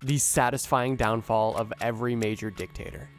the satisfying downfall of every major dictator.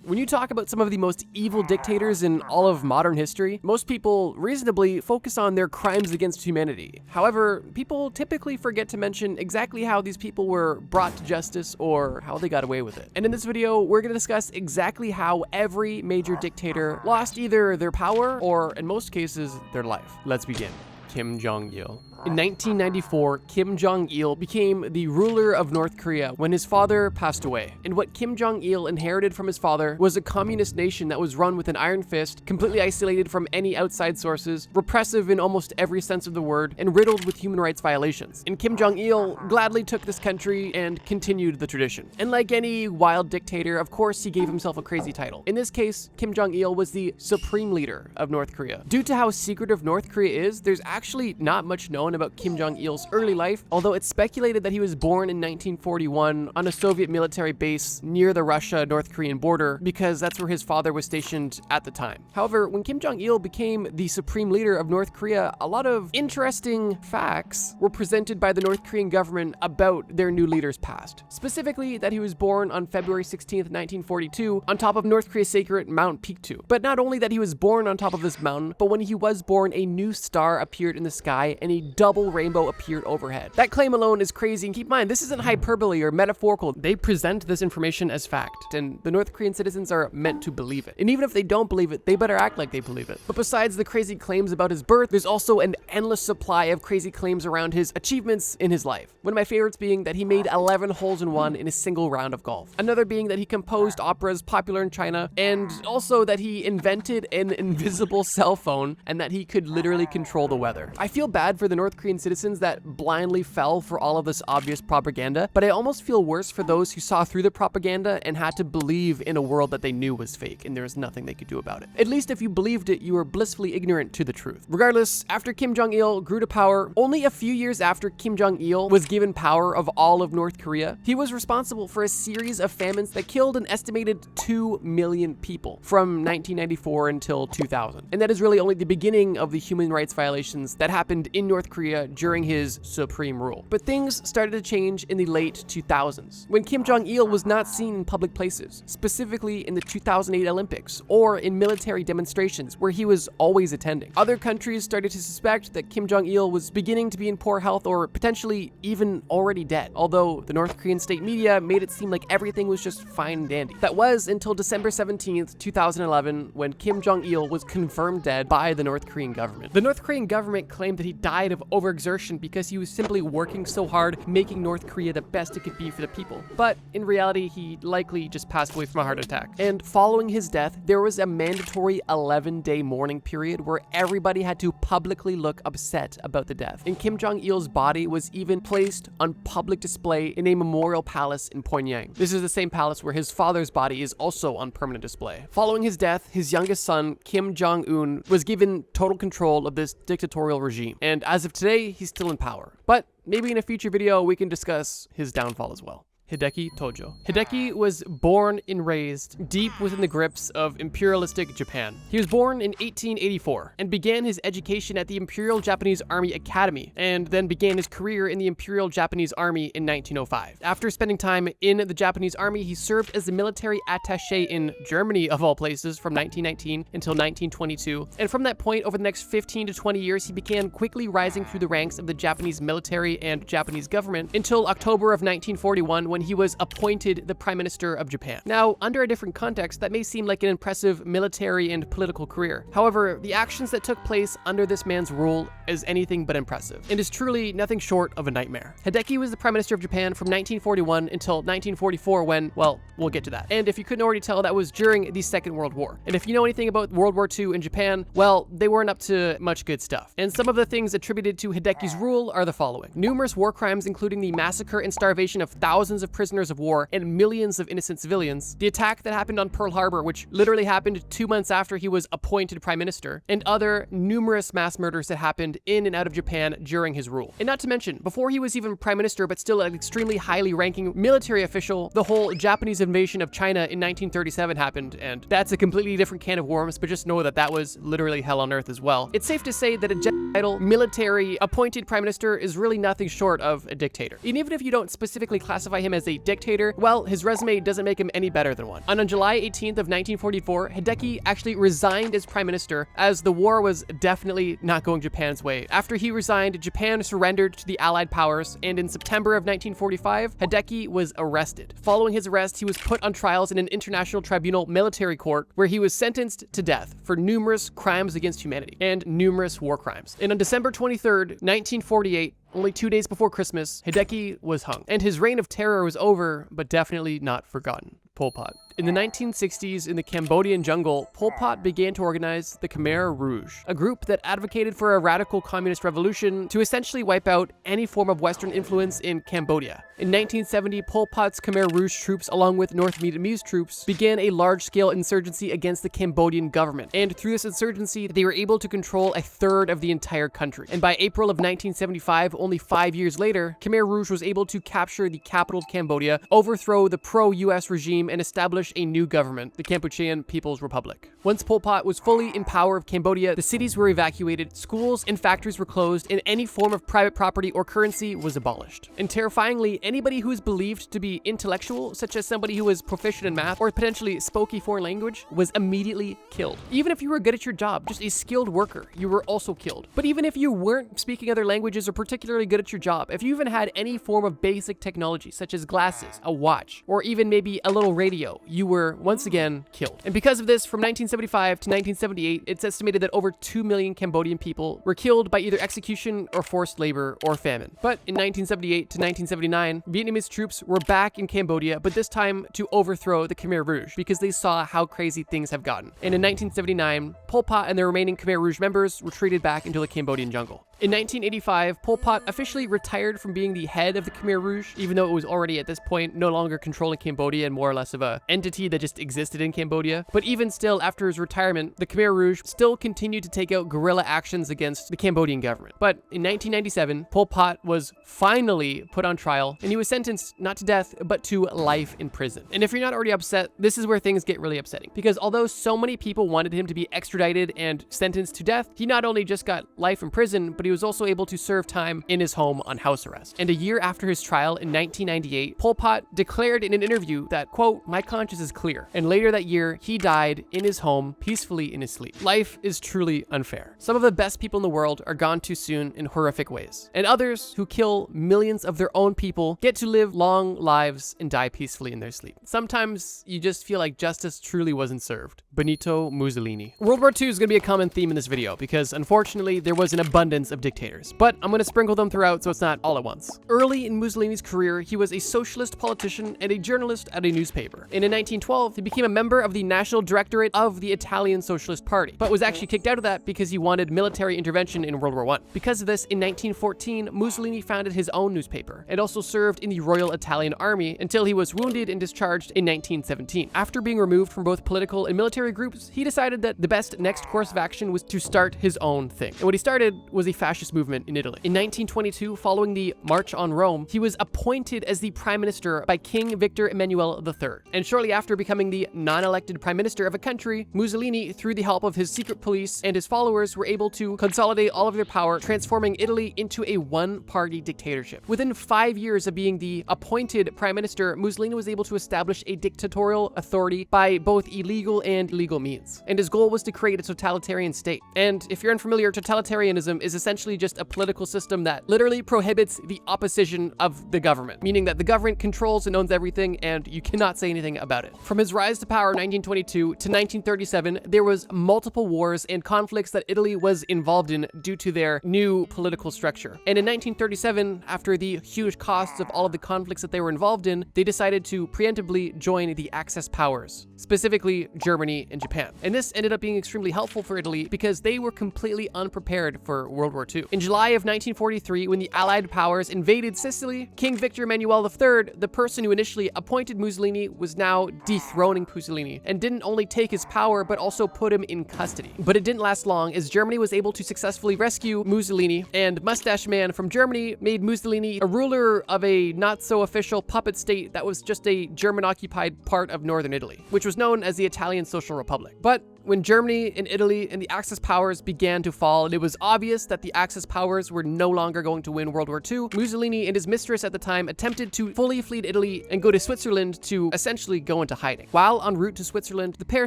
When you talk about some of the most evil dictators in all of modern history, most people reasonably focus on their crimes against humanity. However, people typically forget to mention exactly how these people were brought to justice or how they got away with it. And in this video, we're going to discuss exactly how every major dictator lost either their power or, in most cases, their life. Let's begin. Kim Jong-il. In 1994, Kim Jong-il became the ruler of North Korea when his father passed away. And what Kim Jong-il inherited from his father was a communist nation that was run with an iron fist, completely isolated from any outside sources, repressive in almost every sense of the word, and riddled with human rights violations. And Kim Jong-il gladly took this country and continued the tradition. And like any wild dictator, of course, he gave himself a crazy title. In this case, Kim Jong-il was the supreme leader of North Korea. Due to how secretive North Korea is, there's actually not much known about Kim Jong-il's early life, although it's speculated that he was born in 1941 on a Soviet military base near the Russia-North Korean border because that's where his father was stationed at the time. However, when Kim Jong-il became the supreme leader of North Korea, a lot of interesting facts were presented by the North Korean government about their new leader's past. Specifically, that he was born on February 16th, 1942 on top of North Korea's sacred Mount Pictu. But not only that he was born on top of this mountain, but when he was born, a new star appeared in the sky and a double rainbow appeared overhead. That claim alone is crazy, and keep in mind, this isn't hyperbole or metaphorical. They present this information as fact, and the North Korean citizens are meant to believe it. And even if they don't believe it, they better act like they believe it. But besides the crazy claims about his birth, there's also an endless supply of crazy claims around his achievements in his life. One of my favorites being that he made 11 holes in one in a single round of golf. Another being that he composed operas popular in China, and also that he invented an invisible cell phone and that he could literally control the weather. I feel bad for the North Korean citizens that blindly fell for all of this obvious propaganda, but I almost feel worse for those who saw through the propaganda and had to believe in a world that they knew was fake and there was nothing they could do about it. At least if you believed it, you were blissfully ignorant to the truth. Regardless, after Kim Jong-il grew to power, only a few years after Kim Jong-il was given power of all of North Korea, he was responsible for a series of famines that killed an estimated 2 million people from 1994 until 2000. And that is really only the beginning of the human rights violations that happened in North Korea during his supreme rule. But things started to change in the late 2000s, when Kim Jong-il was not seen in public places, specifically in the 2008 Olympics or in military demonstrations where he was always attending. Other countries started to suspect that Kim Jong-il was beginning to be in poor health or potentially even already dead, although the North Korean state media made it seem like everything was just fine and dandy. That was until December 17th, 2011, when Kim Jong-il was confirmed dead by the North Korean government. The North Korean government claimed that he died of overexertion because he was simply working so hard, making North Korea the best it could be for the people. But in reality, he likely just passed away from a heart attack. And following his death, there was a mandatory 11-day mourning period where everybody had to publicly look upset about the death. And Kim Jong-il's body was even placed on public display in a memorial palace in Pyongyang. This is the same palace where his father's body is also on permanent display. Following his death, his youngest son, Kim Jong-un, was given total control of this dictatorial regime. And as of today, he's still in power. But maybe in a future video, we can discuss his downfall as well. Hideki Tojo. Hideki was born and raised deep within the grips of imperialistic Japan. He was born in 1884 and began his education at the Imperial Japanese Army Academy, and then began his career in the Imperial Japanese Army in 1905. After spending time in the Japanese Army, he served as the military attaché in Germany, of all places, from 1919 until 1922. And from that point, over the next 15 to 20 years, he began quickly rising through the ranks of the Japanese military and Japanese government until October of 1941, when he was appointed the Prime Minister of Japan. Now, under a different context, that may seem like an impressive military and political career. However, the actions that took place under this man's rule is anything but impressive, and is truly nothing short of a nightmare. Hideki was the Prime Minister of Japan from 1941 until 1944 when, well, we'll get to that. And if you couldn't already tell, that was during the Second World War. And if you know anything about World War II in Japan, well, they weren't up to much good stuff. And some of the things attributed to Hideki's rule are the following. Numerous war crimes, including the massacre and starvation of thousands of of prisoners of war and millions of innocent civilians, the attack that happened on Pearl Harbor, which literally happened 2 months after he was appointed prime minister, and other numerous mass murders that happened in and out of Japan during his rule. And not to mention, before he was even prime minister but still an extremely highly ranking military official, the whole Japanese invasion of China in 1937 happened, and that's a completely different can of worms, but just know that that was literally hell on earth as well. It's safe to say that a genocidal military appointed prime minister is really nothing short of a dictator. And even if you don't specifically classify him as a dictator, well, his resume doesn't make him any better than one. And on July 18th of 1944, Hideki actually resigned as prime minister, as the war was definitely not going Japan's way. After he resigned, Japan surrendered to the Allied powers, and in September of 1945, Hideki was arrested. Following his arrest, he was put on trials in an international tribunal military court, where he was sentenced to death for numerous crimes against humanity and numerous war crimes. And on December 23rd, 1948, only 2 days before Christmas, Hideki was hung. And his reign of terror was over, but definitely not forgotten. Pol Pot. In the 1960s, in the Cambodian jungle, Pol Pot began to organize the Khmer Rouge, a group that advocated for a radical communist revolution to essentially wipe out any form of Western influence in Cambodia. In 1970, Pol Pot's Khmer Rouge troops, along with North Vietnamese troops, began a large-scale insurgency against the Cambodian government. And through this insurgency, they were able to control a third of the entire country. And by April of 1975, only 5 years later, Khmer Rouge was able to capture the capital of Cambodia, overthrow the pro-US regime, and establish a new government, the Kampuchean People's Republic. Once Pol Pot was fully in power of Cambodia, the cities were evacuated, schools and factories were closed, and any form of private property or currency was abolished. And terrifyingly, anybody who is believed to be intellectual, such as somebody who was proficient in math or potentially spoke a foreign language, was immediately killed. Even if you were good at your job, just a skilled worker, you were also killed. But even if you weren't speaking other languages or particularly good at your job, if you even had any form of basic technology, such as glasses, a watch, or even maybe a little radio, you were once again killed. And because of this, from 1975 to 1978, it's estimated that over 2 million Cambodian people were killed by either execution or forced labor or famine. But in 1978 to 1979, Vietnamese troops were back in Cambodia, but this time to overthrow the Khmer Rouge because they saw how crazy things have gotten. And in 1979, Pol Pot and the remaining Khmer Rouge members retreated back into the Cambodian jungle. In 1985, Pol Pot officially retired from being the head of the Khmer Rouge, even though it was already at this point no longer controlling Cambodia and more or less of a entity that just existed in Cambodia. But even still, after his retirement, the Khmer Rouge still continued to take out guerrilla actions against the Cambodian government. But in 1997, Pol Pot was finally put on trial, and he was sentenced not to death, but to life in prison. And if you're not already upset, this is where things get really upsetting. Because although so many people wanted him to be extradited and sentenced to death, he not only just got life in prison, but he was also able to serve time in his home on house arrest. And a year after his trial in 1998, Pol Pot declared in an interview that, quote, "My conscience is clear." And later that year, he died in his home peacefully in his sleep. Life is truly unfair. Some of the best people in the world are gone too soon in horrific ways. And others who kill millions of their own people get to live long lives and die peacefully in their sleep. Sometimes you just feel like justice truly wasn't served. Benito Mussolini. World War II is going to be a common theme in this video because unfortunately there was an abundance of dictators, but I'm going to sprinkle them throughout so it's not all at once. Early in Mussolini's career, he was a socialist politician and a journalist at a newspaper. And in 1912, he became a member of the National Directorate of the Italian Socialist Party, but was actually kicked out of that because he wanted military intervention in World War I. Because of this, in 1914, Mussolini founded his own newspaper and also served in the Royal Italian Army until he was wounded and discharged in 1917. After being removed from both political and military groups, he decided that the best next course of action was to start his own thing. And what he started was a fascist movement in Italy. In 1922, following the March on Rome, he was appointed as the prime minister by King Victor Emmanuel III. And shortly after becoming the non-elected prime minister of a country, Mussolini, through the help of his secret police and his followers, were able to consolidate all of their power, transforming Italy into a one-party dictatorship. Within 5 years of being the appointed prime minister, Mussolini was able to establish a dictatorial authority by both illegal and legal means. And his goal was to create a totalitarian state. And if you're unfamiliar, totalitarianism is essentially just a political system that literally prohibits the opposition of the government, meaning that the government controls and owns everything and you cannot say anything about it. From his rise to power in 1922 to 1937, there was multiple wars and conflicts that Italy was involved in due to their new political structure. And in 1937, after the huge costs of all of the conflicts that they were involved in, they decided to preemptively join the Axis powers, specifically Germany and Japan. And this ended up being extremely helpful for Italy because they were completely unprepared for World War War II. In July of 1943, when the Allied powers invaded Sicily, King Victor Emmanuel III, the person who initially appointed Mussolini, was now dethroning Mussolini, and didn't only take his power, but also put him in custody. But it didn't last long, as Germany was able to successfully rescue Mussolini, and Mustache Man from Germany made Mussolini a ruler of a not-so-official puppet state that was just a German-occupied part of northern Italy, which was known as the Italian Social Republic. But when Germany and Italy and the Axis powers began to fall, and it was obvious that the Axis powers were no longer going to win World War II, Mussolini and his mistress at the time attempted to fully flee Italy and go to Switzerland to essentially go into hiding. While en route to Switzerland, the pair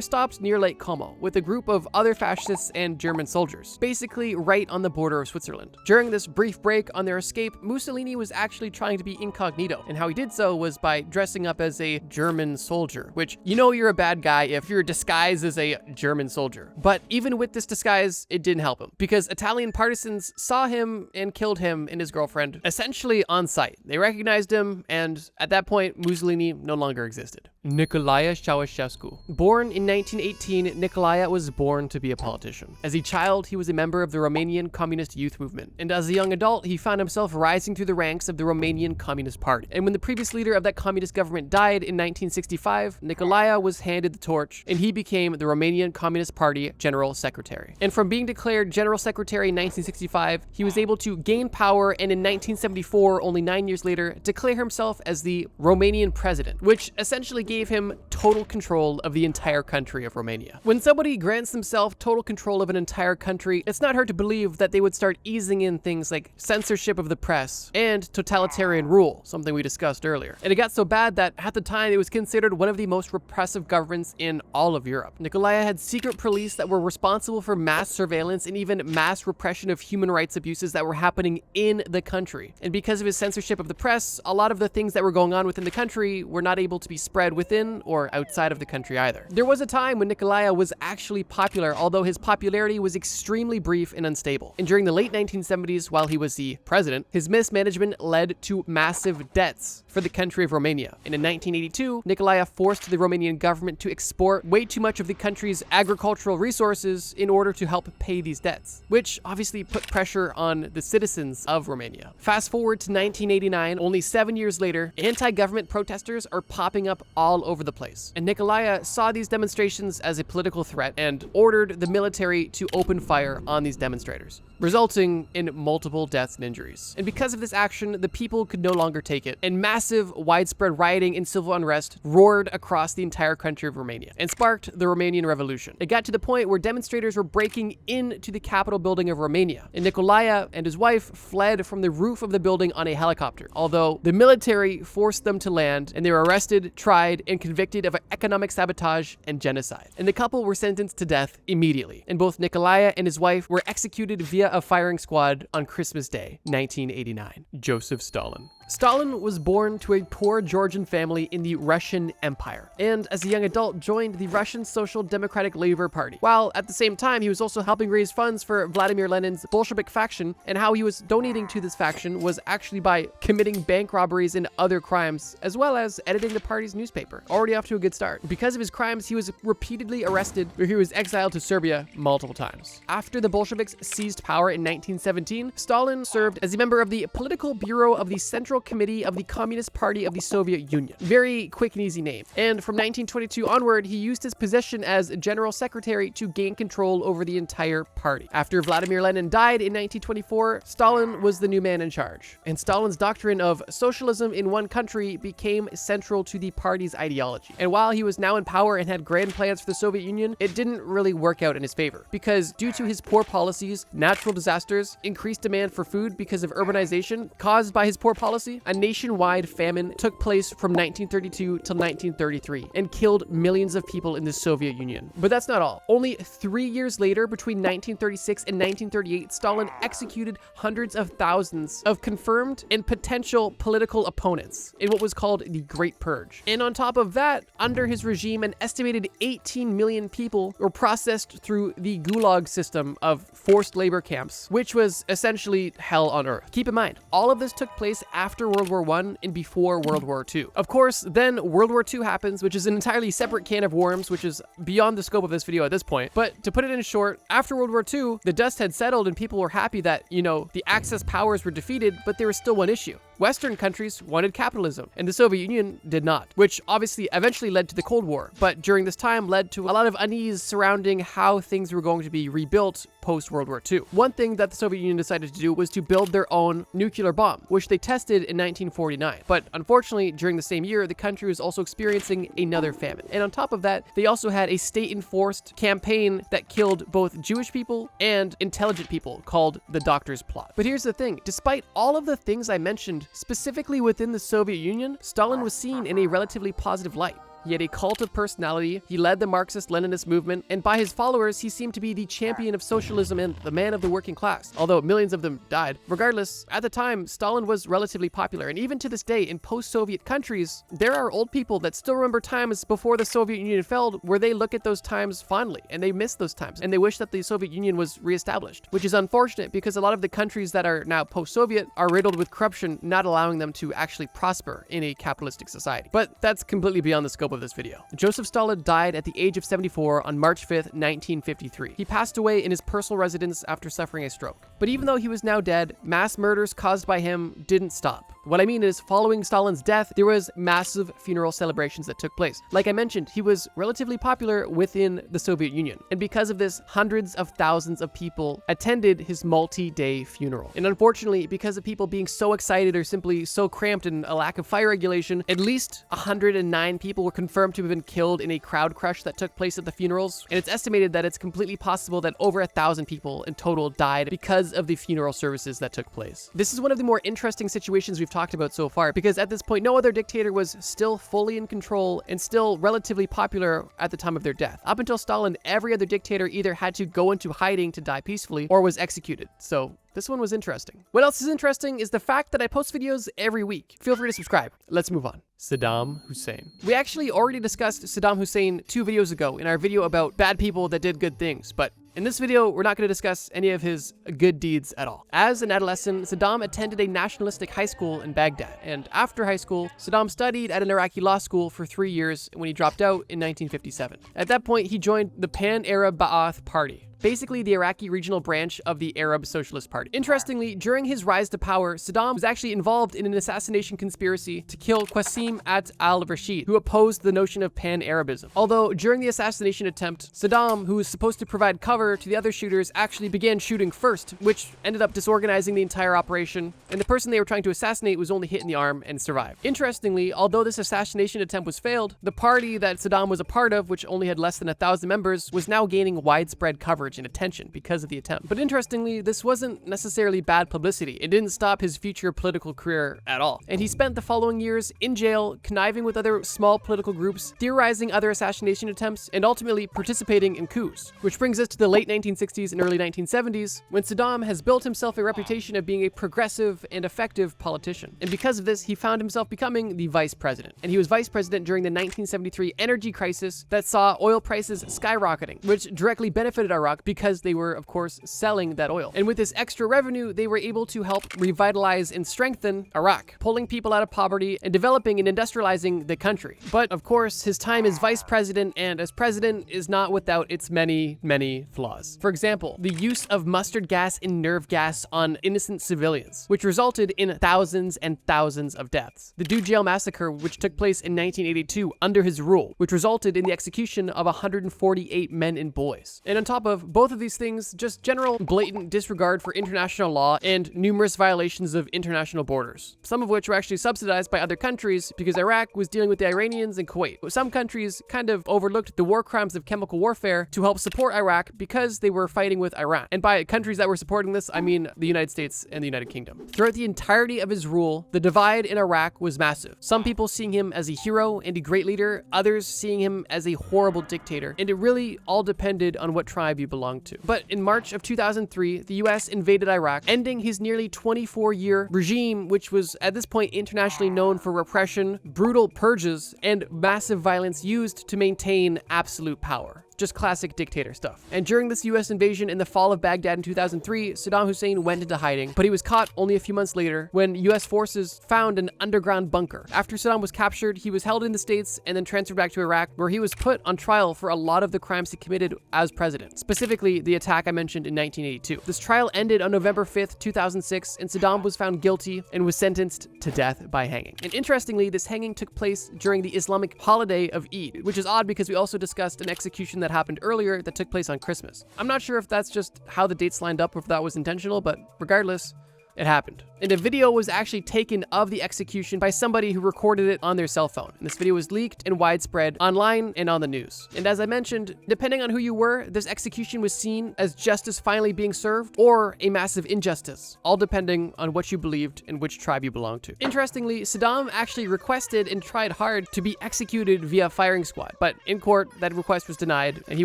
stopped near Lake Como with a group of other fascists and German soldiers, basically right on the border of Switzerland. During this brief break on their escape, Mussolini was actually trying to be incognito, and how he did so was by dressing up as a German soldier, which you know you're a bad guy if you're disguised as a German soldier. But even with this disguise, it didn't help him, because Italian partisans saw him and killed him and his girlfriend essentially on sight. They recognized him, and at that point, Mussolini no longer existed. Nicolae Ceausescu. Born in 1918, Nicolae was born to be a politician. As a child, he was a member of the Romanian Communist Youth Movement, and as a young adult, he found himself rising through the ranks of the Romanian Communist Party. And when the previous leader of that communist government died in 1965, Nicolae was handed the torch, and he became the Romanian Communist Party General Secretary. And from being declared General Secretary in 1965, he was able to gain power, and in 1974, only 9 years later, declare himself as the Romanian president, which essentially gave him total control of the entire country of Romania. When somebody grants themselves total control of an entire country, it's not hard to believe that they would start easing in things like censorship of the press and totalitarian rule, something we discussed earlier. And it got so bad that at the time it was considered one of the most repressive governments in all of Europe. Nicolae had secret police that were responsible for mass surveillance and even mass repression of human rights abuses that were happening in the country. And because of his censorship of the press, a lot of the things that were going on within the country were not able to be spread within or outside of the country either. There was a time when Nicolae was actually popular, although his popularity was extremely brief and unstable. And during the late 1970s, while he was the president, his mismanagement led to massive debts for the country of Romania. And in 1982, Nicolae forced the Romanian government to export way too much of the country's agricultural resources in order to help pay these debts, which obviously put pressure on the citizens of Romania. Fast forward to 1989, only 7 years later, anti-government protesters are popping up all over the place. And Nicolae saw these demonstrations as a political threat and ordered the military to open fire on these demonstrators, resulting in multiple deaths and injuries. And because of this action, the people could no longer take it, and massive, widespread rioting and civil unrest roared across the entire country of Romania and sparked the Romanian Revolution. It got to the point where demonstrators were breaking into the Capitol building of Romania, and Nicolae and his wife fled from the roof of the building on a helicopter, although the military forced them to land, and they were arrested, tried, and convicted of economic sabotage and genocide. And the couple were sentenced to death immediately, and both Nicolae and his wife were executed via a firing squad on Christmas Day, 1989. Joseph Stalin. Stalin was born to a poor Georgian family in the Russian Empire, and as a young adult joined the Russian Social Democratic Labor Party, while at the same time he was also helping raise funds for Vladimir Lenin's Bolshevik faction, and how he was donating to this faction was actually by committing bank robberies and other crimes, as well as editing the party's newspaper. Already off to a good start. Because of his crimes, he was repeatedly arrested, where he was exiled to Serbia multiple times. After the Bolsheviks seized power in 1917, Stalin served as a member of the Political Bureau of the Central Committee of the Communist Party of the Soviet Union. Very quick and easy name. And from 1922 onward, he used his position as General Secretary to gain control over the entire party. After Vladimir Lenin died in 1924, Stalin was the new man in charge. And Stalin's doctrine of socialism in one country became central to the party's ideology. And while he was now in power and had grand plans for the Soviet Union, it didn't really work out in his favor, because due to his poor policies, natural disasters, increased demand for food because of urbanization caused by his poor policy, a nationwide famine took place from 1932 till 1933 and killed millions of people in the Soviet Union. But that's not all. Only 3 years later, between 1936 and 1938, Stalin executed hundreds of thousands of confirmed and potential political opponents in what was called the Great Purge. And on top of that, under his regime, an estimated 18 million people were processed through the Gulag system of forced labor camps, which was essentially hell on earth. Keep in mind, all of this took place after after World War I and before World War II. Of course, then World War II happens, which is an entirely separate can of worms, which is beyond the scope of this video at this point. But to put it in short, after World War II, the dust had settled and people were happy that, you know, the Axis powers were defeated, but there was still one issue. Western countries wanted capitalism, and the Soviet Union did not, which obviously eventually led to the Cold War, but during this time led to a lot of unease surrounding how things were going to be rebuilt post-World War II. One thing that the Soviet Union decided to do was to build their own nuclear bomb, which they tested in 1949. But unfortunately, during the same year, the country was also experiencing another famine. And on top of that, they also had a state-enforced campaign that killed both Jewish people and intelligent people called the Doctor's Plot. But here's the thing, despite all of the things I mentioned, specifically within the Soviet Union, Stalin was seen in a relatively positive light. He had a cult of personality, he led the Marxist-Leninist movement, and by his followers, he seemed to be the champion of socialism and the man of the working class, although millions of them died. Regardless, at the time, Stalin was relatively popular, and even to this day, in post-Soviet countries, there are old people that still remember times before the Soviet Union fell, where they look at those times fondly, and they miss those times, and they wish that the Soviet Union was reestablished, which is unfortunate because a lot of the countries that are now post-Soviet are riddled with corruption, not allowing them to actually prosper in a capitalistic society. But that's completely beyond the scope of this video. Joseph Stalin died at the age of 74 on March 5th, 1953. He passed away in his personal residence after suffering a stroke. But even though he was now dead, mass murders caused by him didn't stop. What I mean is, following Stalin's death, there was massive funeral celebrations that took place. Like I mentioned, he was relatively popular within the Soviet Union. And because of this, hundreds of thousands of people attended his multi-day funeral. And unfortunately, because of people being so excited or simply so cramped and a lack of fire regulation, at least 109 people were confirmed to have been killed in a crowd crush that took place at the funerals. And it's estimated that it's completely possible that over 1,000 people in total died because of the funeral services that took place. This is one of the more interesting situations we've talked about so far, because at this point, no other dictator was still fully in control and still relatively popular at the time of their death. Up until Stalin, every other dictator either had to go into hiding to die peacefully or was executed. So this one was interesting. What else is interesting is the fact that I post videos every week. Feel free to subscribe. Let's move on. Saddam Hussein. We actually already discussed Saddam Hussein 2 videos ago in our video about bad people that did good things, but in this video, we're not going to discuss any of his good deeds at all. As an adolescent, Saddam attended a nationalistic high school in Baghdad, and after high school, Saddam studied at an Iraqi law school for 3 years when he dropped out in 1957. At that point, he joined the Pan-Arab Ba'ath Party, basically the Iraqi regional branch of the Arab Socialist Party. Interestingly, during his rise to power, Saddam was actually involved in an assassination conspiracy to kill Qasim al-Rashid, who opposed the notion of Pan-Arabism. Although during the assassination attempt, Saddam, who was supposed to provide cover to the other shooters, actually began shooting first, which ended up disorganizing the entire operation, and the person they were trying to assassinate was only hit in the arm and survived. Interestingly, although this assassination attempt was failed, the party that Saddam was a part of, which only had less than 1,000 members, was now gaining widespread coverage and attention because of the attempt. But interestingly, this wasn't necessarily bad publicity. It didn't stop his future political career at all. And he spent the following years in jail, conniving with other small political groups, theorizing other assassination attempts, and ultimately participating in coups. Which brings us to the late 1960s and early 1970s, when Saddam has built himself a reputation of being a progressive and effective politician. And because of this, he found himself becoming the vice president. And he was vice president during the 1973 energy crisis that saw oil prices skyrocketing, which directly benefited Iraq because they were, of course, selling that oil. And with this extra revenue, they were able to help revitalize and strengthen Iraq, pulling people out of poverty and developing and industrializing the country. But of course, his time as vice president and as president is not without its many, many flaws. For example, the use of mustard gas and nerve gas on innocent civilians, which resulted in thousands and thousands of deaths. The Dujal massacre, which took place in 1982 under his rule, which resulted in the execution of 148 men and boys. And on top of both of these things, just general blatant disregard for international law and numerous violations of international borders, some of which were actually subsidized by other countries because Iraq was dealing with the Iranians and Kuwait. Some countries kind of overlooked the war crimes of chemical warfare to help support Iraq because they were fighting with Iran. And by countries that were supporting this, I mean the United States and the United Kingdom. Throughout the entirety of his rule, the divide in Iraq was massive. Some people seeing him as a hero and a great leader, others seeing him as a horrible dictator, and it really all depended on what tribe you belonged to. But in March of 2003, the US invaded Iraq, ending his nearly 24-year regime, which was at this point internationally known for repression, brutal purges, and massive violence used to maintain absolute power. just classic dictator stuff. And during this US invasion in the fall of Baghdad in 2003, Saddam Hussein went into hiding, but he was caught only a few months later when US forces found an underground bunker. After Saddam was captured, he was held in the States and then transferred back to Iraq, where he was put on trial for a lot of the crimes he committed as president, specifically the attack I mentioned in 1982. This trial ended on November 5th, 2006, and Saddam was found guilty and was sentenced to death by hanging. And interestingly, this hanging took place during the Islamic holiday of Eid, which is odd because we also discussed an execution that happened earlier that took place on Christmas. I'm not sure if that's just how the dates lined up or if that was intentional, but regardless, it happened. And a video was actually taken of the execution by somebody who recorded it on their cell phone. And this video was leaked and widespread online and on the news. And as I mentioned, depending on who you were, this execution was seen as justice finally being served or a massive injustice, all depending on what you believed and which tribe you belonged to. Interestingly, Saddam actually requested and tried hard to be executed via firing squad, but in court, that request was denied, and he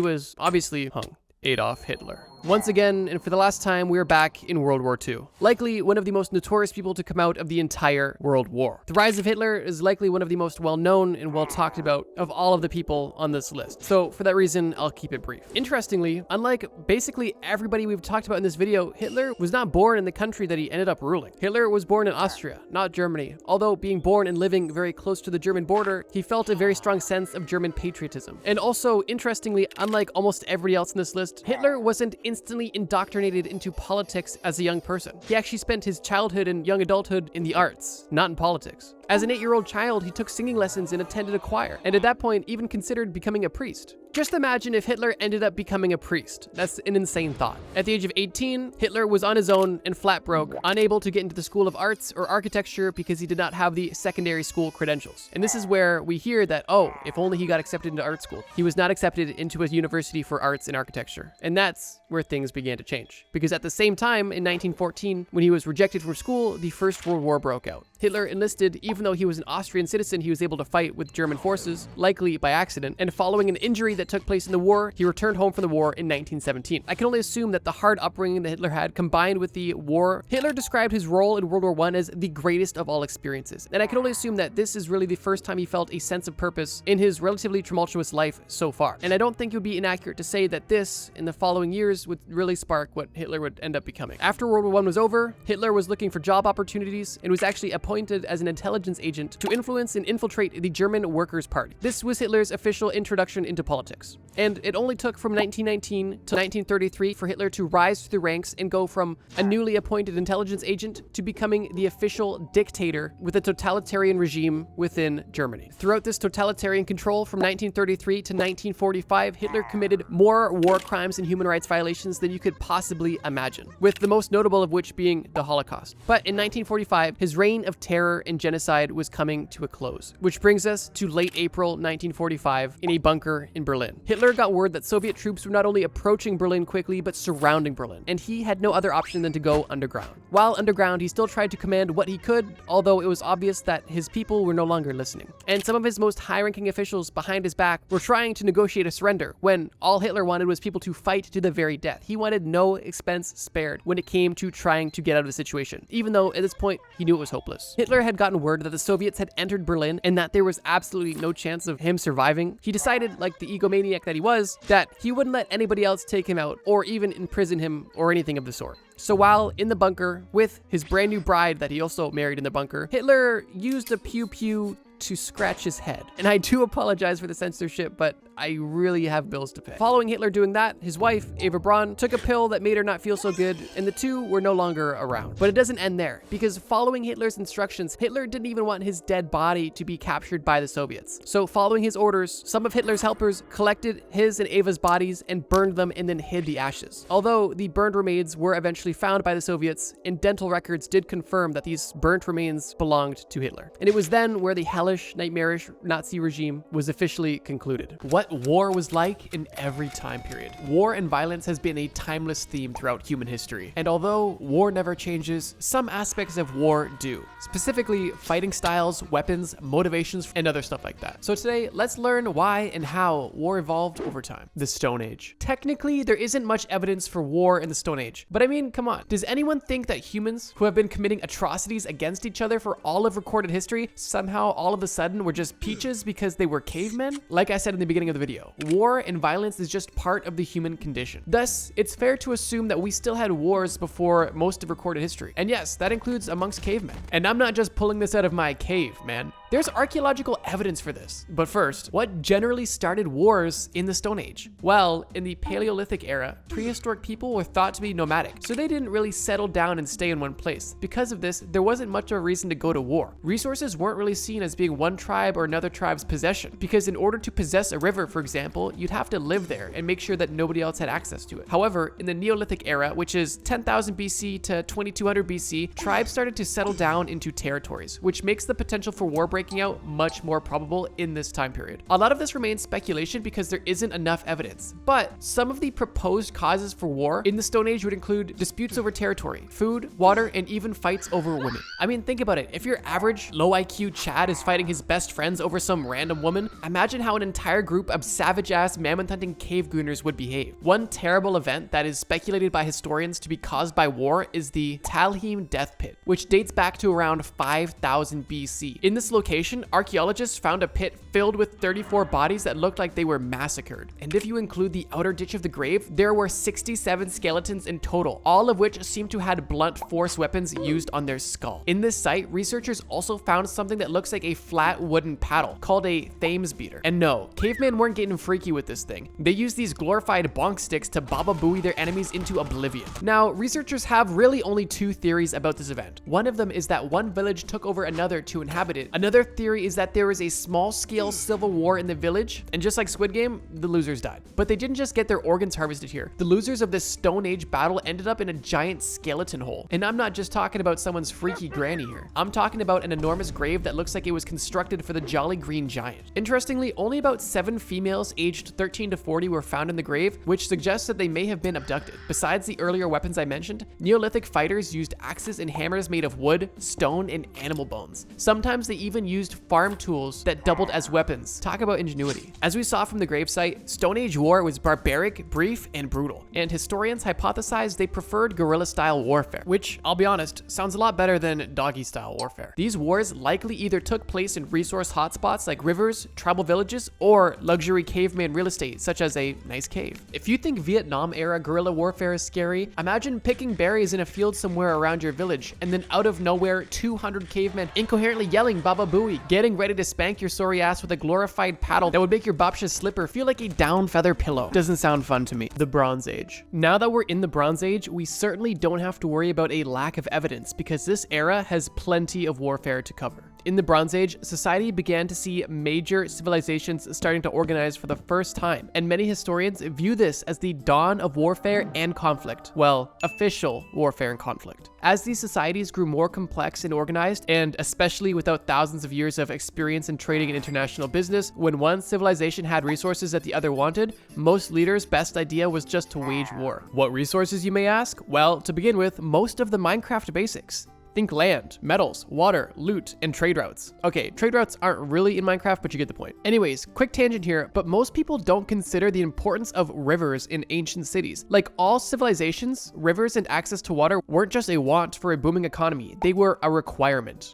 was obviously hung. Adolf Hitler. Once again, and for the last time, we are back in World War II. Likely one of the most notorious people to come out of the entire World War. The rise of Hitler is likely one of the most well-known and well-talked about of all of the people on this list. So for that reason, I'll keep it brief. Interestingly, unlike basically everybody we've talked about in this video, Hitler was not born in the country that he ended up ruling. Hitler was born in Austria, not Germany. Although being born and living very close to the German border, he felt a very strong sense of German patriotism. And also, interestingly, unlike almost everybody else in this list, Hitler wasn't instantly indoctrinated into politics as a young person. He actually spent his childhood and young adulthood in the arts, not in politics. As an 8-year-old child, he took singing lessons and attended a choir, and at that point even considered becoming a priest. Just imagine if Hitler ended up becoming a priest. That's an insane thought. At the age of 18, Hitler was on his own and flat broke, unable to get into the School of Arts or Architecture because he did not have the secondary school credentials. And this is where we hear that, oh, if only he got accepted into art school. He was not accepted into a university for arts and architecture. And that's where things began to change. Because at the same time, in 1914, when he was rejected from school, the First World War broke out. Hitler enlisted, even though he was an Austrian citizen, he was able to fight with German forces, likely by accident, and following an injury that took place in the war, he returned home from the war in 1917. I can only assume that the hard upbringing that Hitler had combined with the war, Hitler described his role in World War I as the greatest of all experiences. And I can only assume that this is really the first time he felt a sense of purpose in his relatively tumultuous life so far. And I don't think it would be inaccurate to say that this, in the following years, would really spark what Hitler would end up becoming. After World War I was over, Hitler was looking for job opportunities and was actually appointed as an intelligence agent to influence and infiltrate the German Workers' Party. This was Hitler's official introduction into politics. And it only took from 1919 to 1933 for Hitler to rise through the ranks and go from a newly appointed intelligence agent to becoming the official dictator with a totalitarian regime within Germany. Throughout this totalitarian control from 1933 to 1945, Hitler committed more war crimes and human rights violations than you could possibly imagine, with the most notable of which being the Holocaust. But in 1945, his reign of terror and genocide was coming to a close, which brings us to late April 1945 in a bunker in Berlin. Hitler got word that Soviet troops were not only approaching Berlin quickly, but surrounding Berlin, and he had no other option than to go underground. While underground, he still tried to command what he could, although it was obvious that his people were no longer listening. And some of his most high-ranking officials behind his back were trying to negotiate a surrender, when all Hitler wanted was people to fight to the very death. He wanted no expense spared when it came to trying to get out of the situation, even though at this point, he knew it was hopeless. Hitler had gotten word that the Soviets had entered Berlin and that there was absolutely no chance of him surviving. He decided, like the egomaniac that he was, that he wouldn't let anybody else take him out or even imprison him or anything of the sort. So while in the bunker with his brand new bride that he also married in the bunker, Hitler used a pew-pew to scratch his head. And I do apologize for the censorship, but I really have bills to pay. Following Hitler doing that, his wife, Eva Braun, took a pill that made her not feel so good, and the two were no longer around. But it doesn't end there, because following Hitler's instructions, Hitler didn't even want his dead body to be captured by the Soviets. So following his orders, some of Hitler's helpers collected his and Eva's bodies and burned them and then hid the ashes. Although the burned remains were eventually found by the Soviets, and dental records did confirm that these burnt remains belonged to Hitler. And it was then where the hellish, nightmarish Nazi regime was officially concluded. What war was like in every time period. War and violence has been a timeless theme throughout human history. And although war never changes, some aspects of war do. Specifically, fighting styles, weapons, motivations, and other stuff like that. So today, let's learn why and how war evolved over time. The Stone Age. Technically, there isn't much evidence for war in the Stone Age. But I mean, come on. Does anyone think that humans who have been committing atrocities against each other for all of recorded history somehow all of a sudden were just peaches because they were cavemen? Like I said in the beginning of of the video. War and violence is just part of the human condition. Thus, it's fair to assume that we still had wars before most of recorded history. And yes, that includes amongst cavemen. And I'm not just pulling this out of my cave, man. There's archaeological evidence for this. But first, what generally started wars in the Stone Age? Well, in the Paleolithic era, prehistoric people were thought to be nomadic, so they didn't really settle down and stay in one place. Because of this, there wasn't much of a reason to go to war. Resources weren't really seen as being one tribe or another tribe's possession, because in order to possess a river, for example, you'd have to live there and make sure that nobody else had access to it. However, in the Neolithic era, which is 10,000 BC to 2200 BC, tribes started to settle down into territories, which makes the potential for war breaking out much more probable in this time period. A lot of this remains speculation because there isn't enough evidence, but some of the proposed causes for war in the Stone Age would include disputes over territory, food, water, and even fights over women. I mean, think about it. If your average low IQ Chad is fighting his best friends over some random woman, imagine how an entire group of savage-ass mammoth-hunting cave gooners would behave. One terrible event that is speculated by historians to be caused by war is the Talheim Death Pit, which dates back to around 5000 BC. In this location, archaeologists found a pit filled with 34 bodies that looked like they were massacred. And if you include the outer ditch of the grave, there were 67 skeletons in total, all of which seem to have blunt force weapons used on their skull. In this site, researchers also found something that looks like a flat wooden paddle called a Thames beater. And no, cavemen weren't getting freaky with this thing. They used these glorified bonk sticks to baba booey their enemies into oblivion. Now, researchers have really only two theories about this event. One of them is that one village took over another to inhabit it. Another theory is that there was a small-scale civil war in the village, and just like Squid Game, the losers died. But they didn't just get their organs harvested here. The losers of this Stone Age battle ended up in a giant skeleton hole. And I'm not just talking about someone's freaky granny here. I'm talking about an enormous grave that looks like it was constructed for the Jolly Green Giant. Interestingly, only about 7 females aged 13 to 40 were found in the grave, which suggests that they may have been abducted. Besides the earlier weapons I mentioned, Neolithic fighters used axes and hammers made of wood, stone, and animal bones. Sometimes they even used farm tools that doubled as weapons. Talk about ingenuity. As we saw from the gravesite, Stone Age war was barbaric, brief, and brutal. And historians hypothesize they preferred guerrilla-style warfare, which, I'll be honest, sounds a lot better than doggy-style warfare. These wars likely either took place in resource hotspots like rivers, tribal villages, or luxury caveman real estate, such as a nice cave. If you think Vietnam-era guerrilla warfare is scary, imagine picking berries in a field somewhere around your village, and then out of nowhere, 200 cavemen incoherently yelling Baba Booey, getting ready to spank your sorry ass with a glorified paddle that would make your Bobsha's slipper feel like a down feather pillow. Doesn't sound fun to me. The Bronze Age. Now that we're in the Bronze Age, we certainly don't have to worry about a lack of evidence because this era has plenty of warfare to cover. In the Bronze Age, society began to see major civilizations starting to organize for the first time, and many historians view this as the dawn of warfare and conflict. Well, official warfare and conflict. As these societies grew more complex and organized, and especially without thousands of years of experience in trading and international business, when one civilization had resources that the other wanted, most leaders' best idea was just to wage war. What resources, you may ask? Well, to begin with, most of the Minecraft basics. Think land, metals, water, loot, and trade routes. Okay, trade routes aren't really in Minecraft, but you get the point. Anyways, quick tangent here, but most people don't consider the importance of rivers in ancient cities. Like all civilizations, rivers and access to water weren't just a want for a booming economy, they were a requirement.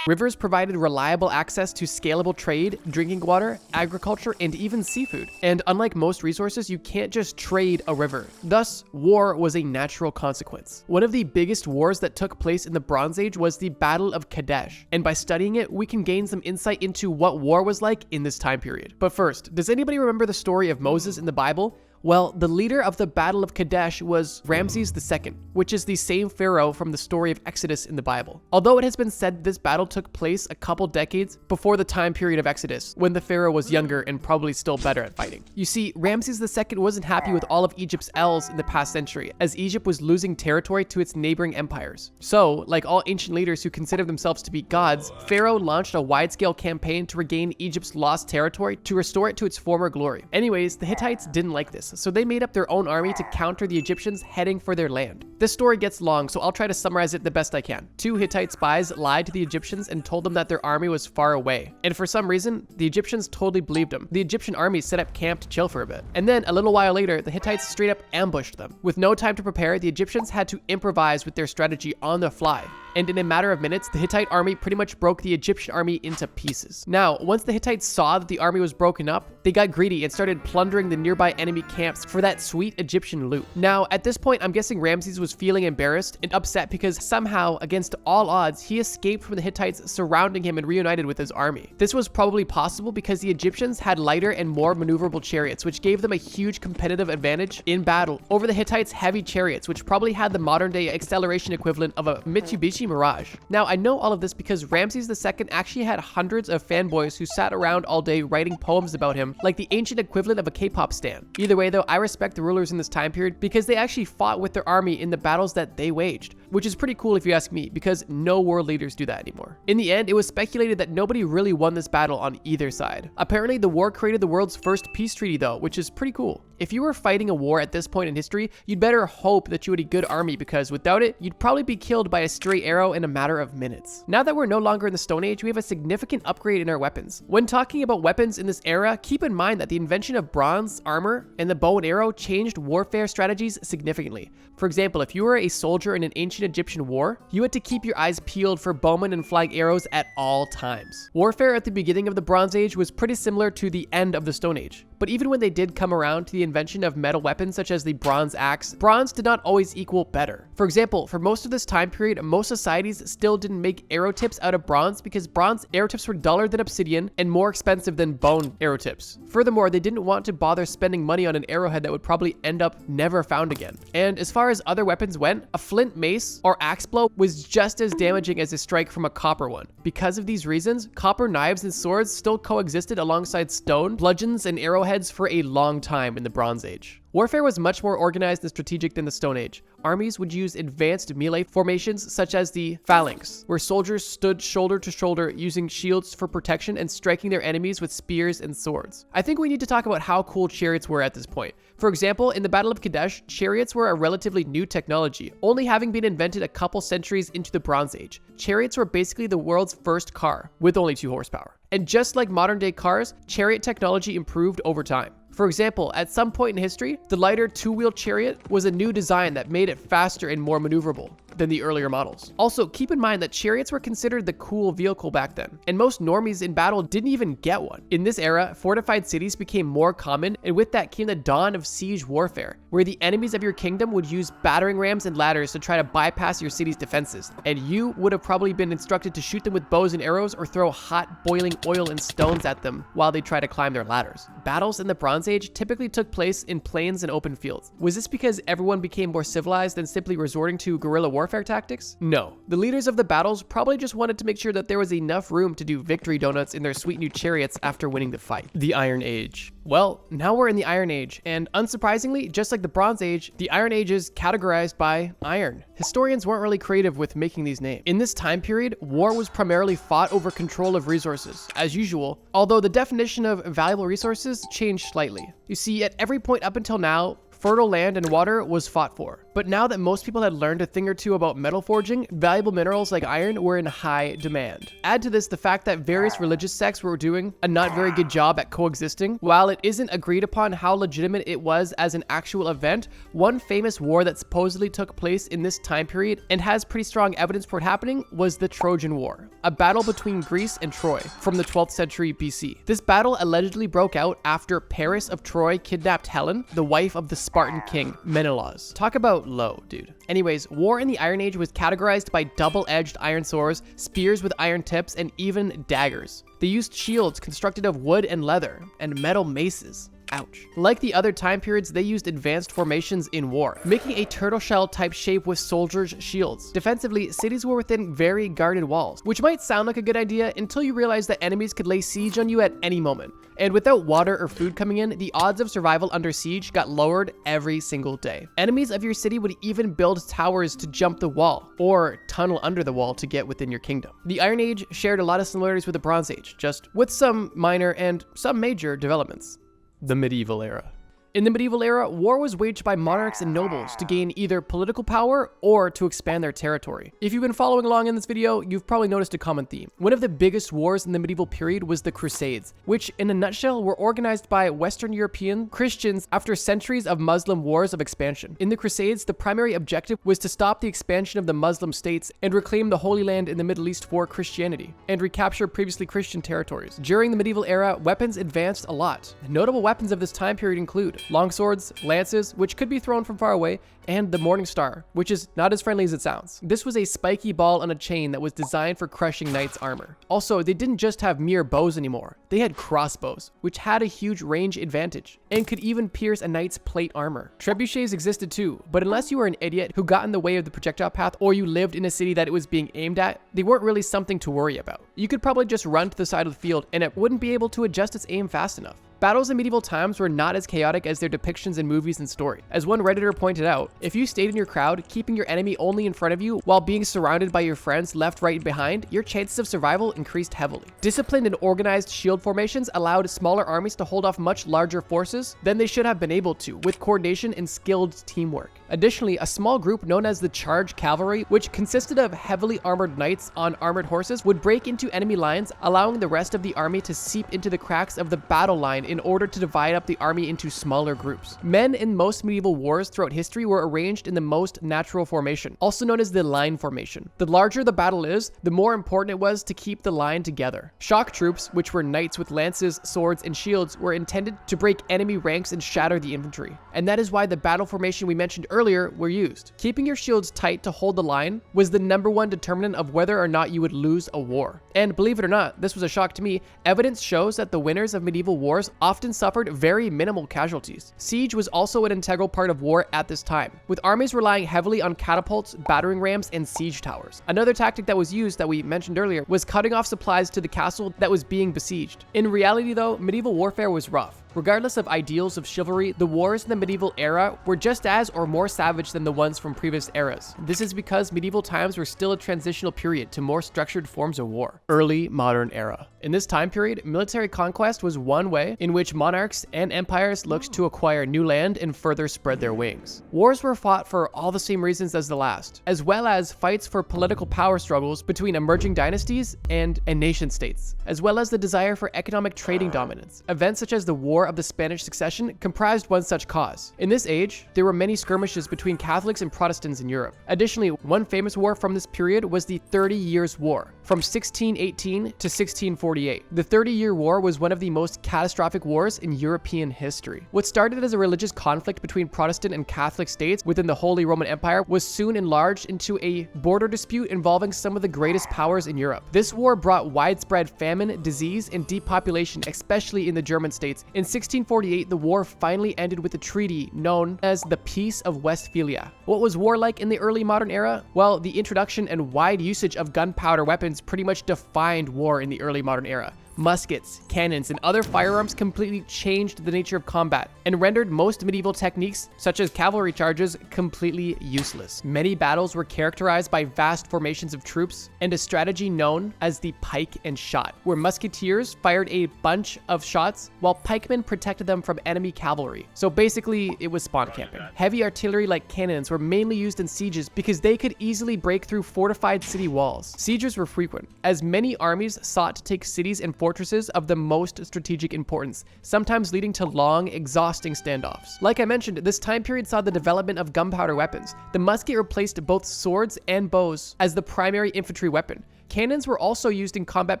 Rivers provided reliable access to scalable trade, drinking water, agriculture, and even seafood. And unlike most resources, you can't just trade a river. Thus, war was a natural consequence. One of the biggest wars that took place in the Bronze Age was the Battle of Kadesh. And by studying it, we can gain some insight into what war was like in this time period. But first, does anybody remember the story of Moses in the Bible? Well, the leader of the Battle of Kadesh was Ramses II, which is the same pharaoh from the story of Exodus in the Bible. Although it has been said this battle took place a couple decades before the time period of Exodus, when the pharaoh was younger and probably still better at fighting. You see, Ramses II wasn't happy with all of Egypt's L's in the past century, as Egypt was losing territory to its neighboring empires. So, like all ancient leaders who consider themselves to be gods, Pharaoh launched a wide-scale campaign to regain Egypt's lost territory to restore it to its former glory. Anyways, the Hittites didn't like this, this, so they made up their own army to counter the Egyptians heading for their land. This story gets long, so I'll try to summarize it the best I can. 2 Hittite spies lied to the Egyptians and told them that their army was far away, and for some reason, the Egyptians totally believed them. The Egyptian army set up camp to chill for a bit, and then a little while later, the Hittites straight up ambushed them. With no time to prepare, the Egyptians had to improvise with their strategy on the fly, and in a matter of minutes, the Hittite army pretty much broke the Egyptian army into pieces. Now, once the Hittites saw that the army was broken up, they got greedy and started plundering the nearby enemy camps for that sweet Egyptian loot. Now, at this point, I'm guessing Ramses was feeling embarrassed and upset because somehow, against all odds, he escaped from the Hittites surrounding him and reunited with his army. This was probably possible because the Egyptians had lighter and more maneuverable chariots, which gave them a huge competitive advantage in battle over the Hittites' heavy chariots, which probably had the modern-day acceleration equivalent of a Mitsubishi Mirage. Now, I know all of this because Ramses II actually had hundreds of fanboys who sat around all day writing poems about him, like the ancient equivalent of a K-pop stan. Either way though, I respect the rulers in this time period because they actually fought with their army in the battles that they waged, which is pretty cool if you ask me, because no world leaders do that anymore. In the end, it was speculated that nobody really won this battle on either side. Apparently, the war created the world's first peace treaty though, which is pretty cool. If you were fighting a war at this point in history, you'd better hope that you had a good army, because without it, you'd probably be killed by a stray arrow in a matter of minutes. Now that we're no longer in the Stone Age, we have a significant upgrade in our weapons. When talking about weapons in this era, keep in mind that the invention of bronze armor and the bow and arrow changed warfare strategies significantly. For example, if you were a soldier in an ancient Egyptian war, you had to keep your eyes peeled for bowmen and flying arrows at all times. Warfare at the beginning of the Bronze Age was pretty similar to the end of the Stone Age. But even when they did come around to the invention of metal weapons such as the bronze axe, bronze did not always equal better. For example, for most of this time period, most societies still didn't make arrow tips out of bronze because bronze arrow tips were duller than obsidian and more expensive than bone arrow tips. Furthermore, they didn't want to bother spending money on an arrowhead that would probably end up never found again. And as far as other weapons went, a flint mace or axe blow was just as damaging as a strike from a copper one. Because of these reasons, copper knives and swords still coexisted alongside stone, bludgeons, and arrowheads for a long time in the Bronze Age. Warfare was much more organized and strategic than the Stone Age. Armies would use advanced melee formations such as the phalanx, where soldiers stood shoulder to shoulder using shields for protection and striking their enemies with spears and swords. I think we need to talk about how cool chariots were at this point. For example, in the Battle of Kadesh, chariots were a relatively new technology, only having been invented a couple centuries into the Bronze Age. Chariots were basically the world's first car, with only 2 horsepower. And just like modern day cars, chariot technology improved over time. For example, at some point in history, the lighter 2-wheel chariot was a new design that made it faster and more maneuverable than the earlier models. Also, keep in mind that chariots were considered the cool vehicle back then, and most normies in battle didn't even get one. In this era, fortified cities became more common, and with that came the dawn of siege warfare, where the enemies of your kingdom would use battering rams and ladders to try to bypass your city's defenses, and you would have probably been instructed to shoot them with bows and arrows or throw hot boiling oil and stones at them while they try to climb their ladders. Battles in the Bronze Age typically took place in plains and open fields. Was this because everyone became more civilized than simply resorting to guerrilla warfare tactics? No. The leaders of the battles probably just wanted to make sure that there was enough room to do victory donuts in their sweet new chariots after winning the fight. The Iron Age. Well, now we're in the Iron Age, and unsurprisingly, just like the Bronze Age, the Iron Age is categorized by iron. Historians weren't really creative with making these names. In this time period, war was primarily fought over control of resources, as usual, although the definition of valuable resources changed slightly. You see, at every point up until now, fertile land and water was fought for. But now that most people had learned a thing or two about metal forging, valuable minerals like iron were in high demand. Add to this the fact that various religious sects were doing a not very good job at coexisting. While it isn't agreed upon how legitimate it was as an actual event, one famous war that supposedly took place in this time period and has pretty strong evidence for it happening was the Trojan War, a battle between Greece and Troy from the 12th century BC. This battle allegedly broke out after Paris of Troy kidnapped Helen, the wife of the Spartan king Menelaus. Talk about low, dude. Anyways, war in the Iron Age was categorized by double-edged iron swords, spears with iron tips, and even daggers. They used shields constructed of wood and leather, and metal maces. Ouch. Like the other time periods, they used advanced formations in war, making a turtle shell type shape with soldiers' shields. Defensively, cities were within very guarded walls, which might sound like a good idea until you realize that enemies could lay siege on you at any moment. And without water or food coming in, the odds of survival under siege got lowered every single day. Enemies of your city would even build towers to jump the wall, or tunnel under the wall to get within your kingdom. The Iron Age shared a lot of similarities with the Bronze Age, just with some minor and some major developments. The medieval era. In the medieval era, war was waged by monarchs and nobles to gain either political power or to expand their territory. If you've been following along in this video, you've probably noticed a common theme. One of the biggest wars in the medieval period was the Crusades, which in a nutshell were organized by Western European Christians after centuries of Muslim wars of expansion. In the Crusades, the primary objective was to stop the expansion of the Muslim states and reclaim the Holy Land in the Middle East for Christianity, and recapture previously Christian territories. During the medieval era, weapons advanced a lot. Notable weapons of this time period include longswords, lances, which could be thrown from far away, and the Morning Star, which is not as friendly as it sounds. This was a spiky ball on a chain that was designed for crushing knights' armor. Also, they didn't just have mere bows anymore. They had crossbows, which had a huge range advantage, and could even pierce a knight's plate armor. Trebuchets existed too, but unless you were an idiot who got in the way of the projectile path or you lived in a city that it was being aimed at, they weren't really something to worry about. You could probably just run to the side of the field and it wouldn't be able to adjust its aim fast enough. Battles in medieval times were not as chaotic as their depictions in movies and story. As one Redditor pointed out, if you stayed in your crowd, keeping your enemy only in front of you while being surrounded by your friends left, right, and behind, your chances of survival increased heavily. Disciplined and organized shield formations allowed smaller armies to hold off much larger forces than they should have been able to, with coordination and skilled teamwork. Additionally, a small group known as the Charge Cavalry, which consisted of heavily armored knights on armored horses, would break into enemy lines, allowing the rest of the army to seep into the cracks of the battle line in order to divide up the army into smaller groups. Men in most medieval wars throughout history were arranged in the most natural formation, also known as the line formation. The larger the battle is, the more important it was to keep the line together. Shock troops, which were knights with lances, swords, and shields, were intended to break enemy ranks and shatter the infantry. And that is why the battle formation we mentioned earlier were used. Keeping your shields tight to hold the line was the #1 determinant of whether or not you would lose a war. And believe it or not, this was a shock to me, evidence shows that the winners of medieval wars often suffered very minimal casualties. Siege was also an integral part of war at this time, with armies relying heavily on catapults, battering rams, and siege towers. Another tactic that was used that we mentioned earlier was cutting off supplies to the castle that was being besieged. In reality though, medieval warfare was rough. Regardless of ideals of chivalry, the wars in the medieval era were just as or more savage than the ones from previous eras. This is because medieval times were still a transitional period to more structured forms of war. Early modern era. In this time period, military conquest was one way in which monarchs and empires looked to acquire new land and further spread their wings. Wars were fought for all the same reasons as the last, as well as fights for political power struggles between emerging dynasties and nation states, as well as the desire for economic trading dominance. Events such as the War of the Spanish Succession comprised one such cause. In this age, there were many skirmishes between Catholics and Protestants in Europe. Additionally, one famous war from this period was the 30 Years' War, from 1618 to 1648. The 30-Year War was one of the most catastrophic wars in European history. What started as a religious conflict between Protestant and Catholic states within the Holy Roman Empire was soon enlarged into a border dispute involving some of the greatest powers in Europe. This war brought widespread famine, disease, and depopulation, especially in the German states. In 1648, the war finally ended with a treaty known as the Peace of Westphalia. What was war like in the early modern era? Well, the introduction and wide usage of gunpowder weapons pretty much defined war in the early modern era. Muskets, cannons, and other firearms completely changed the nature of combat and rendered most medieval techniques, such as cavalry charges, completely useless. Many battles were characterized by vast formations of troops and a strategy known as the pike and shot, where musketeers fired a bunch of shots while pikemen protected them from enemy cavalry. So basically, it was spawn camping. Heavy artillery like cannons were mainly used in sieges because they could easily break through fortified city walls. Sieges were frequent, as many armies sought to take cities and fortresses of the most strategic importance, sometimes leading to long, exhausting standoffs. Like I mentioned, this time period saw the development of gunpowder weapons. The musket replaced both swords and bows as the primary infantry weapon. Cannons were also used in combat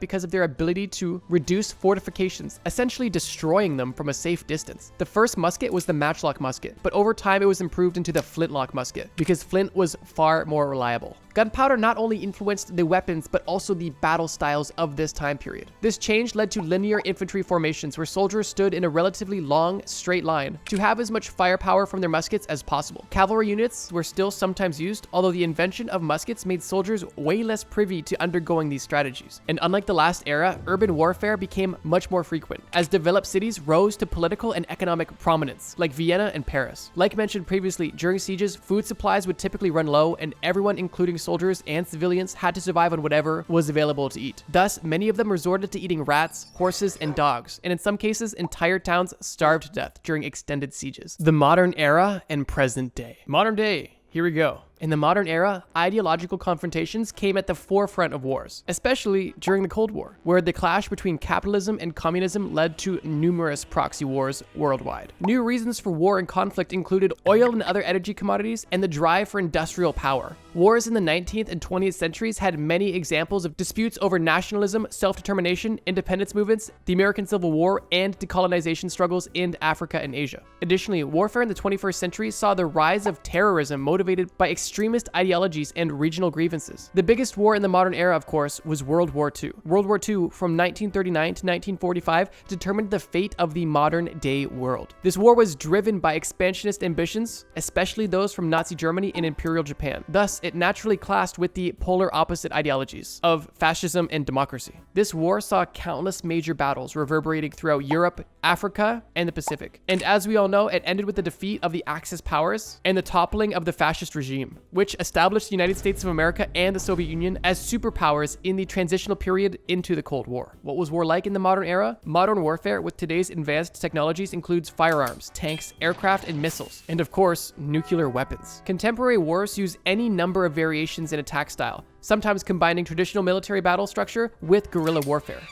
because of their ability to reduce fortifications, essentially destroying them from a safe distance. The first musket was the matchlock musket, but over time it was improved into the flintlock musket because flint was far more reliable. Gunpowder not only influenced the weapons, but also the battle styles of this time period. This change led to linear infantry formations where soldiers stood in a relatively long, straight line to have as much firepower from their muskets as possible. Cavalry units were still sometimes used, although the invention of muskets made soldiers way less privy to undergoing these strategies. And unlike the last era, urban warfare became much more frequent, as developed cities rose to political and economic prominence, like Vienna and Paris. Like mentioned previously, during sieges, food supplies would typically run low, and everyone, including soldiers and civilians had to survive on whatever was available to eat. Thus, many of them resorted to eating rats, horses, and dogs, and in some cases, entire towns starved to death during extended sieges. The modern era and present day. Modern day, here we go. In the modern era, ideological confrontations came at the forefront of wars, especially during the Cold War, where the clash between capitalism and communism led to numerous proxy wars worldwide. New reasons for war and conflict included oil and other energy commodities and the drive for industrial power. Wars in the 19th and 20th centuries had many examples of disputes over nationalism, self-determination, independence movements, the American Civil War, and decolonization struggles in Africa and Asia. Additionally, warfare in the 21st century saw the rise of terrorism motivated by extremist ideologies and regional grievances. The biggest war in the modern era, of course, was World War II. World War II from 1939 to 1945 determined the fate of the modern day world. This war was driven by expansionist ambitions, especially those from Nazi Germany and Imperial Japan. Thus, it naturally clashed with the polar opposite ideologies of fascism and democracy. This war saw countless major battles reverberating throughout Europe, Africa, and the Pacific. And as we all know, it ended with the defeat of the Axis powers and the toppling of the fascist regime, which established the United States of America and the Soviet Union as superpowers in the transitional period into the Cold War. What was war like in the modern era? Modern warfare with today's advanced technologies includes firearms, tanks, aircraft, and missiles, and of course, nuclear weapons. Contemporary wars use any number of variations in attack style, sometimes combining traditional military battle structure with guerrilla warfare.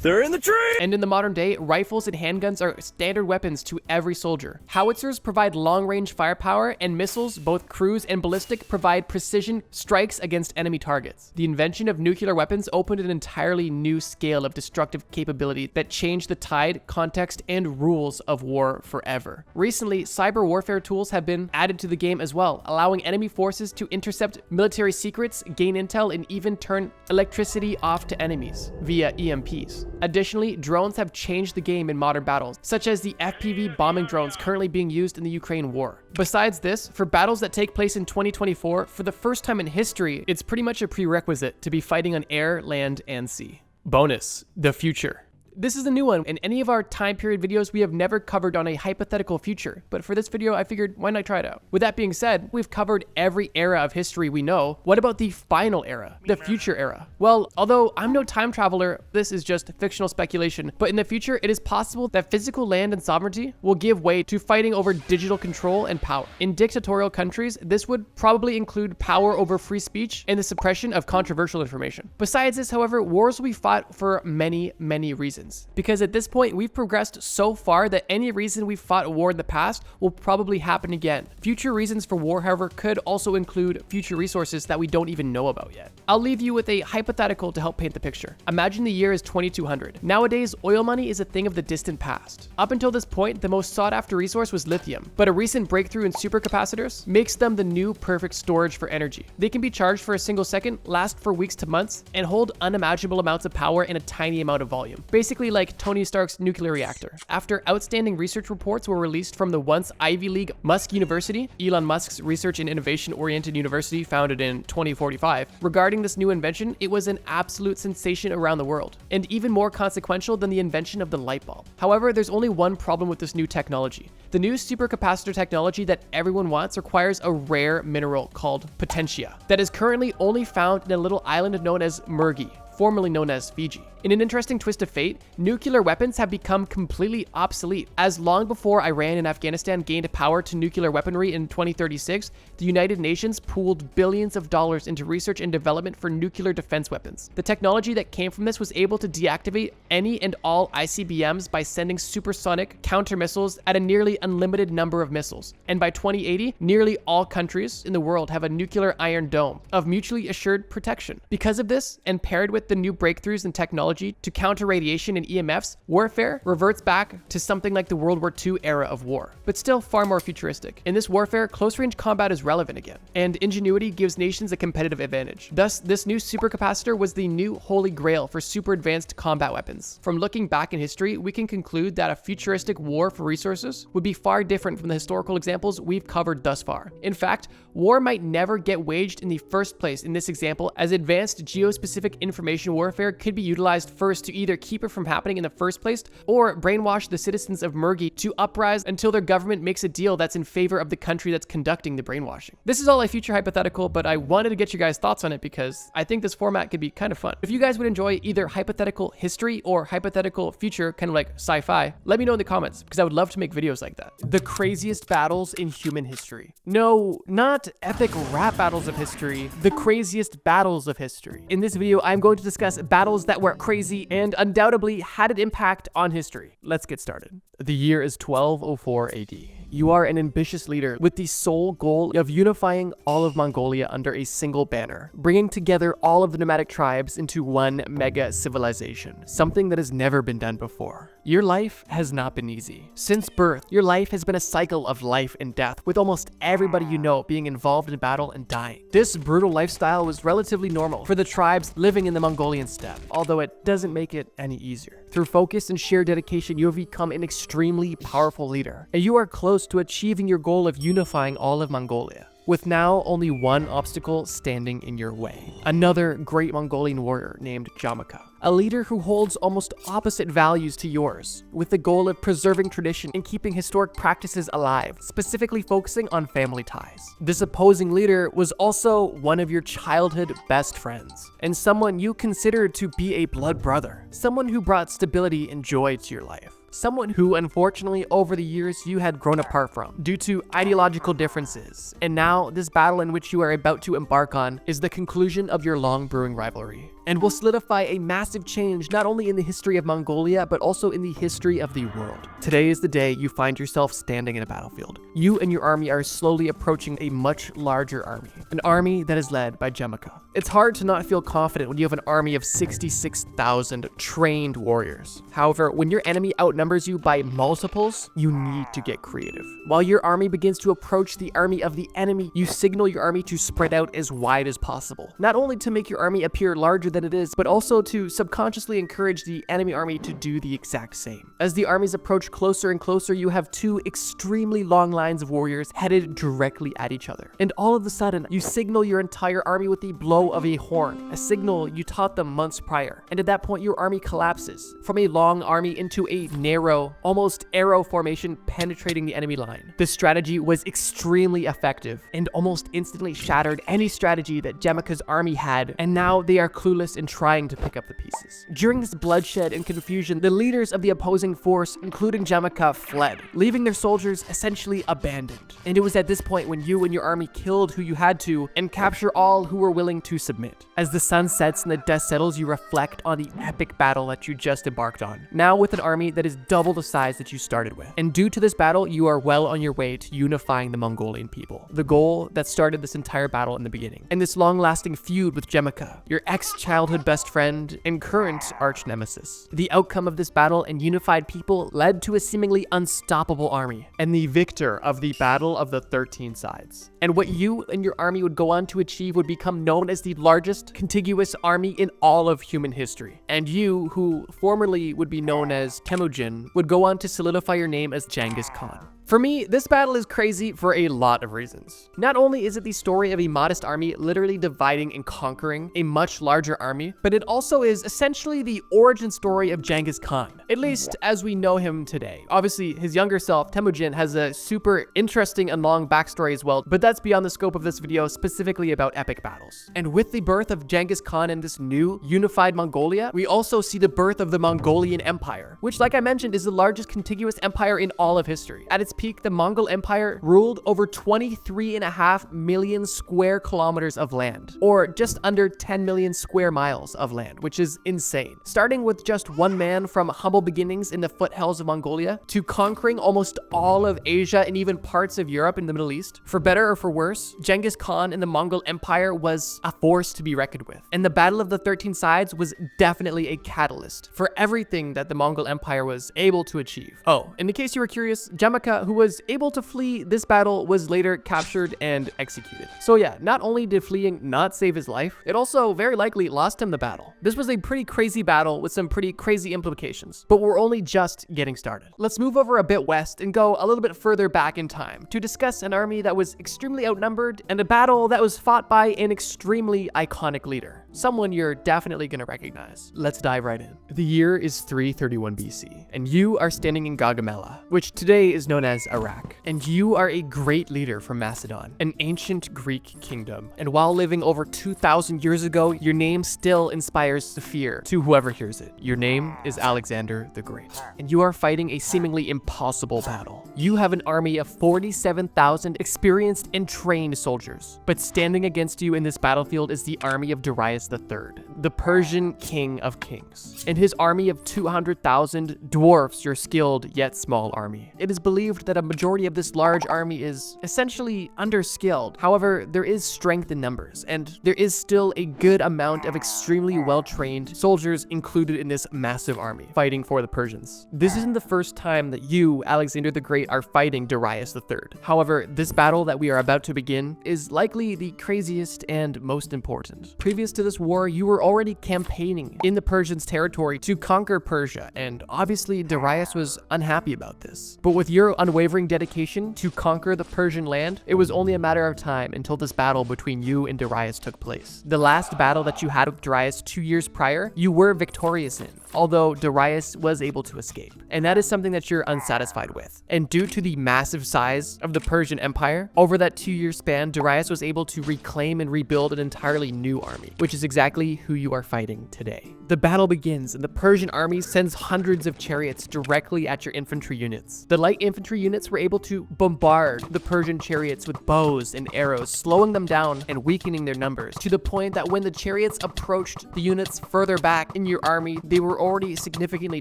They're in the tree! And in the modern day, rifles and handguns are standard weapons to every soldier. Howitzers provide long-range firepower, and missiles, both cruise and ballistic, provide precision strikes against enemy targets. The invention of nuclear weapons opened an entirely new scale of destructive capability that changed the tide, context, and rules of war forever. Recently, cyber warfare tools have been added to the game as well, allowing enemy forces to intercept military secrets, gain intel, and even turn electricity off to enemies via EMPs. Additionally, drones have changed the game in modern battles, such as the FPV bombing drones currently being used in the Ukraine war. Besides this, for battles that take place in 2024, for the first time in history, it's pretty much a prerequisite to be fighting on air, land, and sea. Bonus: the future. This is a new one. In any of our time period videos, we have never covered on a hypothetical future, but for this video, I figured, why not try it out? With that being said, we've covered every era of history we know. What about the final era, the future era? Well, although I'm no time traveler, this is just fictional speculation, but in the future, it is possible that physical land and sovereignty will give way to fighting over digital control and power. In dictatorial countries, this would probably include power over free speech and the suppression of controversial information. Besides this, however, wars will be fought for many, many reasons. Because at this point, we've progressed so far that any reason we fought a war in the past will probably happen again. Future reasons for war, however, could also include future resources that we don't even know about yet. I'll leave you with a hypothetical to help paint the picture. Imagine the year is 2200. Nowadays, oil money is a thing of the distant past. Up until this point, the most sought after resource was lithium, but a recent breakthrough in supercapacitors makes them the new perfect storage for energy. They can be charged for a single second, last for weeks to months, and hold unimaginable amounts of power in a tiny amount of volume. Basically like Tony Stark's nuclear reactor. After outstanding research reports were released from the once Ivy League Musk University, Elon Musk's research and innovation-oriented university founded in 2045, regarding this new invention, it was an absolute sensation around the world, and even more consequential than the invention of the light bulb. However, there's only one problem with this new technology. The new supercapacitor technology that everyone wants requires a rare mineral called potentia that is currently only found in a little island known as Mergui, formerly known as Fiji. In an interesting twist of fate, nuclear weapons have become completely obsolete, as long before Iran and Afghanistan gained power to nuclear weaponry in 2036, the United Nations pooled billions of dollars into research and development for nuclear defense weapons. The technology that came from this was able to deactivate any and all ICBMs by sending supersonic counter missiles at a nearly unlimited number of missiles. And by 2080, nearly all countries in the world have a nuclear iron dome of mutually assured protection. Because of this, and paired with the new breakthroughs in technology to counter radiation and EMFs, warfare reverts back to something like the World War II era of war, but still far more futuristic. In this warfare, close-range combat is relevant again, and ingenuity gives nations a competitive advantage. Thus, this new supercapacitor was the new holy grail for super advanced combat weapons. From looking back in history, we can conclude that a futuristic war for resources would be far different from the historical examples we've covered thus far. In fact, war might never get waged in the first place in this example, as advanced geospecific information warfare could be utilized mobilized first to either keep it from happening in the first place or brainwash the citizens of Mergi to uprise until their government makes a deal that's in favor of the country that's conducting the brainwashing. This is all a future hypothetical, but I wanted to get your guys' thoughts on it because I think this format could be kind of fun. If you guys would enjoy either hypothetical history or hypothetical future, kind of like sci-fi, let me know in the comments because I would love to make videos like that. The craziest battles in human history. No, not epic rap battles of history, the craziest battles of history. In this video, I'm going to discuss battles that were crazy and undoubtedly had an impact on history. Let's get started. The year is 1204 AD. You are an ambitious leader with the sole goal of unifying all of Mongolia under a single banner, bringing together all of the nomadic tribes into one mega civilization, something that has never been done before. Your life has not been easy. Since birth, your life has been a cycle of life and death, with almost everybody you know being involved in battle and dying. This brutal lifestyle was relatively normal for the tribes living in the Mongolian steppe, although it doesn't make it any easier. Through focus and sheer dedication, you have become an extremely powerful leader, and you are close to achieving your goal of unifying all of Mongolia, with now only one obstacle standing in your way. Another great Mongolian warrior named Jamaka, a leader who holds almost opposite values to yours, with the goal of preserving tradition and keeping historic practices alive, specifically focusing on family ties. This opposing leader was also one of your childhood best friends, and someone you considered to be a blood brother, someone who brought stability and joy to your life. Someone who, unfortunately, over the years you had grown apart from due to ideological differences. And now, this battle in which you are about to embark on is the conclusion of your long brewing rivalry, and will solidify a massive change not only in the history of Mongolia, but also in the history of the world. Today is the day you find yourself standing in a battlefield. You and your army are slowly approaching a much larger army, an army that is led by Jamaka. It's hard to not feel confident when you have an army of 66,000 trained warriors. However, when your enemy outnumbers you by multiples, you need to get creative. While your army begins to approach the army of the enemy, you signal your army to spread out as wide as possible, not only to make your army appear larger than it is, but also to subconsciously encourage the enemy army to do the exact same. As the armies approach closer and closer, you have two extremely long lines of warriors headed directly at each other. And all of a sudden, you signal your entire army with the blow of a horn, a signal you taught them months prior. And at that point, your army collapses from a long army into a narrow, almost arrow formation penetrating the enemy line. This strategy was extremely effective and almost instantly shattered any strategy that Jamaka's army had, and now they are clueless in trying to pick up the pieces. During this bloodshed and confusion, the leaders of the opposing force, including Jamaka, fled, leaving their soldiers essentially abandoned. And it was at this point when you and your army killed who you had to and capture all who were willing to submit. As the sun sets and the dust settles, you reflect on the epic battle that you just embarked on, now with an army that is double the size that you started with. And due to this battle, you are well on your way to unifying the Mongolian people, the goal that started this entire battle in the beginning. And this long-lasting feud with Jamaka, your ex-childhood best friend and current arch-nemesis. The outcome of this battle and unified people led to a seemingly unstoppable army, and the victor of the Battle of the 13 Sides. And what you and your army would go on to achieve would become known as the largest contiguous army in all of human history. And you, who formerly would be known as Temujin, would go on to solidify your name as Genghis Khan. For me, this battle is crazy for a lot of reasons. Not only is it the story of a modest army literally dividing and conquering a much larger army, but it also is essentially the origin story of Genghis Khan, at least as we know him today. Obviously, his younger self, Temujin, has a super interesting and long backstory as well, but that's beyond the scope of this video, specifically about epic battles. And with the birth of Genghis Khan and this new unified Mongolia, we also see the birth of the Mongolian Empire, which, like I mentioned, is the largest contiguous empire in all of history. At its peak, the Mongol Empire ruled over 23.5 million square kilometers of land, or just under 10 million square miles of land, which is insane. Starting with just one man from humble beginnings in the foothills of Mongolia to conquering almost all of Asia and even parts of Europe and the Middle East. For better or for worse, Genghis Khan and the Mongol Empire was a force to be reckoned with. And the Battle of the 13 Sides was definitely a catalyst for everything that the Mongol Empire was able to achieve. Oh, and in case you were curious, Jamaka, who was able to flee this battle, was later captured and executed. So yeah, not only did fleeing not save his life, it also very likely lost him the battle. This was a pretty crazy battle with some pretty crazy implications, but we're only just getting started. Let's move over a bit west and go a little bit further back in time to discuss an army that was extremely outnumbered and a battle that was fought by an extremely iconic leader. someone you're definitely gonna recognize. Let's dive right in. The year is 331 BC, and you are standing in Gaugamela, which today is known as Iraq. And you are a great leader from Macedon, an ancient Greek kingdom. And while living over 2,000 years ago, your name still inspires fear to whoever hears it. Your name is Alexander the Great, and you are fighting a seemingly impossible battle. You have an army of 47,000 experienced and trained soldiers, but standing against you in this battlefield is the army of Darius III, the Persian king of kings, and his army of 200,000 dwarfs your skilled yet small army. It is believed that a majority of this large army is essentially underskilled. However, there is strength in numbers, and there is still a good amount of extremely well-trained soldiers included in this massive army fighting for the Persians. This isn't the first time that you, Alexander the Great, are fighting Darius III. However, this battle that we are about to begin is likely the craziest and most important. Previous to this war, you were already campaigning in the Persians' territory to conquer Persia, and obviously Darius was unhappy about this. But with your unwavering dedication to conquer the Persian land, it was only a matter of time until this battle between you and Darius took place. The last battle that you had with Darius 2 years prior, you were victorious in, although Darius was able to escape. And that is something that you're unsatisfied with. And due to the massive size of the Persian Empire, over that 2-year span, Darius was able to reclaim and rebuild an entirely new army, which is exactly who you are fighting today. The battle begins, and the Persian army sends hundreds of chariots directly at your infantry units. The light infantry units were able to bombard the Persian chariots with bows and arrows, slowing them down and weakening their numbers, to the point that when the chariots approached the units further back in your army, they were already significantly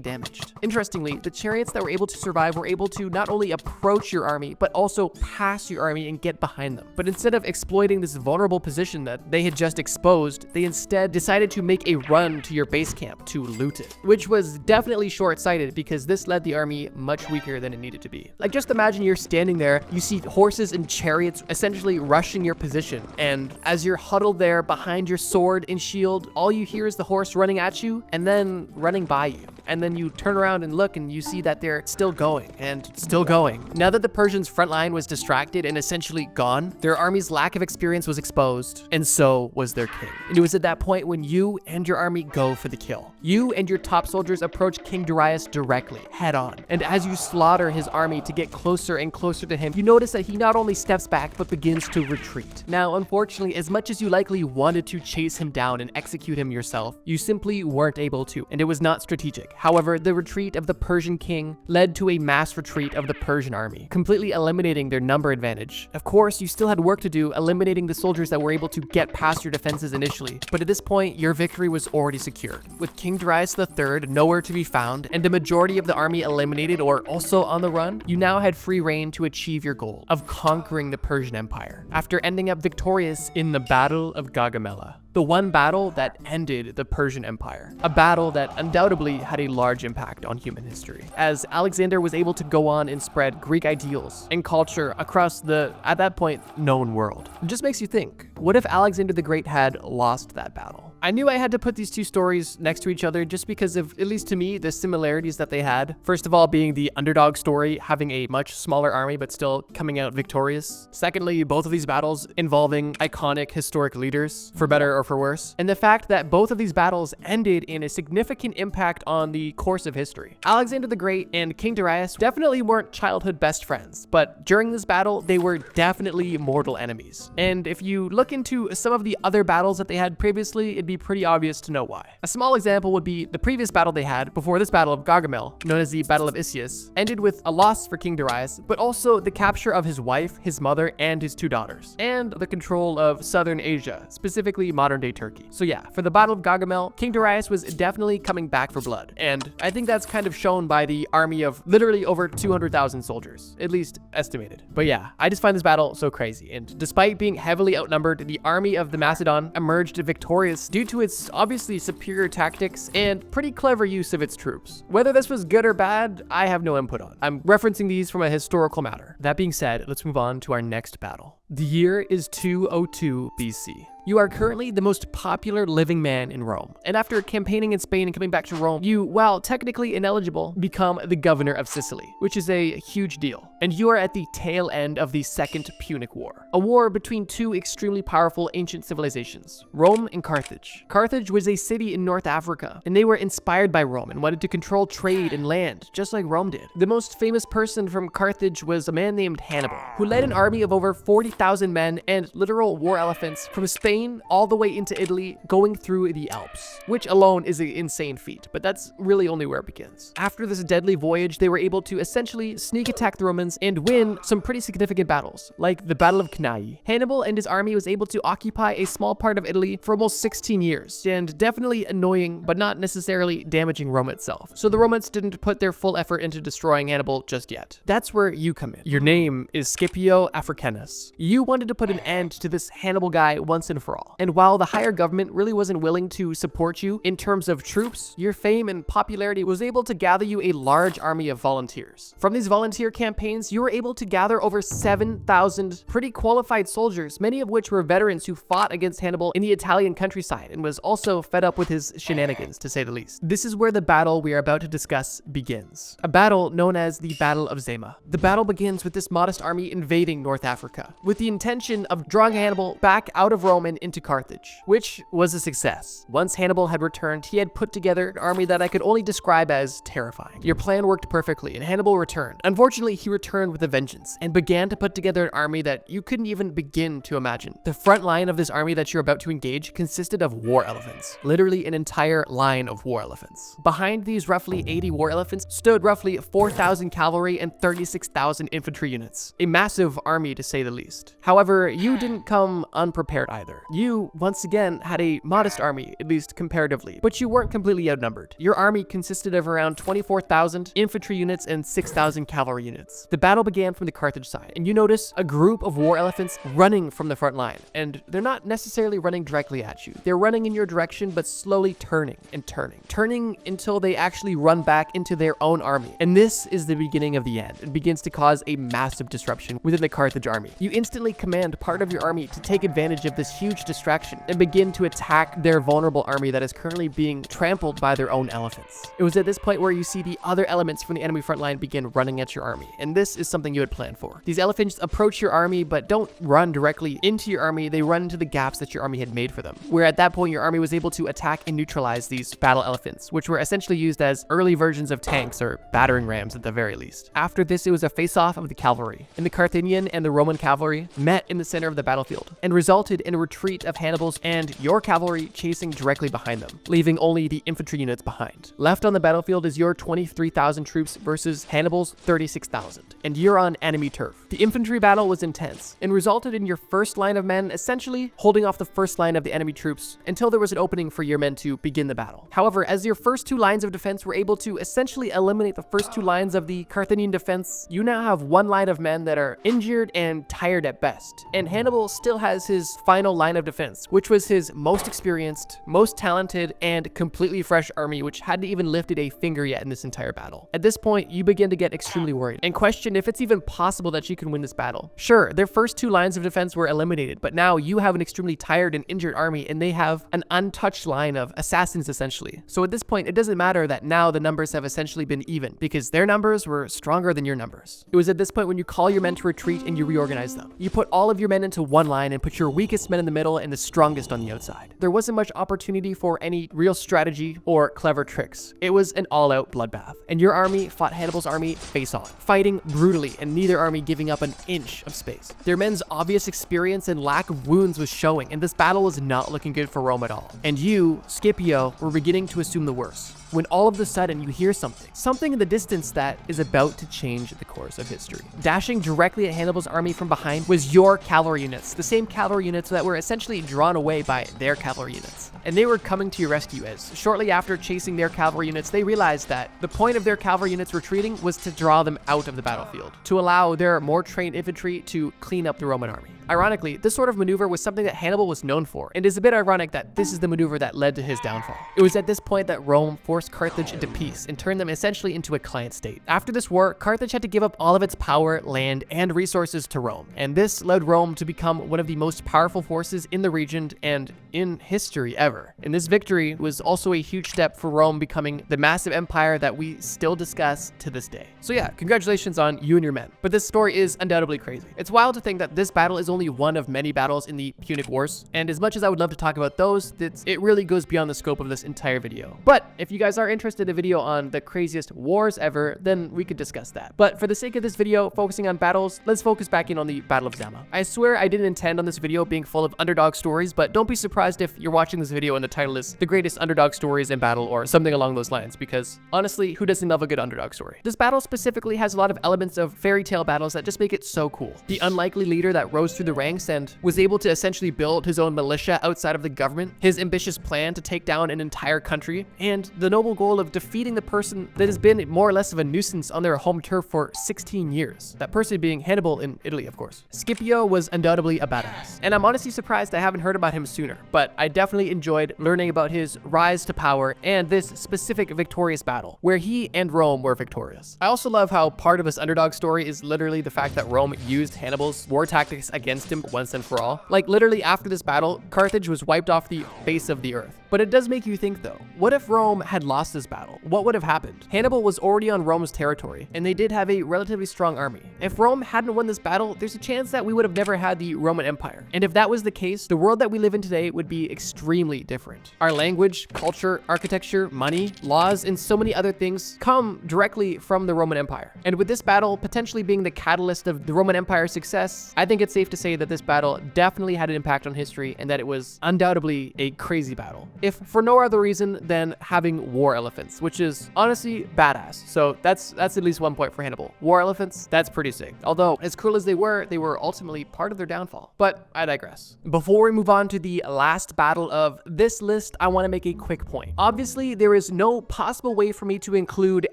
damaged. Interestingly, the chariots that were able to survive were able to not only approach your army, but also pass your army and get behind them. But instead of exploiting this vulnerable position that they had just exposed, they instead decided to make a run to your base camp to loot it, which was definitely short-sighted because this led the army much weaker than it needed to be. Like, just imagine you're standing there, you see horses and chariots essentially rushing your position, and as you're huddled there behind your sword and shield, all you hear is the horse running at you and then running by you. And then you turn around and look and you see that they're still going and still going. Now that the Persians' front line was distracted and essentially gone, their army's lack of experience was exposed, and so was their king. And it was at that point when you and your army go for the kill. You and your top soldiers approach King Darius directly, head on. And as you slaughter his army to get closer and closer to him, you notice that he not only steps back, but begins to retreat. Now, unfortunately, as much as you likely wanted to chase him down and execute him yourself, you simply weren't able to, and it was not strategic. However, the retreat of the Persian king led to a mass retreat of the Persian army, completely eliminating their number advantage. Of course, you still had work to do eliminating the soldiers that were able to get past your defenses initially, but at this point, your victory was already secured. With King Darius III nowhere to be found, and the majority of the army eliminated or also on the run, you now had free reign to achieve your goal of conquering the Persian Empire, after ending up victorious in the Battle of Gaugamela. The one battle that ended the Persian Empire, a battle that undoubtedly had a large impact on human history, as Alexander was able to go on and spread Greek ideals and culture across the, at that point, known world. It just makes you think, what if Alexander the Great had lost that battle? I knew I had to put these two stories next to each other just because of, at least to me, the similarities that they had. First of all, being the underdog story, having a much smaller army but still coming out victorious. Secondly, both of these battles involving iconic historic leaders, for better or for worse. And the fact that both of these battles ended in a significant impact on the course of history. Alexander the Great and King Darius definitely weren't childhood best friends, but during this battle, they were definitely mortal enemies. And if you look into some of the other battles that they had previously, it'd be pretty obvious to know why. A small example would be the previous battle they had before this battle of Gaugamel, known as the Battle of Isius, ended with a loss for King Darius, but also the capture of his wife, his mother, and his 2 daughters, and the control of southern Asia, specifically modern-day Turkey. So yeah, for the Battle of Gaugamel, King Darius was definitely coming back for blood, and I think that's kind of shown by the army of literally over 200,000 soldiers, at least estimated. But yeah, I just find this battle so crazy, and despite being heavily outnumbered, the army of the Macedon emerged victorious due to its obviously superior tactics and pretty clever use of its troops. Whether this was good or bad, I have no input on. I'm referencing these from a historical matter. That being said, let's move on to our next battle. The year is 202 BC, You are currently the most popular living man in Rome. And after campaigning in Spain and coming back to Rome, you, while technically ineligible, become the governor of Sicily, which is a huge deal. And you are at the tail end of the Second Punic War, a war between two extremely powerful ancient civilizations, Rome and Carthage. Carthage was a city in North Africa, and they were inspired by Rome and wanted to control trade and land, just like Rome did. The most famous person from Carthage was a man named Hannibal, who led an army of over 40,000 men and literal war elephants from Spain all the way into Italy, going through the Alps, which alone is an insane feat, but that's really only where it begins. After this deadly voyage, they were able to essentially sneak attack the Romans and win some pretty significant battles, like the Battle of Cannae. Hannibal and his army was able to occupy a small part of Italy for almost 16 years, and definitely annoying, but not necessarily damaging Rome itself. So the Romans didn't put their full effort into destroying Hannibal just yet. That's where you come in. Your name is Scipio Africanus. You wanted to put an end to this Hannibal guy once and for all. And while the higher government really wasn't willing to support you in terms of troops, your fame and popularity was able to gather you a large army of volunteers. From these volunteer campaigns, you were able to gather over 7,000 pretty qualified soldiers, many of which were veterans who fought against Hannibal in the Italian countryside and was also fed up with his shenanigans, to say the least. This is where the battle we are about to discuss begins. A battle known as the Battle of Zama. The battle begins with this modest army invading North Africa, with the intention of drawing Hannibal back out of Rome and into Carthage, which was a success. Once Hannibal had returned, he had put together an army that I could only describe as terrifying. Your plan worked perfectly, and Hannibal returned. Unfortunately, he returned with a vengeance and began to put together an army that you couldn't even begin to imagine. The front line of this army that you're about to engage consisted of war elephants, literally an entire line of war elephants. Behind these roughly 80 war elephants stood roughly 4,000 cavalry and 36,000 infantry units, a massive army to say the least. However, you didn't come unprepared either. You, once again, had a modest army, at least comparatively, but you weren't completely outnumbered. Your army consisted of around 24,000 infantry units and 6,000 cavalry units. The battle began from the Carthage side, and you notice a group of war elephants running from the front line, and they're not necessarily running directly at you. They're running in your direction, but slowly turning and turning until they actually run back into their own army. And this is the beginning of the end. It begins to cause a massive disruption within the Carthage army. You instantly command part of your army to take advantage of this huge distraction and begin to attack their vulnerable army that is currently being trampled by their own elephants. It was at this point where you see the other elements from the enemy front line begin running at your army, and this is something you had planned for. These elephants approach your army, but don't run directly into your army. They run into the gaps that your army had made for them, where at that point your army was able to attack and neutralize these battle elephants, which were essentially used as early versions of tanks or battering rams at the very least. After this, it was a face-off of the cavalry, and the Carthaginian and the Roman cavalry met in the center of the battlefield and resulted in a retreat of Hannibal's and your cavalry chasing directly behind them, leaving only the infantry units behind. Left on the battlefield is your 23,000 troops versus Hannibal's 36,000, and you're on enemy turf. The infantry battle was intense and resulted in your first line of men essentially holding off the first line of the enemy troops until there was an opening for your men to begin the battle. However, as your first two lines of defense were able to essentially eliminate the first two lines of the Carthaginian defense, you now have one line of men that are injured and tired at best. And Hannibal still has his final line of defense, which was his most experienced, most talented, and completely fresh army, which hadn't even lifted a finger yet in this entire battle. At this point, you begin to get extremely worried and question if it's even possible that you can win this battle. Sure, their first two lines of defense were eliminated, but now you have an extremely tired and injured army, and they have an untouched line of assassins essentially. So at this point, it doesn't matter that now the numbers have essentially been even, because their numbers were stronger than your numbers. It was at this point when you call your men to retreat and you reorganize them. You put all of your men into one line and put your weakest men in the middle and the strongest on the outside. There wasn't much opportunity for any real strategy or clever tricks. It was an all-out bloodbath, and your army fought Hannibal's army face on, fighting brutally and neither army giving up an inch of space. Their men's obvious experience and lack of wounds was showing, and this battle was not looking good for Rome at all. And you, Scipio, were beginning to assume the worst, when all of a sudden you hear something in the distance that is about to change the course of history. Dashing directly at Hannibal's army from behind was your cavalry units, the same cavalry units that were essentially drawn away by their cavalry units. And they were coming to your rescue, as shortly after chasing their cavalry units, they realized that the point of their cavalry units retreating was to draw them out of the battlefield, to allow their more trained infantry to clean up the Roman army. Ironically, this sort of maneuver was something that Hannibal was known for, and is a bit ironic that this is the maneuver that led to his downfall. It was at this point that Rome forced Carthage into peace and turned them essentially into a client state. After this war, Carthage had to give up all of its power, land, and resources to Rome, and this led Rome to become one of the most powerful forces in the region and in history ever. And this victory was also a huge step for Rome becoming the massive empire that we still discuss to this day. So yeah, congratulations on you and your men. But this story is undoubtedly crazy. It's wild to think that this battle is only one of many battles in the Punic Wars, and as much as I would love to talk about those, it really goes beyond the scope of this entire video. But if you guys are interested in a video on the craziest wars ever, then we could discuss that. But for the sake of this video, focusing on battles, let's focus back in on the Battle of Zama. I swear I didn't intend on this video being full of underdog stories, but don't be surprised if you're watching this video and the title is The Greatest Underdog Stories in Battle or something along those lines, because honestly, who doesn't love a good underdog story? This battle specifically has a lot of elements of fairy tale battles that just make it so cool. The unlikely leader that rose through the ranks and was able to essentially build his own militia outside of the government, his ambitious plan to take down an entire country, and the noble goal of defeating the person that has been more or less of a nuisance on their home turf for 16 years. That person being Hannibal in Italy, of course. Scipio was undoubtedly a badass, and I'm honestly surprised I haven't heard about him sooner, but I definitely enjoyed learning about his rise to power and this specific victorious battle, where he and Rome were victorious. I also love how part of his underdog story is literally the fact that Rome used Hannibal's war tactics against him once and for all. Like literally after this battle, Carthage was wiped off the face of the earth. But it does make you think though, what if Rome had lost this battle? What would have happened? Hannibal was already on Rome's territory, and they did have a relatively strong army. If Rome hadn't won this battle, there's a chance that we would have never had the Roman Empire. And if that was the case, the world that we live in today would be extremely different. Our language, culture, architecture, money, laws, and so many other things come directly from the Roman Empire. And with this battle potentially being the catalyst of the Roman Empire's success, I think it's safe to say that this battle definitely had an impact on history and that it was undoubtedly a crazy battle. If for no other reason than having war elephants, which is honestly badass. So that's at least 1 point for Hannibal. War elephants, that's pretty sick. Although, as cool as they were ultimately part of their downfall. But I digress. Before we move on to the last battle of this list, I want to make a quick point. Obviously, there is no possible way for me to include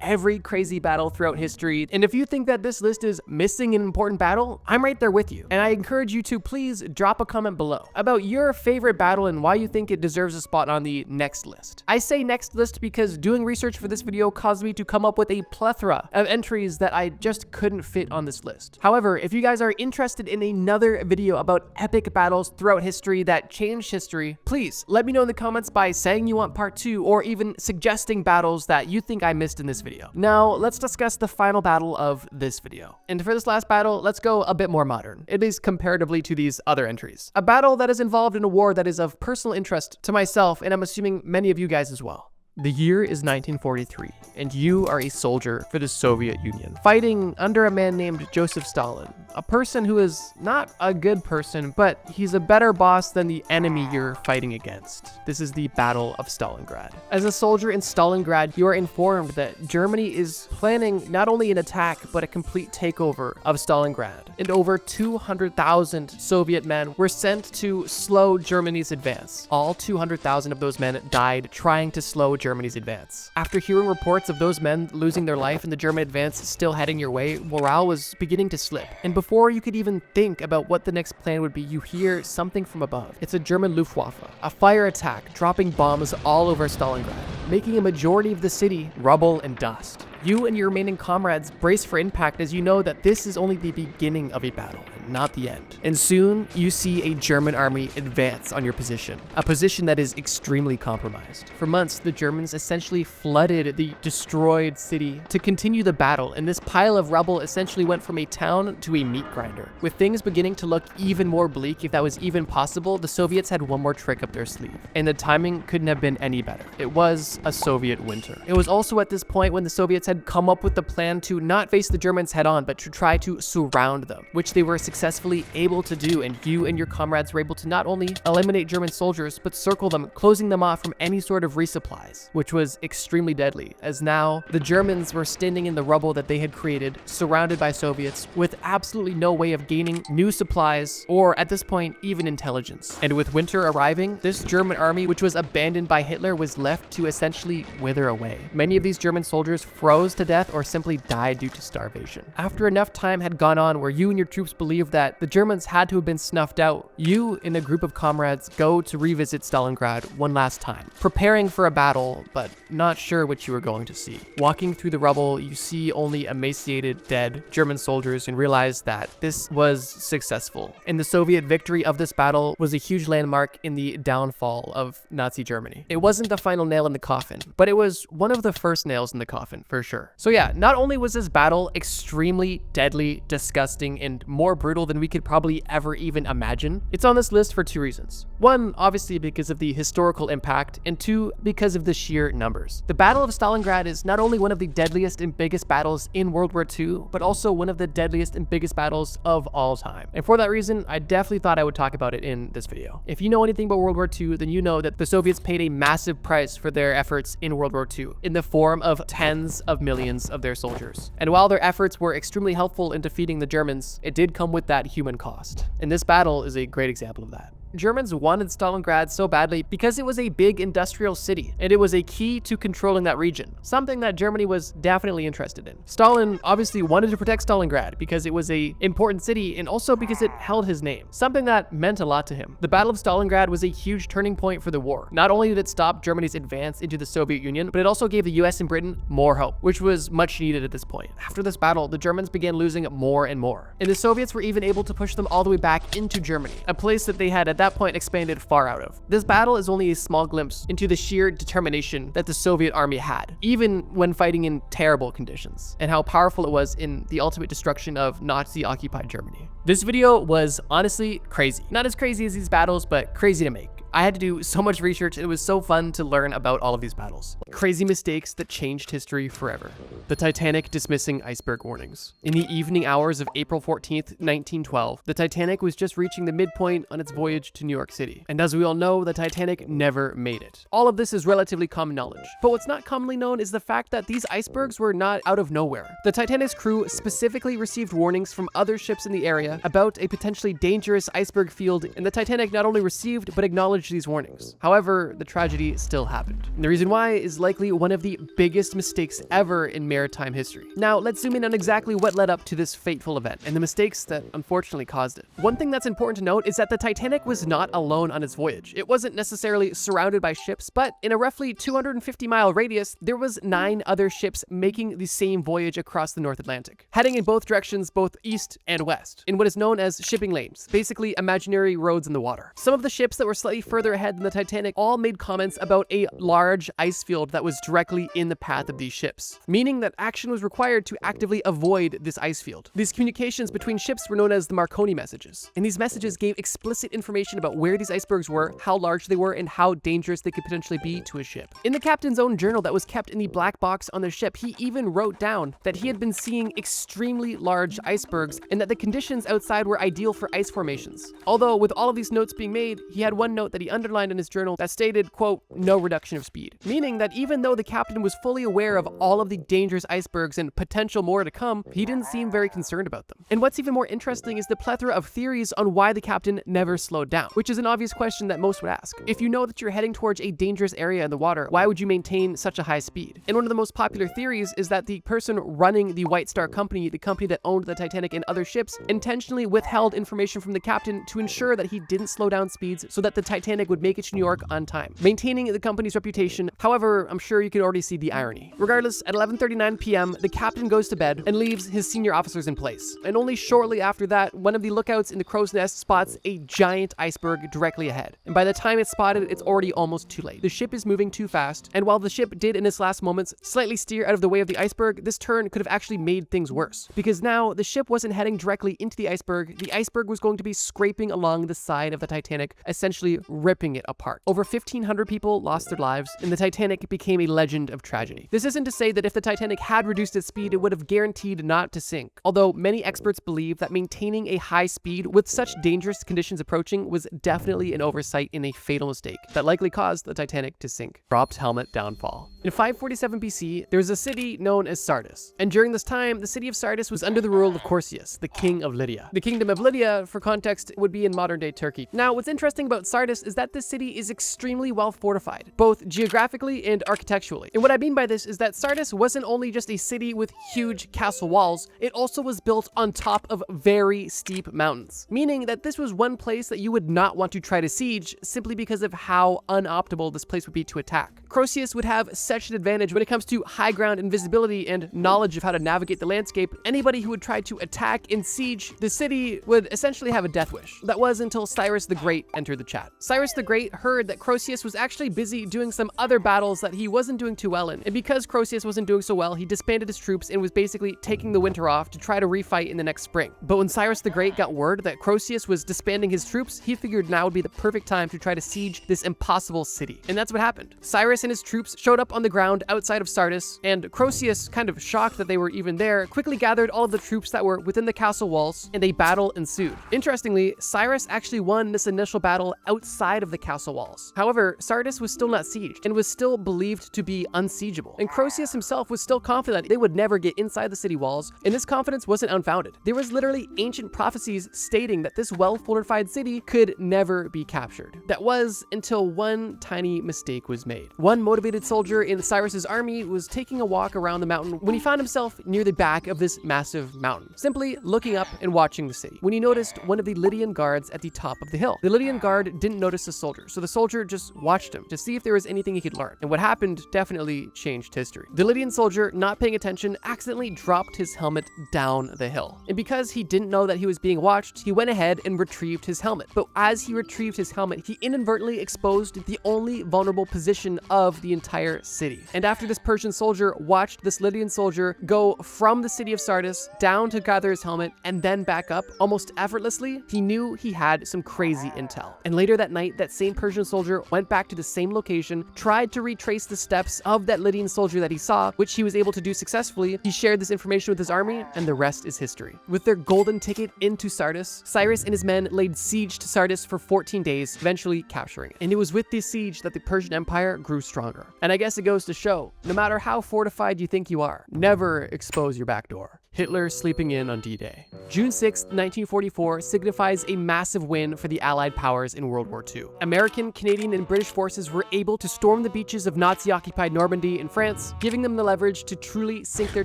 every crazy battle throughout history, and if you think that this list is missing an important battle, I'm right there with you. And I encourage you to please drop a comment below about your favorite battle and why you think it deserves a spot on the next list. I say next list because doing research for this video caused me to come up with a plethora of entries that I just couldn't fit on this list. However, if you guys are interested in another video about epic battles throughout history that changed history, please let me know in the comments by saying you want part 2 or even suggesting battles that you think I missed in this video. Now, let's discuss the final battle of this video. And for this last battle, let's go a bit more modern, at least comparatively to these other entries. A battle that is involved in a war that is of personal interest to myself, and I'm assuming many of you guys as well. The year is 1943, and you are a soldier for the Soviet Union, fighting under a man named Joseph Stalin, a person who is not a good person, but he's a better boss than the enemy you're fighting against. This is the Battle of Stalingrad. As a soldier in Stalingrad, you are informed that Germany is planning not only an attack, but a complete takeover of Stalingrad, and over 200,000 Soviet men were sent to slow Germany's advance. All 200,000 of those men died trying to slow Germany's advance. After hearing reports of those men losing their life and the German advance still heading your way, morale was beginning to slip. And before you could even think about what the next plan would be, you hear something from above. It's a German Luftwaffe, a fire attack dropping bombs all over Stalingrad, making a majority of the city rubble and dust. You and your remaining comrades brace for impact as you know that this is only the beginning of a battle, not the end. And soon, you see a German army advance on your position, a position that is extremely compromised. For months, the Germans essentially flooded the destroyed city to continue the battle, and this pile of rubble essentially went from a town to a meat grinder. With things beginning to look even more bleak, if that was even possible, the Soviets had one more trick up their sleeve, and the timing couldn't have been any better. It was a Soviet winter. It was also at this point when the Soviets had come up with the plan to not face the Germans head on, but to try to surround them, which they were successfully able to do, and you and your comrades were able to not only eliminate German soldiers, but circle them, closing them off from any sort of resupplies, which was extremely deadly, as now the Germans were standing in the rubble that they had created, surrounded by Soviets, with absolutely no way of gaining new supplies, or at this point, even intelligence. And with winter arriving, this German army, which was abandoned by Hitler, was left to essentially wither away. Many of these German soldiers froze to death or simply died due to starvation. After enough time had gone on where you and your troops believed believe that the Germans had to have been snuffed out, you and a group of comrades go to revisit Stalingrad one last time, preparing for a battle, but not sure what you were going to see. Walking through the rubble, you see only emaciated, dead German soldiers and realize that this was successful. And the Soviet victory of this battle was a huge landmark in the downfall of Nazi Germany. It wasn't the final nail in the coffin, but it was one of the first nails in the coffin, for sure. So yeah, not only was this battle extremely deadly, disgusting, and more brutal than we could probably ever even imagine, it's on this list for two reasons. One, obviously because of the historical impact, and two, because of the sheer numbers. The Battle of Stalingrad is not only one of the deadliest and biggest battles in World War II, but also one of the deadliest and biggest battles of all time. And for that reason, I definitely thought I would talk about it in this video. If you know anything about World War II, then you know that the Soviets paid a massive price for their efforts in World War II, in the form of tens of millions of their soldiers. And while their efforts were extremely helpful in defeating the Germans, it did come with that human cost. And this battle is a great example of that. Germans wanted Stalingrad so badly because it was a big industrial city, and it was a key to controlling that region, something that Germany was definitely interested in. Stalin obviously wanted to protect Stalingrad because it was an important city and also because it held his name, something that meant a lot to him. The Battle of Stalingrad was a huge turning point for the war. Not only did it stop Germany's advance into the Soviet Union, but it also gave the US and Britain more hope, which was much needed at this point. After this battle, the Germans began losing more and more, and the Soviets were even able to push them all the way back into Germany, a place that they had at that point expanded far out of. This battle is only a small glimpse into the sheer determination that the Soviet army had, even when fighting in terrible conditions, and how powerful it was in the ultimate destruction of Nazi-occupied Germany. This video was honestly crazy. Not as crazy as these battles, but crazy to make. I had to do so much research, and it was so fun to learn about all of these battles. Crazy mistakes that changed history forever. The Titanic dismissing iceberg warnings. In the evening hours of April 14th, 1912, the Titanic was just reaching the midpoint on its voyage to New York City. And as we all know, the Titanic never made it. All of this is relatively common knowledge. But what's not commonly known is the fact that these icebergs were not out of nowhere. The Titanic's crew specifically received warnings from other ships in the area about a potentially dangerous iceberg field, and the Titanic not only received but acknowledged these warnings. However, the tragedy still happened. And the reason why is likely one of the biggest mistakes ever in maritime history. Now, let's zoom in on exactly what led up to this fateful event and the mistakes that unfortunately caused it. One thing that's important to note is that the Titanic was not alone on its voyage. It wasn't necessarily surrounded by ships, but in a roughly 250-mile radius, there was 9 other ships making the same voyage across the North Atlantic, heading in both directions, both east and west, in what is known as shipping lanes, basically imaginary roads in the water. Some of the ships that were slightly further ahead than the Titanic all made comments about a large ice field that was directly in the path of these ships, meaning that action was required to actively avoid this ice field. These communications between ships were known as the Marconi messages, and these messages gave explicit information about where these icebergs were, how large they were, and how dangerous they could potentially be to a ship. In the captain's own journal that was kept in the black box on the ship, he even wrote down that he had been seeing extremely large icebergs and that the conditions outside were ideal for ice formations. Although with all of these notes being made, he had one note that he underlined in his journal that stated, quote, "no reduction of speed," meaning that even though the captain was fully aware of all of the dangerous icebergs and potential more to come, he didn't seem very concerned about them. And what's even more interesting is the plethora of theories on why the captain never slowed down, which is an obvious question that most would ask. If you know that you're heading towards a dangerous area in the water, why would you maintain such a high speed? And one of the most popular theories is that the person running the White Star Company, the company that owned the Titanic and other ships, intentionally withheld information from the captain to ensure that he didn't slow down speeds so that the Titanic would make it to New York on time, maintaining the company's reputation. However, I'm sure you can already see the irony. Regardless, at 11:39 p.m., the captain goes to bed and leaves his senior officers in place. And only shortly after that, one of the lookouts in the crow's nest spots a giant iceberg directly ahead. And by the time it's spotted, it's already almost too late. The ship is moving too fast, and while the ship did in its last moments slightly steer out of the way of the iceberg, this turn could have actually made things worse. Because now, the ship wasn't heading directly into the iceberg was going to be scraping along the side of the Titanic, essentially ripping it apart. Over 1,500 people lost their lives, and the Titanic became a legend of tragedy. This isn't to say that if the Titanic had reduced its speed, it would have guaranteed not to sink. Although many experts believe that maintaining a high speed with such dangerous conditions approaching was definitely an oversight and a fatal mistake that likely caused the Titanic to sink. Dropped helmet downfall. In 547 BC, there was a city known as Sardis, and during this time, the city of Sardis was under the rule of Corsius, the king of Lydia. The kingdom of Lydia, for context, would be in modern-day Turkey. Now, what's interesting about Sardis Sardis is that this city is extremely well fortified, both geographically and architecturally. And what I mean by this is that Sardis wasn't only just a city with huge castle walls, it also was built on top of very steep mountains, meaning that this was one place that you would not want to try to siege simply because of how unoptimal this place would be to attack. Croesus would have such an advantage when it comes to high ground and visibility and knowledge of how to navigate the landscape. Anybody who would try to attack and siege the city would essentially have a death wish. That was until Cyrus the Great entered the chat. Cyrus the Great heard that Croesus was actually busy doing some other battles that he wasn't doing too well in, and because Croesus wasn't doing so well, he disbanded his troops and was basically taking the winter off to try to refight in the next spring. But when Cyrus the Great got word that Croesus was disbanding his troops, he figured now would be the perfect time to try to siege this impossible city. And that's what happened. Cyrus and his troops showed up on the ground outside of Sardis, and Croesus, kind of shocked that they were even there, quickly gathered all of the troops that were within the castle walls, and a battle ensued. Interestingly, Cyrus actually won this initial battle outside of the castle walls. However, Sardis was still not sieged, and was still believed to be unsiegeable. And Croesus himself was still confident they would never get inside the city walls, and this confidence wasn't unfounded. There was literally ancient prophecies stating that this well-fortified city could never be captured. That was until one tiny mistake was made. One motivated soldier in Cyrus's army was taking a walk around the mountain when he found himself near the back of this massive mountain, simply looking up and watching the city, when he noticed one of the Lydian guards at the top of the hill. The Lydian guard didn't notice the soldier, so the soldier just watched him to see if there was anything he could learn. And what happened definitely changed history. The Lydian soldier, not paying attention, accidentally dropped his helmet down the hill. And because he didn't know that he was being watched, he went ahead and retrieved his helmet. But as he retrieved his helmet, he inadvertently exposed the only vulnerable position of the entire city. And after this Persian soldier watched this Lydian soldier go from the city of Sardis down to gather his helmet and then back up almost effortlessly, he knew he had some crazy intel. And later that night, that same Persian soldier went back to the same location, tried to retrace the steps of that Lydian soldier that he saw, which he was able to do successfully. He shared this information with his army, and the rest is history. With their golden ticket into Sardis, Cyrus and his men laid siege to Sardis for 14 days, eventually capturing it. And it was with this siege that the Persian Empire grew stronger. And I guess it goes to show, no matter how fortified you think you are, never expose your back door. Hitler sleeping in on D-Day. June 6, 1944 signifies a massive win for the Allied powers in World War II. American, Canadian, and British forces were able to storm the beaches of Nazi-occupied Normandy in France, giving them the leverage to truly sink their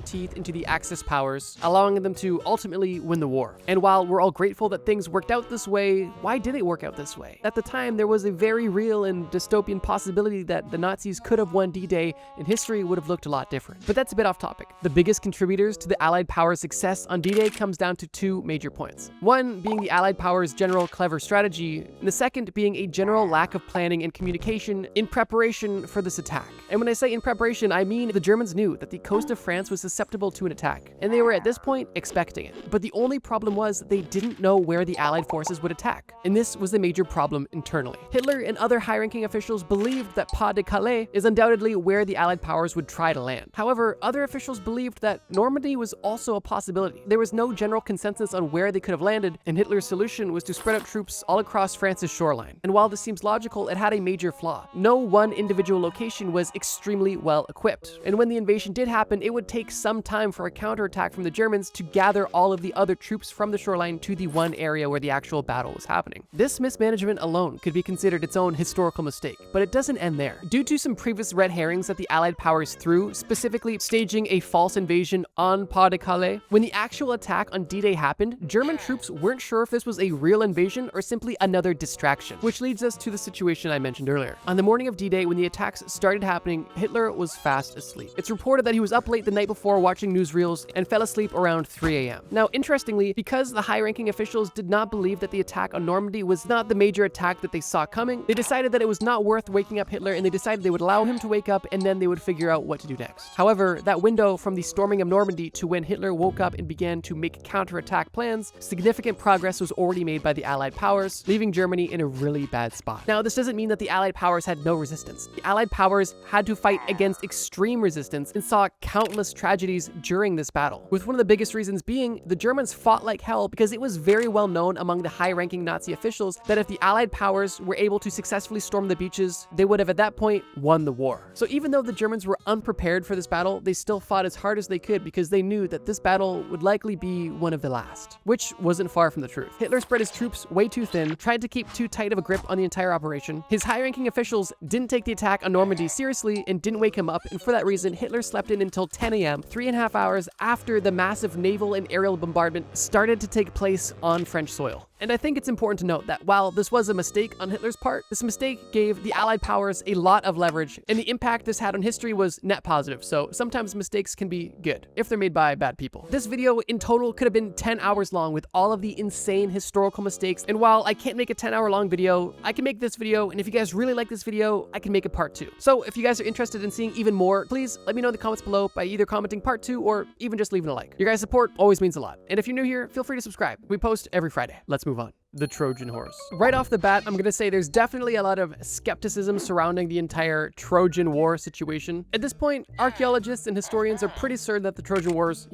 teeth into the Axis powers, allowing them to ultimately win the war. And while we're all grateful that things worked out this way, why did it work out this way? At the time, there was a very real and dystopian possibility that the Nazis could have won D-Day and history would have looked a lot different. But that's a bit off topic. The biggest contributors to the Allied powers' success on D-Day comes down to two major points. One being the Allied powers' general clever strategy, and the second being a general lack of planning and communication in preparation for this attack. And when I say in preparation, I mean the Germans knew that the coast of France was susceptible to an attack, and they were at this point expecting it. But the only problem was they didn't know where the Allied forces would attack, and this was a major problem internally. Hitler and other high-ranking officials believed that Pas de Calais is undoubtedly where the Allied powers would try to land. However, other officials believed that Normandy was also a possibility. There was no general consensus on where they could have landed, and Hitler's solution was to spread out troops all across France's shoreline. And while this seems logical, it had a major flaw. No one individual location was extremely well equipped. And when the invasion did happen, it would take some time for a counterattack from the Germans to gather all of the other troops from the shoreline to the one area where the actual battle was happening. This mismanagement alone could be considered its own historical mistake, but it doesn't end there. Due to some previous red herrings that the Allied powers threw, specifically staging a false invasion on Pas de Calais, when the actual attack on D-Day happened, German troops weren't sure if this was a real invasion or simply another distraction, which leads us to the situation I mentioned earlier. On the morning of D-Day, when the attacks started happening, Hitler was fast asleep. It's reported that he was up late the night before watching newsreels and fell asleep around 3 a.m. Now, interestingly, because the high-ranking officials did not believe that the attack on Normandy was not the major attack that they saw coming, they decided that it was not worth waking up Hitler, and they decided they would allow him to wake up and then they would figure out what to do next. However, that window from the storming of Normandy to when Hitler woke up and began to make counterattack plans, significant progress was already made by the Allied powers, leaving Germany in a really bad spot. Now, this doesn't mean that the Allied powers had no resistance. The Allied powers had to fight against extreme resistance and saw countless tragedies during this battle, with one of the biggest reasons being the Germans fought like hell because it was very well known among the high-ranking Nazi officials that if the Allied powers were able to successfully storm the beaches, they would have at that point won the war. So even though the Germans were unprepared for this battle, they still fought as hard as they could because they knew that this this battle would likely be one of the last, which wasn't far from the truth. Hitler spread his troops way too thin, tried to keep too tight of a grip on the entire operation. His high-ranking officials didn't take the attack on Normandy seriously and didn't wake him up, and for that reason, Hitler slept in until 10 a.m., 3.5 hours after the massive naval and aerial bombardment started to take place on French soil. And I think it's important to note that while this was a mistake on Hitler's part, this mistake gave the Allied powers a lot of leverage, and the impact this had on history was net positive, so sometimes mistakes can be good, if they're made by bad people. This video in total could have been 10 hours long with all of the insane historical mistakes, and while I can't make a 10-hour long video, I can make this video, and if you guys really like this video, I can make a part 2. So if you guys are interested in seeing even more, please let me know in the comments below by either commenting part 2 or even just leaving a like. Your guys' support always means a lot, and if you're new here, feel free to subscribe. We post every Friday. Let's move on. The Trojan horse. Right off the bat, I'm going to say there's definitely a lot of skepticism surrounding the entire Trojan War situation. At this point, archaeologists and historians are pretty certain that the Trojan Wars,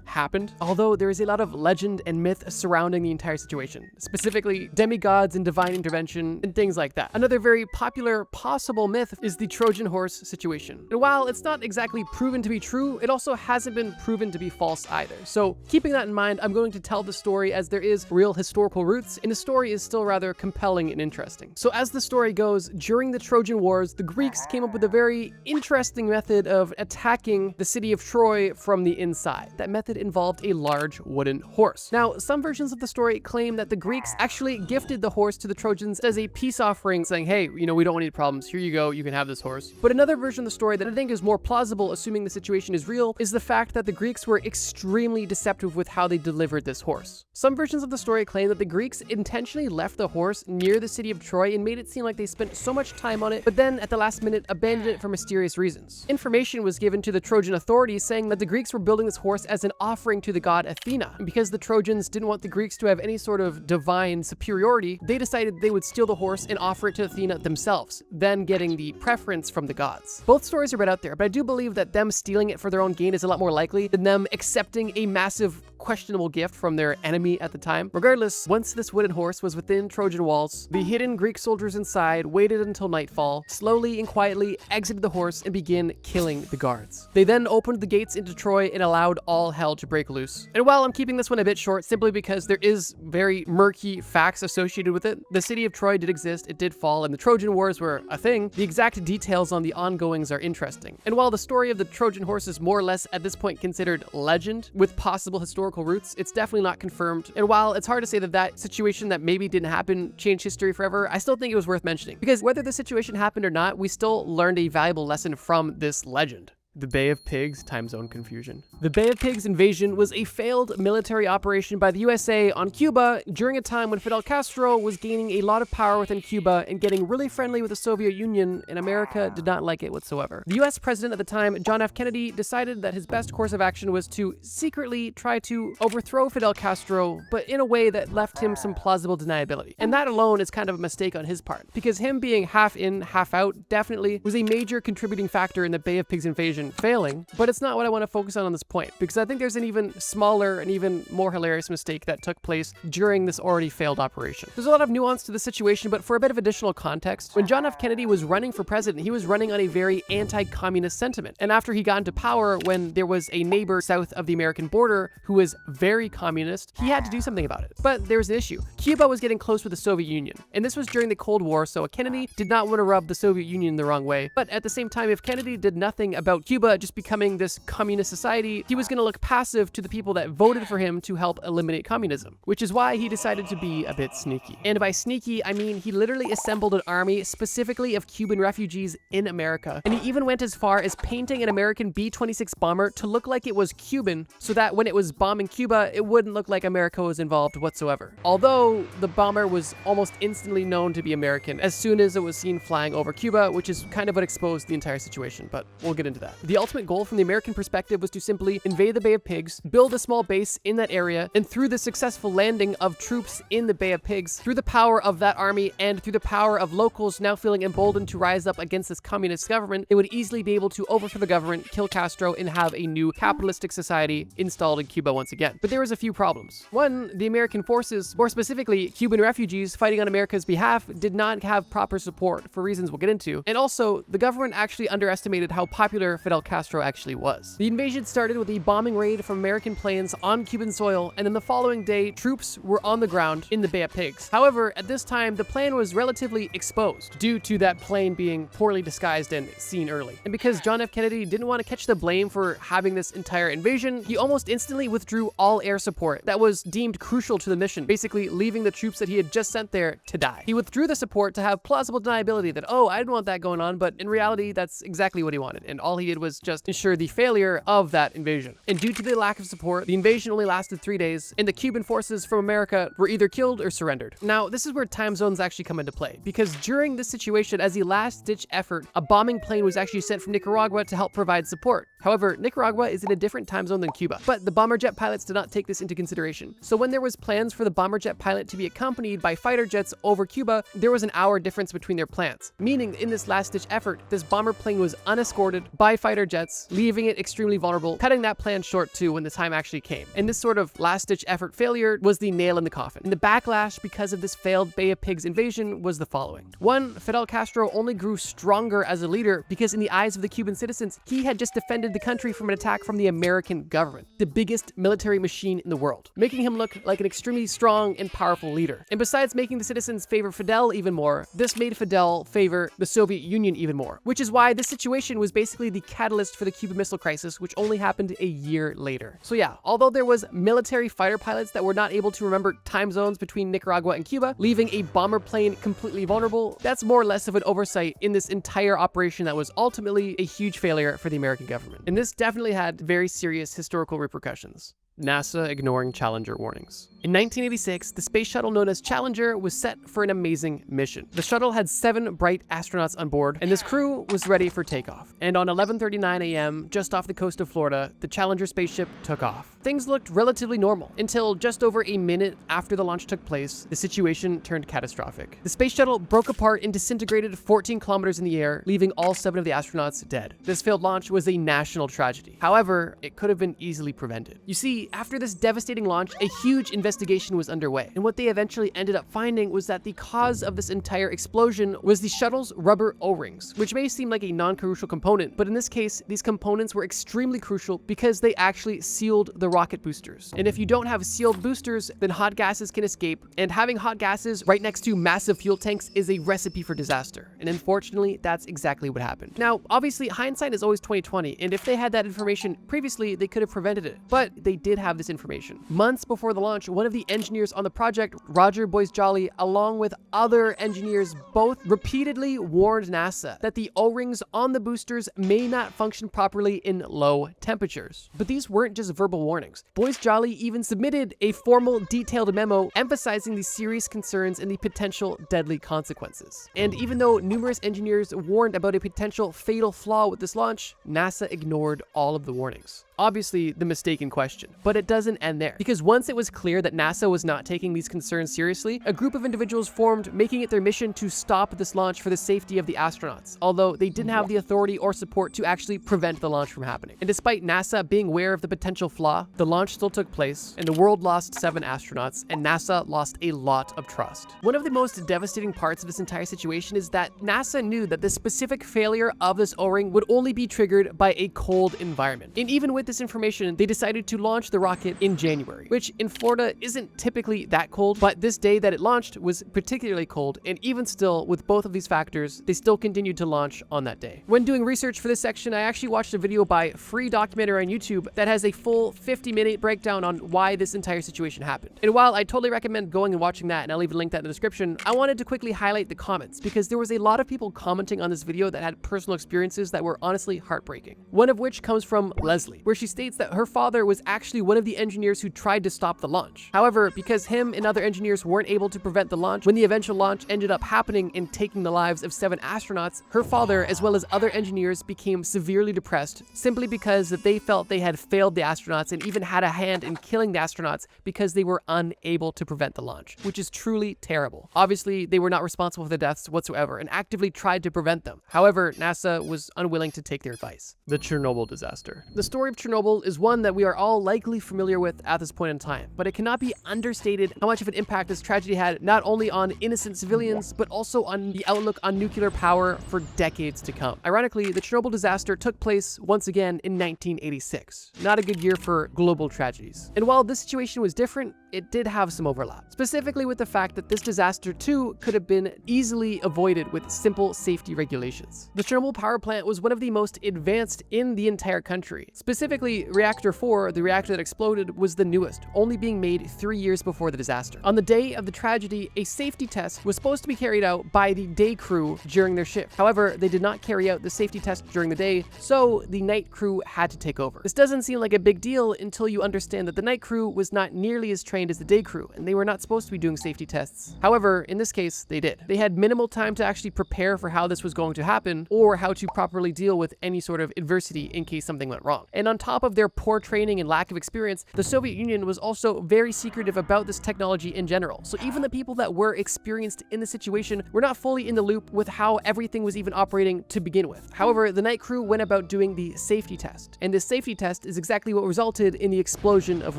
happened, although there is a lot of legend and myth surrounding the entire situation, specifically demigods and divine intervention and things like that. Another very popular possible myth is the Trojan horse situation. And while it's not exactly proven to be true, it also hasn't been proven to be false either. So keeping that in mind, I'm going to tell the story as there is real historical roots, and the story is still rather compelling and interesting. So as the story goes, during the Trojan Wars, the Greeks came up with a very interesting method of attacking the city of Troy from the inside. That method involved a large wooden horse. Now, some versions of the story claim that the Greeks actually gifted the horse to the Trojans as a peace offering, saying, hey, we don't want any problems. Here you go, you can have this horse. But another version of the story that I think is more plausible, assuming the situation is real, is the fact that the Greeks were extremely deceptive with how they delivered this horse. Some versions of the story claim that the Greeks intentionally left the horse near the city of Troy and made it seem like they spent so much time on it, but then at the last minute abandoned it for mysterious reasons. Information was given to the Trojan authorities saying that the Greeks were building this horse as an offering to the god Athena. And because the Trojans didn't want the Greeks to have any sort of divine superiority, they decided they would steal the horse and offer it to Athena themselves, then getting the preference from the gods. Both stories are read out there, but I do believe that them stealing it for their own gain is a lot more likely than them accepting a massive questionable gift from their enemy at the time. Regardless, once this wooden horse was within Trojan walls, the hidden Greek soldiers inside waited until nightfall, slowly and quietly exited the horse and began killing the guards. They then opened the gates into Troy and allowed all hell to break loose. And while I'm keeping this one a bit short simply because there is very murky facts associated with it, the city of Troy did exist, it did fall, and the Trojan Wars were a thing, the exact details on the ongoings are interesting. And while the story of the Trojan horse is more or less at this point considered legend with possible historical roots, it's definitely not confirmed. And while it's hard to say that that situation that maybe didn't happen changed history forever, I still think it was worth mentioning, because whether the situation happened or not, we still learned a valuable lesson from this legend. The Bay of Pigs time zone confusion. The Bay of Pigs invasion was a failed military operation by the USA on Cuba during a time when Fidel Castro was gaining a lot of power within Cuba and getting really friendly with the Soviet Union, and America did not like it whatsoever. The US president at the time, John F. Kennedy, decided that his best course of action was to secretly try to overthrow Fidel Castro, but in a way that left him some plausible deniability. And that alone is kind of a mistake on his part, because him being half in, half out definitely was a major contributing factor in the Bay of Pigs invasion failing, but it's not what I want to focus on this point, because I think there's an even smaller and even more hilarious mistake that took place during this already failed operation. There's a lot of nuance to the situation, but for a bit of additional context, when John F. Kennedy was running for president, he was running on a very anti-communist sentiment. And after he got into power, when there was a neighbor south of the American border who was very communist, he had to do something about it. But there was an issue. Cuba was getting close with the Soviet Union, and this was during the Cold War, so Kennedy did not want to rub the Soviet Union the wrong way. But at the same time, if Kennedy did nothing about Cuba just becoming this communist society, he was going to look passive to the people that voted for him to help eliminate communism, which is why he decided to be a bit sneaky. And by sneaky, I mean he literally assembled an army specifically of Cuban refugees in America. And he even went as far as painting an American B-26 bomber to look like it was Cuban, so that when it was bombing Cuba, it wouldn't look like America was involved whatsoever. Although the bomber was almost instantly known to be American as soon as it was seen flying over Cuba, which is kind of what exposed the entire situation, but we'll get into that. The ultimate goal from the American perspective was to simply invade the Bay of Pigs, build a small base in that area, and through the successful landing of troops in the Bay of Pigs, through the power of that army and through the power of locals now feeling emboldened to rise up against this communist government, they would easily be able to overthrow the government, kill Castro, and have a new capitalistic society installed in Cuba once again. But there was a few problems. One, the American forces, more specifically Cuban refugees fighting on America's behalf, did not have proper support for reasons we'll get into. And also, the government actually underestimated how popular Fidel Fidel Castro actually was. The invasion started with a bombing raid from American planes on Cuban soil, and then the following day, troops were on the ground in the Bay of Pigs. However, at this time, the plan was relatively exposed due to that plane being poorly disguised and seen early. And because John F. Kennedy didn't want to catch the blame for having this entire invasion, he almost instantly withdrew all air support that was deemed crucial to the mission, basically leaving the troops that he had just sent there to die. He withdrew the support to have plausible deniability that, oh, I didn't want that going on, but in reality, that's exactly what he wanted, and all he did was just ensure the failure of that invasion. And due to the lack of support, the invasion only lasted 3 days, and the Cuban forces from America were either killed or surrendered. Now, this is where time zones actually come into play, because during this situation, as a last-ditch effort, a bombing plane was actually sent from Nicaragua to help provide support. However, Nicaragua is in a different time zone than Cuba, but the bomber jet pilots did not take this into consideration. So when there was plans for the bomber jet pilot to be accompanied by fighter jets over Cuba, there was an hour difference between their plans, meaning in this last-ditch effort, this bomber plane was unescorted by fighter jets, leaving it extremely vulnerable, cutting that plan short too when the time actually came. And this sort of last-ditch effort failure was the nail in the coffin. And the backlash because of this failed Bay of Pigs invasion was the following. 1, Fidel Castro only grew stronger as a leader because in the eyes of the Cuban citizens, he had just defended the country from an attack from the American government, the biggest military machine in the world, making him look like an extremely strong and powerful leader. And besides making the citizens favor Fidel even more, this made Fidel favor the Soviet Union even more, which is why this situation was basically the catalyst for the Cuban Missile Crisis, which only happened a year later. So yeah, although there was military fighter pilots that were not able to remember time zones between Nicaragua and Cuba, leaving a bomber plane completely vulnerable, that's more or less of an oversight in this entire operation that was ultimately a huge failure for the American government. And this definitely had very serious historical repercussions. NASA ignoring Challenger warnings. In 1986, the space shuttle known as Challenger was set for an amazing mission. The shuttle had 7 bright astronauts on board, and this crew was ready for takeoff. And on 11:39 a.m., just off the coast of Florida, the Challenger spaceship took off. Things looked relatively normal until just over a minute after the launch took place, the situation turned catastrophic. The space shuttle broke apart and disintegrated 14 kilometers in the air, leaving all 7 of the astronauts dead. This failed launch was a national tragedy. However, it could have been easily prevented. You see, after this devastating launch, a huge investigation was underway, and what they eventually ended up finding was that the cause of this entire explosion was the shuttle's rubber O-rings, which may seem like a non-crucial component, but in this case, these components were extremely crucial because they actually sealed the rocket boosters. And if you don't have sealed boosters, then hot gases can escape, and having hot gases right next to massive fuel tanks is a recipe for disaster. And unfortunately, that's exactly what happened. Now, obviously, hindsight is always 20/20, and if they had that information previously, they could have prevented it, but they did have this information. Months before the launch, one of the engineers on the project, Roger Boyce-Jolly, along with other engineers, both repeatedly warned NASA that the O-rings on the boosters may not function properly in low temperatures. But these weren't just verbal warnings. Boyce-Jolly even submitted a formal, detailed memo emphasizing the serious concerns and the potential deadly consequences. And even though numerous engineers warned about a potential fatal flaw with this launch, NASA ignored all of the warnings. Obviously, the mistaken question. But it doesn't end there, because once it was clear that NASA was not taking these concerns seriously, a group of individuals formed, making it their mission to stop this launch for the safety of the astronauts, although they didn't have the authority or support to actually prevent the launch from happening. And despite NASA being aware of the potential flaw, the launch still took place, and the world lost 7 astronauts, and NASA lost a lot of trust. One of the most devastating parts of this entire situation is that NASA knew that the specific failure of this O-ring would only be triggered by a cold environment. And even with this information, they decided to launch the rocket in January, which in Florida isn't typically that cold, but this day that it launched was particularly cold, and even still, with both of these factors, they still continued to launch on that day. When doing research for this section, I actually watched a video by Free Documentary on YouTube that has a full 50-minute breakdown on why this entire situation happened. And while I totally recommend going and watching that, and I'll even link that in the description, I wanted to quickly highlight the comments, because there was a lot of people commenting on this video that had personal experiences that were honestly heartbreaking. One of which comes from Leslie, where she states that her father was actually one of the engineers who tried to stop the launch. However, because him and other engineers weren't able to prevent the launch, when the eventual launch ended up happening and taking the lives of 7 astronauts, her father, as well as other engineers, became severely depressed simply because that they felt they had failed the astronauts and even had a hand in killing the astronauts because they were unable to prevent the launch, which is truly terrible. Obviously, they were not responsible for the deaths whatsoever and actively tried to prevent them. However, NASA was unwilling to take their advice. The Chernobyl disaster. The story of Chernobyl is one that we are all likely vaguely familiar with at this point in time, but it cannot be understated how much of an impact this tragedy had not only on innocent civilians, but also on the outlook on nuclear power for decades to come. Ironically, the Chernobyl disaster took place once again in 1986. Not a good year for global tragedies. And while this situation was different, it did have some overlap, specifically with the fact that this disaster too could have been easily avoided with simple safety regulations. The Chernobyl power plant was one of the most advanced in the entire country. Specifically, Reactor 4, the reactor that exploded, was the newest, only being made 3 years before the disaster. On the day of the tragedy, a safety test was supposed to be carried out by the day crew during their shift. However, they did not carry out the safety test during the day, so the night crew had to take over. This doesn't seem like a big deal until you understand that the night crew was not nearly as trained as the day crew, and they were not supposed to be doing safety tests. However, in this case, they did. They had minimal time to actually prepare for how this was going to happen, or how to properly deal with any sort of adversity in case something went wrong. And on top of their poor training and lack of experience, the Soviet Union was also very secretive about this technology in general. So even the people that were experienced in the situation were not fully in the loop with how everything was even operating to begin with. However, the night crew went about doing the safety test, and this safety test is exactly what resulted in the explosion of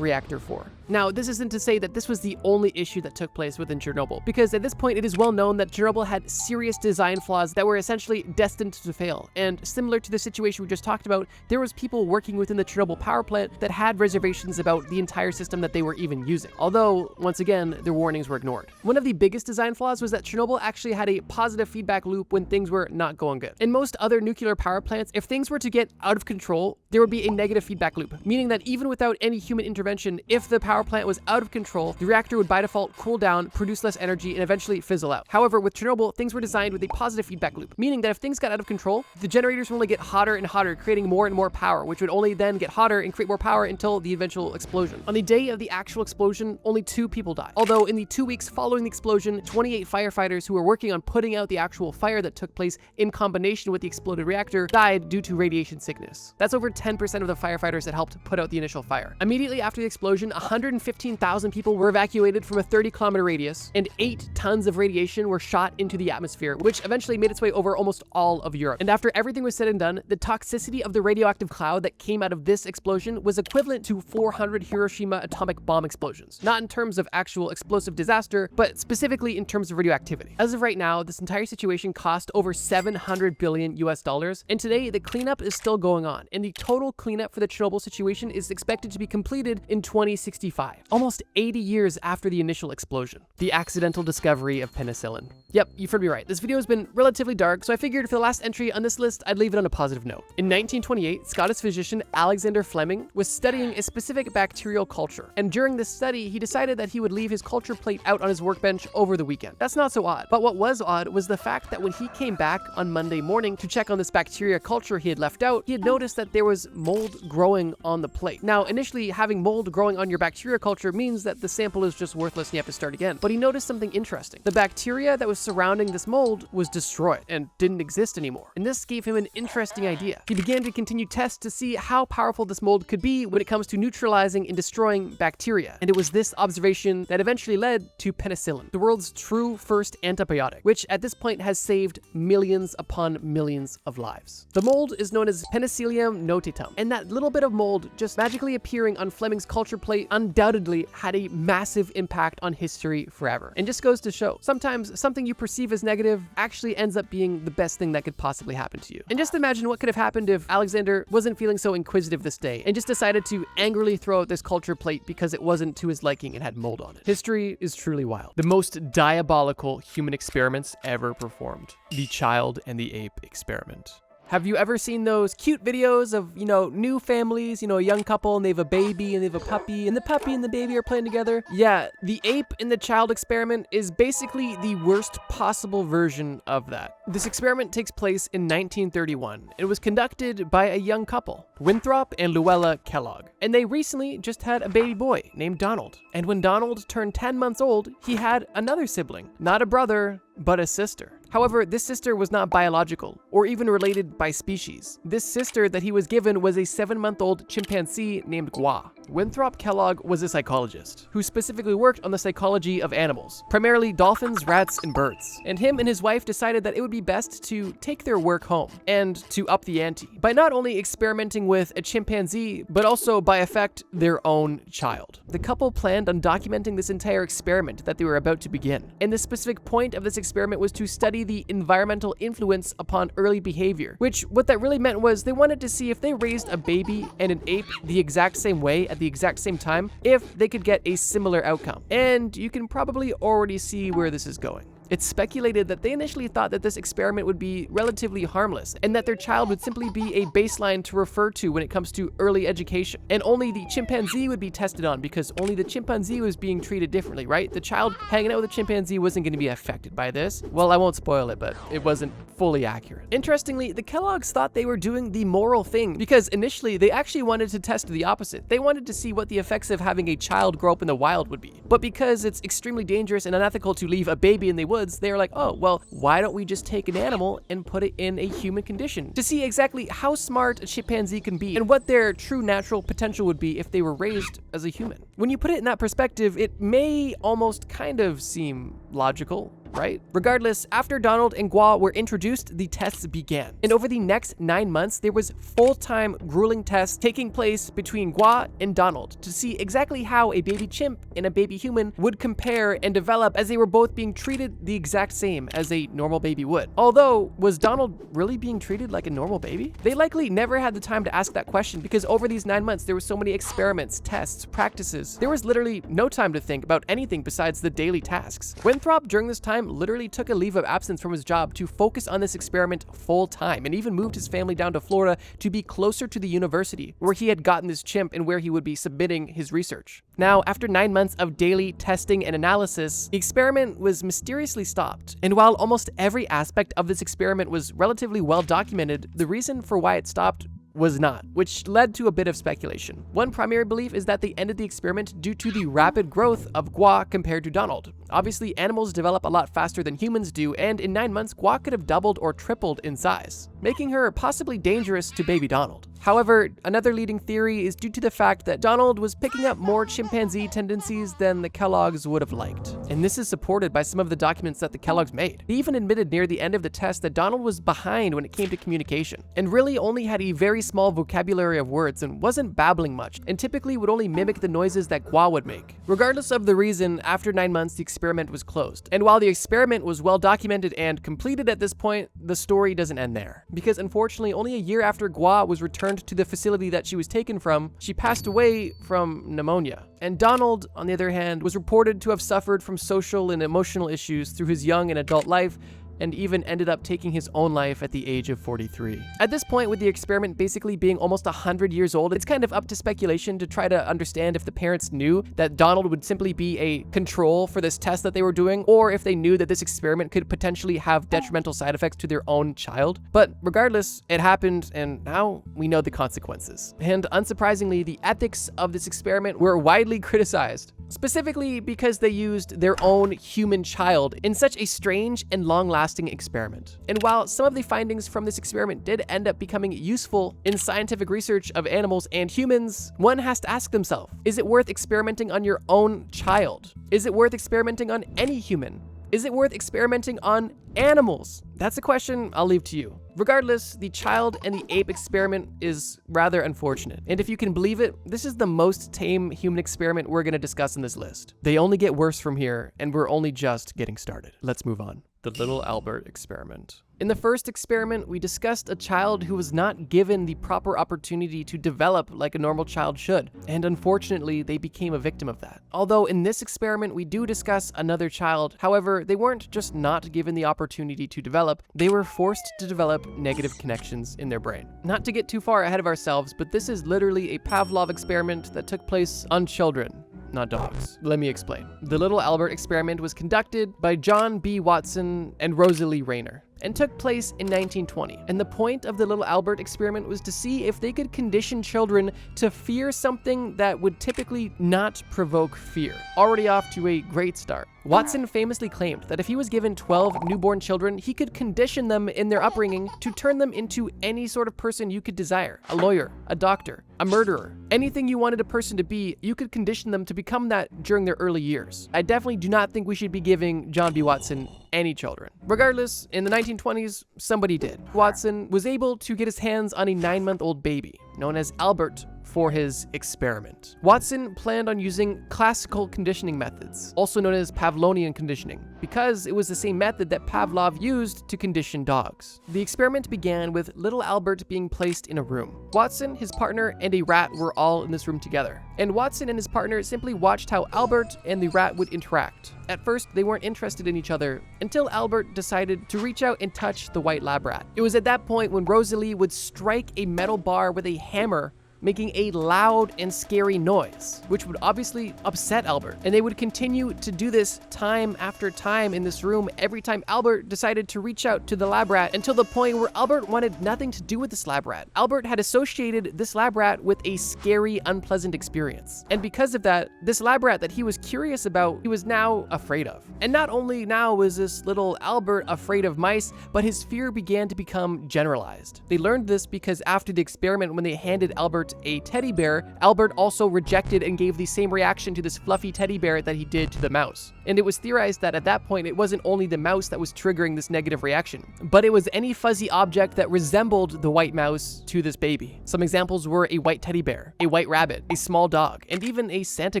Reactor 4. Now, this isn't to say that this was the only issue that took place within Chernobyl, because at this point it is well known that Chernobyl had serious design flaws that were essentially destined to fail. And similar to the situation we just talked about, there was people working within the Chernobyl power plant that had reservations about the entire system that they were even using. Although, once again, their warnings were ignored. One of the biggest design flaws was that Chernobyl actually had a positive feedback loop when things were not going good. In most other nuclear power plants, if things were to get out of control, there would be a negative feedback loop, meaning that even without any human intervention, if the power plant was out of control, the reactor would by default cool down, produce less energy, and eventually fizzle out. However, with Chernobyl, things were designed with a positive feedback loop, meaning that if things got out of control, the generators would only get hotter and hotter, creating more and more power, which would only then get hotter and create more power until the eventual explosion. On the day of the actual explosion, only 2 people died. Although in the 2 weeks following the explosion, 28 firefighters who were working on putting out the actual fire that took place in combination with the exploded reactor died due to radiation sickness. That's over 10% of the firefighters that helped put out the initial fire. Immediately after the explosion, 115,000 people were evacuated from a 30-kilometer radius, and 8 tons of radiation were shot into the atmosphere, which eventually made its way over almost all of Europe. And after everything was said and done, the toxicity of the radioactive cloud that came out of this explosion was equivalent to 400 Hiroshima atomic bomb explosions. Not in terms of actual explosive disaster, but specifically in terms of radioactivity. As of right now, this entire situation cost over $700 billion US, and today the cleanup is still going on, and the total cleanup for the Chernobyl situation is expected to be completed in 2065, almost 80 years after the initial explosion. The accidental discovery of penicillin. Yep, you've heard me right. This video has been relatively dark, so I figured for the last entry on this list, I'd leave it on a positive note. In 1928, Scottish physician Alexander Fleming was studying a specific bacterial culture, and during this study, he decided that he would leave his culture plate out on his workbench over the weekend. That's not so odd, but what was odd was the fact that when he came back on Monday morning to check on this bacteria culture he had left out, he had noticed that there was mold growing on the plate. Now, initially, having mold growing on your bacteria culture means that the sample is just worthless and you have to start again. But he noticed something interesting. The bacteria that was surrounding this mold was destroyed and didn't exist anymore. And this gave him an interesting idea. He began to continue tests to see how powerful this mold could be when it comes to neutralizing and destroying bacteria. And it was this observation that eventually led to penicillin, the world's true first antibiotic, which at this point has saved millions upon millions of lives. The mold is known as Penicillium notatum, and that little bit of mold just magically appearing on Fleming's culture plate undoubtedly had a massive impact on history forever. And just goes to show, sometimes something you perceive as negative actually ends up being the best thing that could possibly happen to you. And just imagine what could have happened if Alexander wasn't feeling so inquisitive this day and just decided to angrily throw out this culture plate because it wasn't to his liking and had mold on it. History is truly wild. The most diabolical human experiments ever performed. The child and the ape experiment. Have you ever seen those cute videos of, new families, a young couple and they have a baby and they have a puppy and the puppy and the baby are playing together? Yeah, the ape and the child experiment is basically the worst possible version of that. This experiment takes place in 1931. It was conducted by a young couple, Winthrop and Luella Kellogg. And they recently just had a baby boy named Donald. And when Donald turned 10 months old, he had another sibling, not a brother, but a sister. However, this sister was not biological or even related by species. This sister that he was given was a 7-month-old chimpanzee named Gua. Winthrop Kellogg was a psychologist who specifically worked on the psychology of animals, primarily dolphins, rats, and birds. And him and his wife decided that it would be best to take their work home and to up the ante by not only experimenting with a chimpanzee, but also by effect their own child. The couple planned on documenting this entire experiment that they were about to begin. And the specific point of this experiment was to study the environmental influence upon early behavior, which what that really meant was they wanted to see if they raised a baby and an ape the exact same way at the exact same time, if they could get a similar outcome. And you can probably already see where this is going. It's speculated that they initially thought that this experiment would be relatively harmless and that their child would simply be a baseline to refer to when it comes to early education. And only the chimpanzee would be tested on because only the chimpanzee was being treated differently, right? The child hanging out with the chimpanzee wasn't going to be affected by this. Well, I won't spoil it, but it wasn't fully accurate. Interestingly, the Kellogg's thought they were doing the moral thing because initially they actually wanted to test the opposite. They wanted to see what the effects of having a child grow up in the wild would be. But because it's extremely dangerous and unethical to leave a baby in the woods, they were like, oh, well, why don't we just take an animal and put it in a human condition to see exactly how smart a chimpanzee can be and what their true natural potential would be if they were raised as a human. When you put it in that perspective, it may almost kind of seem logical, right? Regardless, after Donald and Gua were introduced, the tests began. And over the next 9 months, there was full-time grueling tests taking place between Gua and Donald to see exactly how a baby chimp and a baby human would compare and develop as they were both being treated the exact same as a normal baby would. Although, was Donald really being treated like a normal baby? They likely never had the time to ask that question because over these 9 months, there were so many experiments, tests, practices. There was literally no time to think about anything besides the daily tasks. Winthrop, during this time, literally took a leave of absence from his job to focus on this experiment full time and even moved his family down to Florida to be closer to the university where he had gotten this chimp and where he would be submitting his research. Now, after 9 months of daily testing and analysis, the experiment was mysteriously stopped. And while almost every aspect of this experiment was relatively well documented, the reason for why it stopped was not, which led to a bit of speculation. One primary belief is that they ended the experiment due to the rapid growth of Gua compared to Donald. Obviously, animals develop a lot faster than humans do, and in 9 months, Gua could have doubled or tripled in size, making her possibly dangerous to baby Donald. However, another leading theory is due to the fact that Donald was picking up more chimpanzee tendencies than the Kellogg's would have liked. And this is supported by some of the documents that the Kellogg's made. They even admitted near the end of the test that Donald was behind when it came to communication, and really only had a very small vocabulary of words and wasn't babbling much, and typically would only mimic the noises that Gua would make. Regardless of the reason, after 9 months, the experiment was closed. And while the experiment was well documented and completed at this point, the story doesn't end there. Because unfortunately, only a year after Gua was returned to the facility that she was taken from, she passed away from pneumonia. And Donald, on the other hand, was reported to have suffered from social and emotional issues through his young and adult life, and even ended up taking his own life at the age of 43. At this point, with the experiment basically being almost 100 years old, it's kind of up to speculation to try to understand if the parents knew that Donald would simply be a control for this test that they were doing, or if they knew that this experiment could potentially have detrimental side effects to their own child. But regardless, it happened, and now we know the consequences. And unsurprisingly, the ethics of this experiment were widely criticized, specifically because they used their own human child in such a strange and long-lasting experiment. And while some of the findings from this experiment did end up becoming useful in scientific research of animals and humans, one has to ask themselves, is it worth experimenting on your own child? Is it worth experimenting on any human? Is it worth experimenting on animals? That's a question I'll leave to you. Regardless, the child and the ape experiment is rather unfortunate. And if you can believe it, this is the most tame human experiment we're going to discuss in this list. They only get worse from here, and we're only just getting started. Let's move on. The Little Albert experiment. In the first experiment, we discussed a child who was not given the proper opportunity to develop like a normal child should, and unfortunately, they became a victim of that. Although in this experiment, we do discuss another child, however, they weren't just not given the opportunity to develop, they were forced to develop negative connections in their brain. Not to get too far ahead of ourselves, but this is literally a Pavlov experiment that took place on children, not dogs. Let me explain. The Little Albert experiment was conducted by John B. Watson and Rosalie Rayner. and took place in 1920. And the point of the little Albert experiment was to see if they could condition children to fear something that would typically not provoke fear. Already off to a great start. Watson famously claimed that if he was given 12 newborn children, he could condition them in their upbringing to turn them into any sort of person you could desire. A lawyer, a doctor, a murderer. Anything you wanted a person to be, you could condition them to become that during their early years. I definitely do not think we should be giving John B. Watson any children. Regardless, in the 1920s, somebody did. Watson was able to get his hands on a 9-month-old baby, known as Albert, for his experiment. Watson planned on using classical conditioning methods, also known as Pavlovian conditioning, because it was the same method that Pavlov used to condition dogs. The experiment began with little Albert being placed in a room. Watson, his partner, and a rat were all in this room together, and Watson and his partner simply watched how Albert and the rat would interact. At first, they weren't interested in each other until Albert decided to reach out and touch the white lab rat. It was at that point when Rosalie would strike a metal bar with a hammer, making a loud and scary noise, which would obviously upset Albert. And they would continue to do this time after time in this room every time Albert decided to reach out to the lab rat, until the point where Albert wanted nothing to do with this lab rat. Albert had associated this lab rat with a scary, unpleasant experience. And because of that, this lab rat that he was curious about, he was now afraid of. And not only now was this little Albert afraid of mice, but his fear began to become generalized. They learned this because after the experiment, when they handed Albert a teddy bear, Albert also rejected and gave the same reaction to this fluffy teddy bear that he did to the mouse. And it was theorized that at that point, it wasn't only the mouse that was triggering this negative reaction, but it was any fuzzy object that resembled the white mouse to this baby. Some examples were a white teddy bear, a white rabbit, a small dog, and even a Santa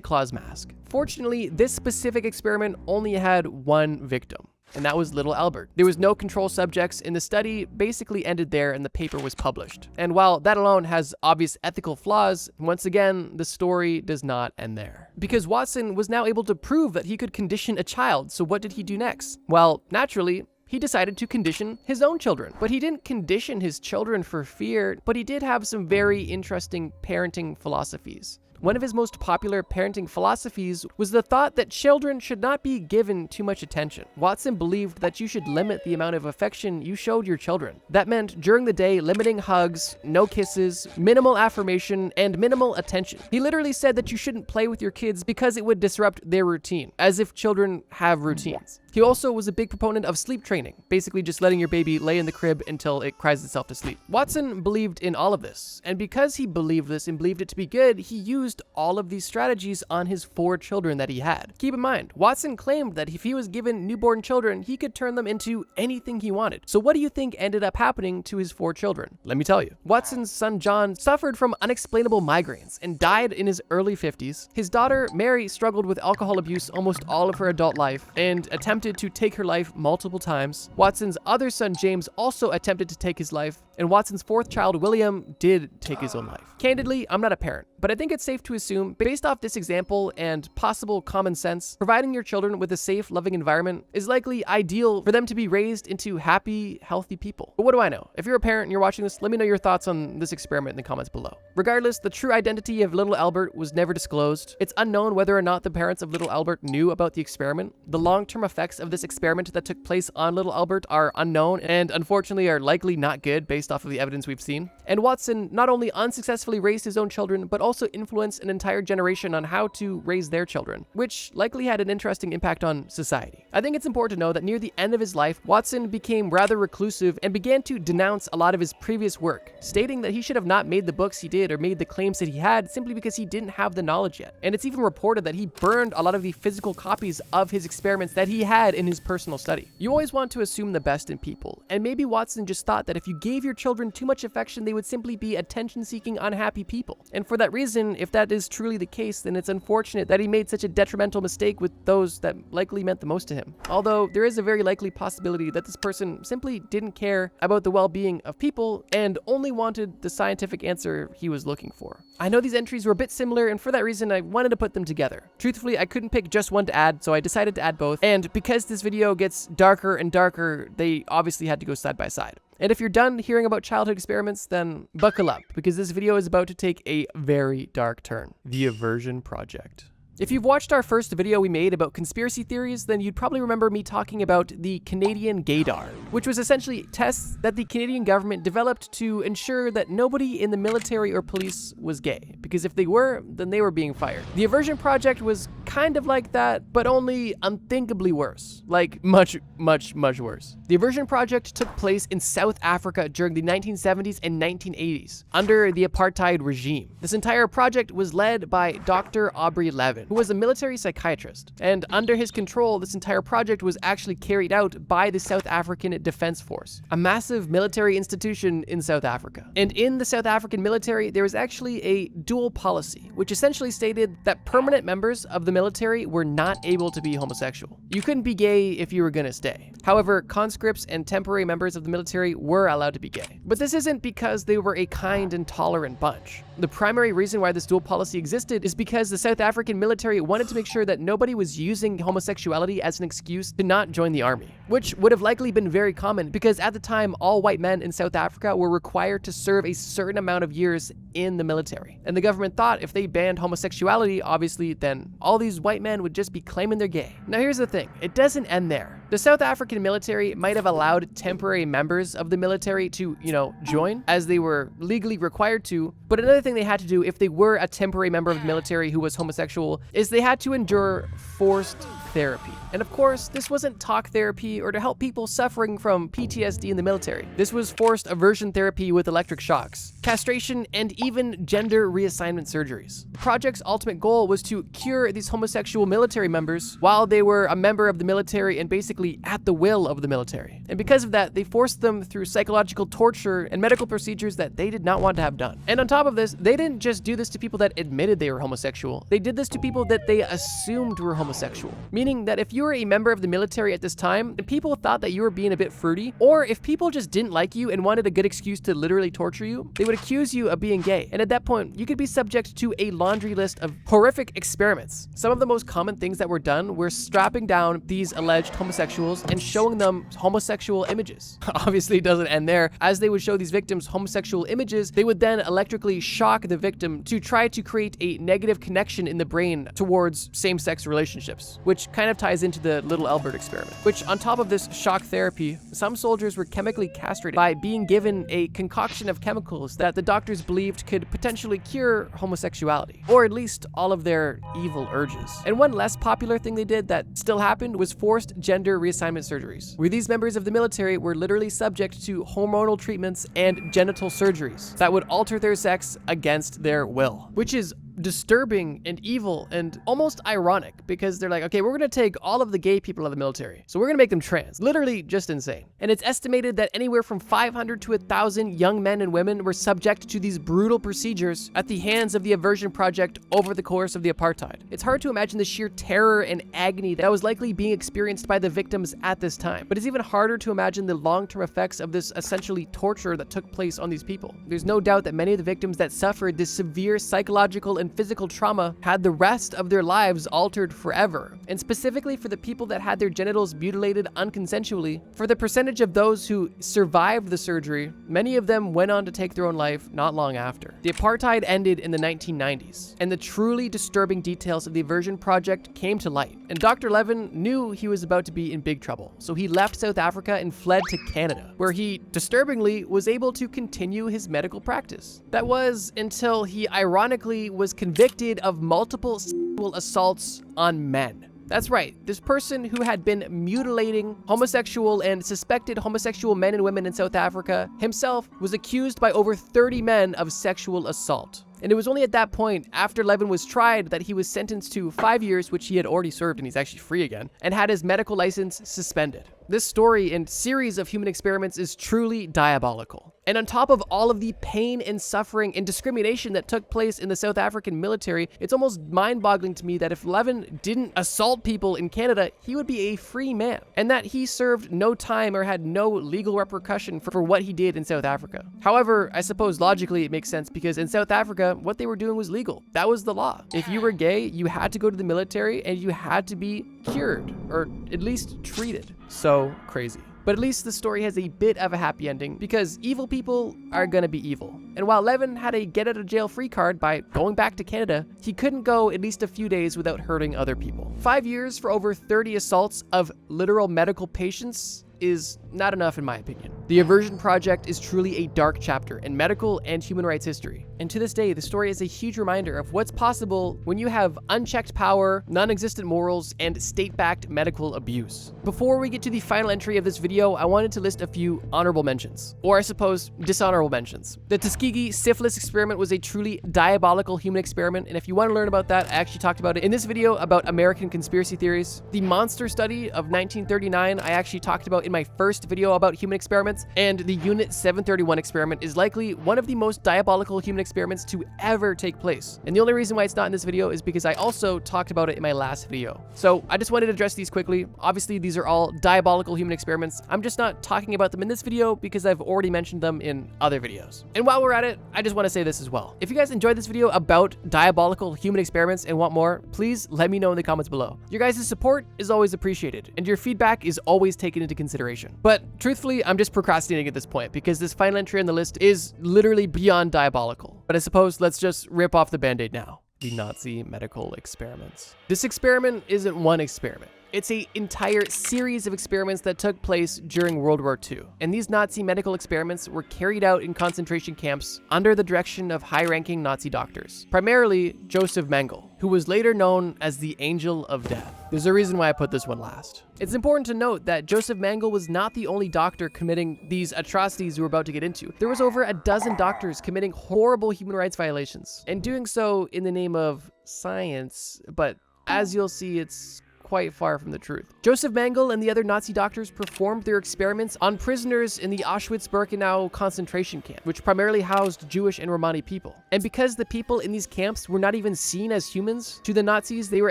Claus mask. Fortunately, this specific experiment only had one victim, and that was little Albert. There was no control subjects, and the study basically ended there and the paper was published. And while that alone has obvious ethical flaws, once again, the story does not end there. Because Watson was now able to prove that he could condition a child, so what did he do next? Well, naturally, he decided to condition his own children. But he didn't condition his children for fear, but he did have some very interesting parenting philosophies. One of his most popular parenting philosophies was the thought that children should not be given too much attention. Watson believed that you should limit the amount of affection you showed your children. That meant during the day, limiting hugs, no kisses, minimal affirmation, and minimal attention. He literally said that you shouldn't play with your kids because it would disrupt their routine, as if children have routines. He also was a big proponent of sleep training, basically just letting your baby lay in the crib until it cries itself to sleep. Watson believed in all of this, and because he believed this and believed it to be good, he used all of these strategies on his 4 children that he had. Keep in mind, Watson claimed that if he was given newborn children, he could turn them into anything he wanted. So what do you think ended up happening to his 4 children? Let me tell you. Watson's son John suffered from unexplainable migraines and died in his early 50s. His daughter Mary struggled with alcohol abuse almost all of her adult life and attempted to take her life multiple times. Watson's other son James also attempted to take his life, and Watson's 4th child William did take his own life. Candidly, I'm not a parent, but I think it's safe to assume, based off this example and possible common sense, providing your children with a safe, loving environment is likely ideal for them to be raised into happy, healthy people. But what do I know? If you're a parent and you're watching this, let me know your thoughts on this experiment in the comments below. Regardless, the true identity of little Albert was never disclosed. It's unknown whether or not the parents of little Albert knew about the experiment. The long-term effects of this experiment that took place on little Albert are unknown and unfortunately are likely not good based off of the evidence we've seen. And Watson not only unsuccessfully raised his own children, but also influenced an entire generation on how to raise their children, which likely had an interesting impact on society. I think it's important to know that near the end of his life, Watson became rather reclusive and began to denounce a lot of his previous work, stating that he should have not made the books he did or made the claims that he had simply because he didn't have the knowledge yet. And it's even reported that he burned a lot of the physical copies of his experiments that he had in his personal study. You always want to assume the best in people, and maybe Watson just thought that if you gave your children too much affection, they would simply be attention-seeking, unhappy people. And for that reason, if that is truly the case, then it's unfortunate that he made such a detrimental mistake with those that likely meant the most to him. Although there is a very likely possibility that this person simply didn't care about the well-being of people and only wanted the scientific answer he was looking for. I know these entries were a bit similar, and for that reason, I wanted to put them together. Truthfully, I couldn't pick just one to add, so I decided to add both. And because this video gets darker and darker, they obviously had to go side by side. And if you're done hearing about childhood experiments, then buckle up, because this video is about to take a very dark turn. The Aversion Project. If you've watched our first video we made about conspiracy theories, then you'd probably remember me talking about the Canadian gaydar, which was essentially tests that the Canadian government developed to ensure that nobody in the military or police was gay, because if they were, then they were being fired. The Aversion Project was kind of like that, but only unthinkably worse. Like much, much, much worse. The Aversion Project took place in South Africa during the 1970s and 1980s, under the apartheid regime. This entire project was led by Dr. Aubrey Levin, who was a military psychiatrist, and under his control, this entire project was actually carried out by the South African Defense Force, a massive military institution in South Africa. And in the South African military, there was actually a dual policy, which essentially stated that permanent members of the military were not able to be homosexual. You couldn't be gay if you were gonna stay. However, conscripts and temporary members of the military were allowed to be gay. But this isn't because they were a kind and tolerant bunch. The primary reason why this dual policy existed is because the South African military wanted to make sure that nobody was using homosexuality as an excuse to not join the army, which would have likely been very common because at the time, all white men in South Africa were required to serve a certain amount of years in the military. And the government thought if they banned homosexuality, obviously, then all these white men would just be claiming they're gay. Now here's the thing, it doesn't end there. The South African military might have allowed temporary members of the military to, join, as they were legally required to, but another thing they had to do if they were a temporary member of the military who was homosexual is they had to endure forced therapy. And of course, this wasn't talk therapy or to help people suffering from PTSD in the military. This was forced aversion therapy with electric shocks, castration, and even gender reassignment surgeries. The project's ultimate goal was to cure these homosexual military members while they were a member of the military and basically at the will of the military. And because of that, they forced them through psychological torture and medical procedures that they did not want to have done. And on top of this, they didn't just do this to people that admitted they were homosexual. They did this to people that they assumed were homosexual. Meaning that if you were a member of the military at this time and people thought that you were being a bit fruity, or if people just didn't like you and wanted a good excuse to literally torture you, they would accuse you of being gay. And at that point, you could be subject to a laundry list of horrific experiments. Some of the most common things that were done were strapping down these alleged homosexuals and showing them homosexual images. Obviously, it doesn't end there. As they would show these victims homosexual images, they would then electrically shock the victim to try to create a negative connection in the brain towards same-sex relationships, which kind of ties into the Little Albert experiment. Which, on top of this shock therapy, some soldiers were chemically castrated by being given a concoction of chemicals that the doctors believed could potentially cure homosexuality, or at least all of their evil urges. And one less popular thing they did that still happened was forced gender reassignment surgeries, where these members of the military were literally subject to hormonal treatments and genital surgeries that would alter their sex against their will, which is disturbing and evil and almost ironic because they're like, okay, we're gonna take all of the gay people of the military, so we're gonna make them trans. Literally just insane. And it's estimated that anywhere from 500 to 1,000 young men and women were subject to these brutal procedures at the hands of the Aversion Project over the course of the apartheid. It's hard to imagine the sheer terror and agony that was likely being experienced by the victims at this time, but it's even harder to imagine the long-term effects of this essentially torture that took place on these people. There's no doubt that many of the victims that suffered this severe psychological and physical trauma had the rest of their lives altered forever. And specifically for the people that had their genitals mutilated unconsensually, for the percentage of those who survived the surgery, many of them went on to take their own life not long after. The apartheid ended in the 1990s, and the truly disturbing details of the Aversion Project came to light. And Dr. Levin knew he was about to be in big trouble, so he left South Africa and fled to Canada, where he, disturbingly, was able to continue his medical practice. That was until he ironically was convicted of multiple sexual assaults on men. That's right, this person who had been mutilating homosexual and suspected homosexual men and women in South Africa himself was accused by over 30 men of sexual assault. And it was only at that point, after Levin was tried, that he was sentenced to 5 years, which he had already served and he's actually free again, and had his medical license suspended. This story and series of human experiments is truly diabolical. And on top of all of the pain and suffering and discrimination that took place in the South African military, it's almost mind-boggling to me that if Levin didn't assault people in Canada, he would be a free man, and that he served no time or had no legal repercussion for what he did in South Africa. However, I suppose logically it makes sense because in South Africa, what they were doing was legal. That was the law. If you were gay, you had to go to the military and you had to be cured, or at least treated. So crazy. But at least the story has a bit of a happy ending, because evil people are gonna be evil. And while Levin had a get out of jail free card by going back to Canada, he couldn't go at least a few days without hurting other people. 5 years for over 30 assaults of literal medical patients is not enough in my opinion. The Aversion Project is truly a dark chapter in medical and human rights history. And to this day, the story is a huge reminder of what's possible when you have unchecked power, non-existent morals, and state-backed medical abuse. Before we get to the final entry of this video, I wanted to list a few honorable mentions, or I suppose dishonorable mentions. The Tuskegee syphilis experiment was a truly diabolical human experiment, and if you want to learn about that, I actually talked about it in this video about American conspiracy theories. The monster study of 1939, I actually talked about in my first video about human experiments, and the Unit 731 experiment is likely one of the most diabolical human experiments to ever take place. And the only reason why it's not in this video is because I also talked about it in my last video. So I just wanted to address these quickly. Obviously, these are all diabolical human experiments. I'm just not talking about them in this video because I've already mentioned them in other videos. And while we're at it, I just want to say this as well. If you guys enjoyed this video about diabolical human experiments and want more, please let me know in the comments below. Your guys' support is always appreciated, and your feedback is always taken into consideration. But truthfully, I'm just procrastinating at this point because this final entry on the list is literally beyond diabolical. But I suppose let's just rip off the band-aid now. The Nazi medical experiments. This experiment isn't one experiment. It's an entire series of experiments that took place during World War II. And these Nazi medical experiments were carried out in concentration camps under the direction of high-ranking Nazi doctors, primarily Joseph Mengele, who was later known as the Angel of Death. There's a reason why I put this one last. It's important to note that Joseph Mengele was not the only doctor committing these atrocities we're about to get into. There was over a dozen doctors committing horrible human rights violations, and doing so in the name of science, but as you'll see, it's quite far from the truth. Joseph Mengele and the other Nazi doctors performed their experiments on prisoners in the Auschwitz-Birkenau concentration camp, which primarily housed Jewish and Romani people. And because the people in these camps were not even seen as humans, to the Nazis, they were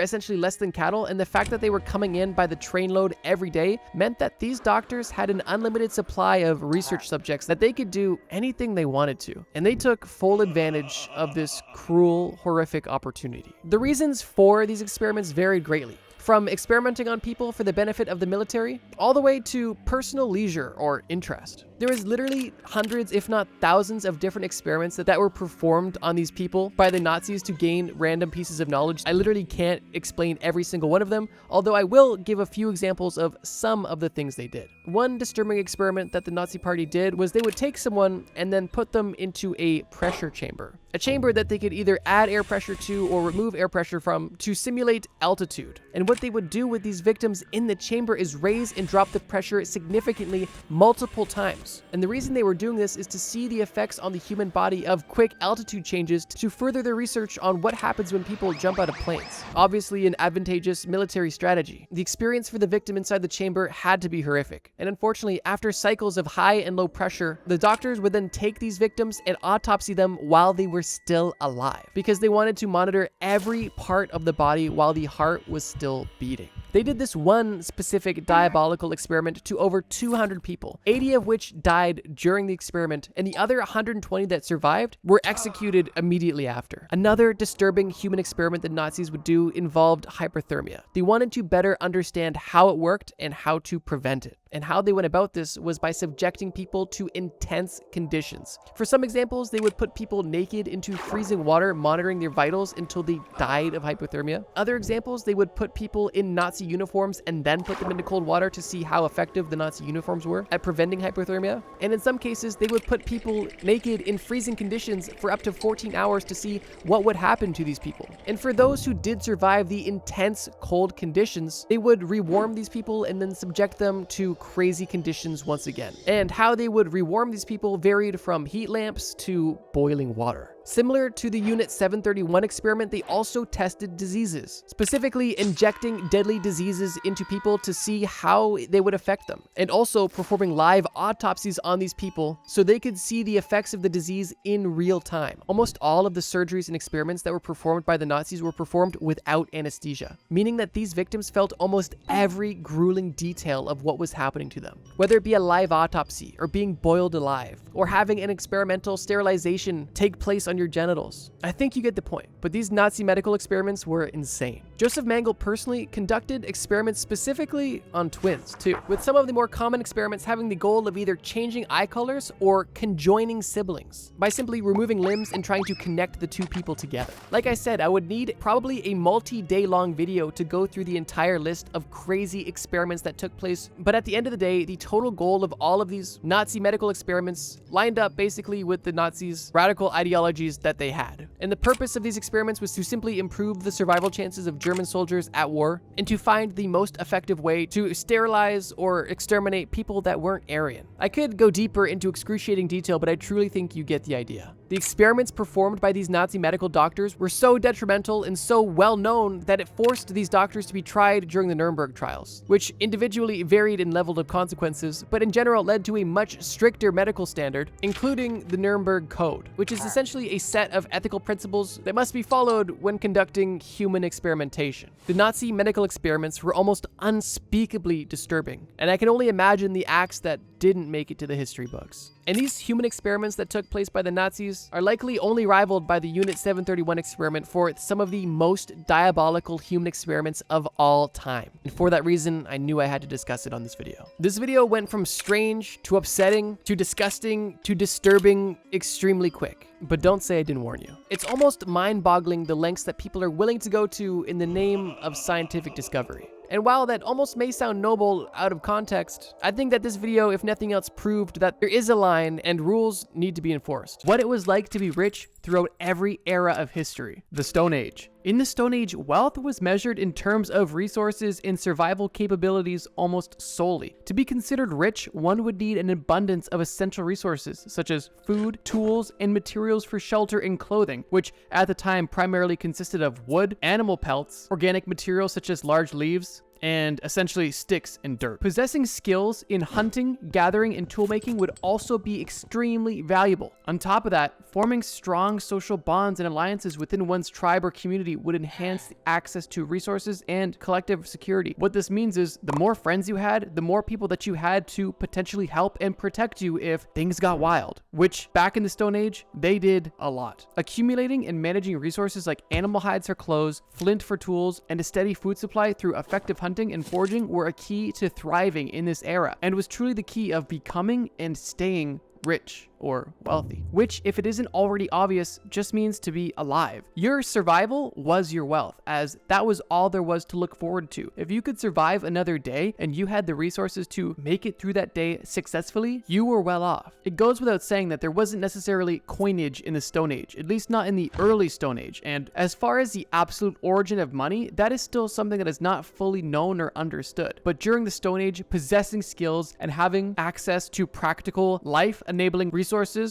essentially less than cattle, and the fact that they were coming in by the trainload every day meant that these doctors had an unlimited supply of research subjects that they could do anything they wanted to. And they took full advantage of this cruel, horrific opportunity. The reasons for these experiments varied greatly, from experimenting on people for the benefit of the military, all the way to personal leisure or interest. There was literally hundreds, if not thousands, of different experiments that were performed on these people by the Nazis to gain random pieces of knowledge. I literally can't explain every single one of them, although I will give a few examples of some of the things they did. One disturbing experiment that the Nazi Party did was they would take someone and then put them into a pressure chamber. A chamber that they could either add air pressure to or remove air pressure from to simulate altitude. And what they would do with these victims in the chamber is raise and drop the pressure significantly multiple times. And the reason they were doing this is to see the effects on the human body of quick altitude changes to further their research on what happens when people jump out of planes. Obviously an advantageous military strategy. The experience for the victim inside the chamber had to be horrific. And unfortunately, after cycles of high and low pressure, the doctors would then take these victims and autopsy them while they were still alive, because they wanted to monitor every part of the body while the heart was still beating. They did this one specific diabolical experiment to over 200 people, 80 of which died during the experiment, and the other 120 that survived were executed immediately after. Another disturbing human experiment that Nazis would do involved hyperthermia. They wanted to better understand how it worked and how to prevent it. And how they went about this was by subjecting people to intense conditions. For some examples, they would put people naked into freezing water, monitoring their vitals until they died of hypothermia. Other examples, they would put people in Nazi uniforms and then put them into cold water to see how effective the Nazi uniforms were at preventing hypothermia. And in some cases, they would put people naked in freezing conditions for up to 14 hours to see what would happen to these people. And for those who did survive the intense cold conditions, they would rewarm these people and then subject them to crazy conditions once again. And how they would rewarm these people varied from heat lamps to boiling water. Similar to the Unit 731 experiment, they also tested diseases, specifically injecting deadly diseases into people to see how they would affect them, and also performing live autopsies on these people so they could see the effects of the disease in real time. Almost all of the surgeries and experiments that were performed by the Nazis were performed without anesthesia, meaning that these victims felt almost every grueling detail of what was happening to them, whether it be a live autopsy or being boiled alive or having an experimental sterilization take place on your genitals. I think you get the point, but these Nazi medical experiments were insane. Joseph Mengele personally conducted experiments specifically on twins too, with some of the more common experiments having the goal of either changing eye colors or conjoining siblings by simply removing limbs and trying to connect the two people together. Like I said, I would need probably a multi-day long video to go through the entire list of crazy experiments that took place, but at the end of the day, the total goal of all of these Nazi medical experiments lined up basically with the Nazis' radical ideologies that they had. And the purpose of these experiments was to simply improve the survival chances of German soldiers at war and to find the most effective way to sterilize or exterminate people that weren't Aryan. I could go deeper into excruciating detail, but I truly think you get the idea. The experiments performed by these Nazi medical doctors were so detrimental and so well known that it forced these doctors to be tried during the Nuremberg trials, which individually varied in level of consequences, but in general led to a much stricter medical standard, including the Nuremberg Code, which is essentially a set of ethical principles that must be followed when conducting human experimentation. The Nazi medical experiments were almost unspeakably disturbing, and I can only imagine the acts that didn't make it to the history books. And these human experiments that took place by the Nazis are likely only rivaled by the Unit 731 experiment for some of the most diabolical human experiments of all time. And for that reason, I knew I had to discuss it on this video. This video went from strange to upsetting to disgusting to disturbing extremely quick. But don't say I didn't warn you. It's almost mind-boggling the lengths that people are willing to go to in the name of scientific discovery. And while that almost may sound noble out of context, I think that this video, if nothing else, proved that there is a line and rules need to be enforced. What it was like to be rich throughout every era of history. The Stone Age. In the Stone Age, wealth was measured in terms of resources and survival capabilities almost solely. To be considered rich, one would need an abundance of essential resources, such as food, tools, and materials for shelter and clothing, which at the time primarily consisted of wood, animal pelts, organic materials such as large leaves, and essentially sticks and dirt. Possessing skills in hunting, gathering, and toolmaking would also be extremely valuable. On top of that, forming strong social bonds and alliances within one's tribe or community would enhance the access to resources and collective security. What this means is the more friends you had, the more people that you had to potentially help and protect you if things got wild, which back in the Stone Age, they did a lot. Accumulating and managing resources like animal hides for clothes, flint for tools, and a steady food supply through effective hunting and foraging were a key to thriving in this era, and was truly the key of becoming and staying rich or wealthy, which, if it isn't already obvious, just means to be alive. Your survival was your wealth, as that was all there was to look forward to. If you could survive another day and you had the resources to make it through that day successfully, you were well off. It goes without saying that there wasn't necessarily coinage in the Stone Age, at least not in the early Stone Age, and as far as the absolute origin of money, that is still something that is not fully known or understood. But during the Stone Age, possessing skills and having access to practical, life-enabling resources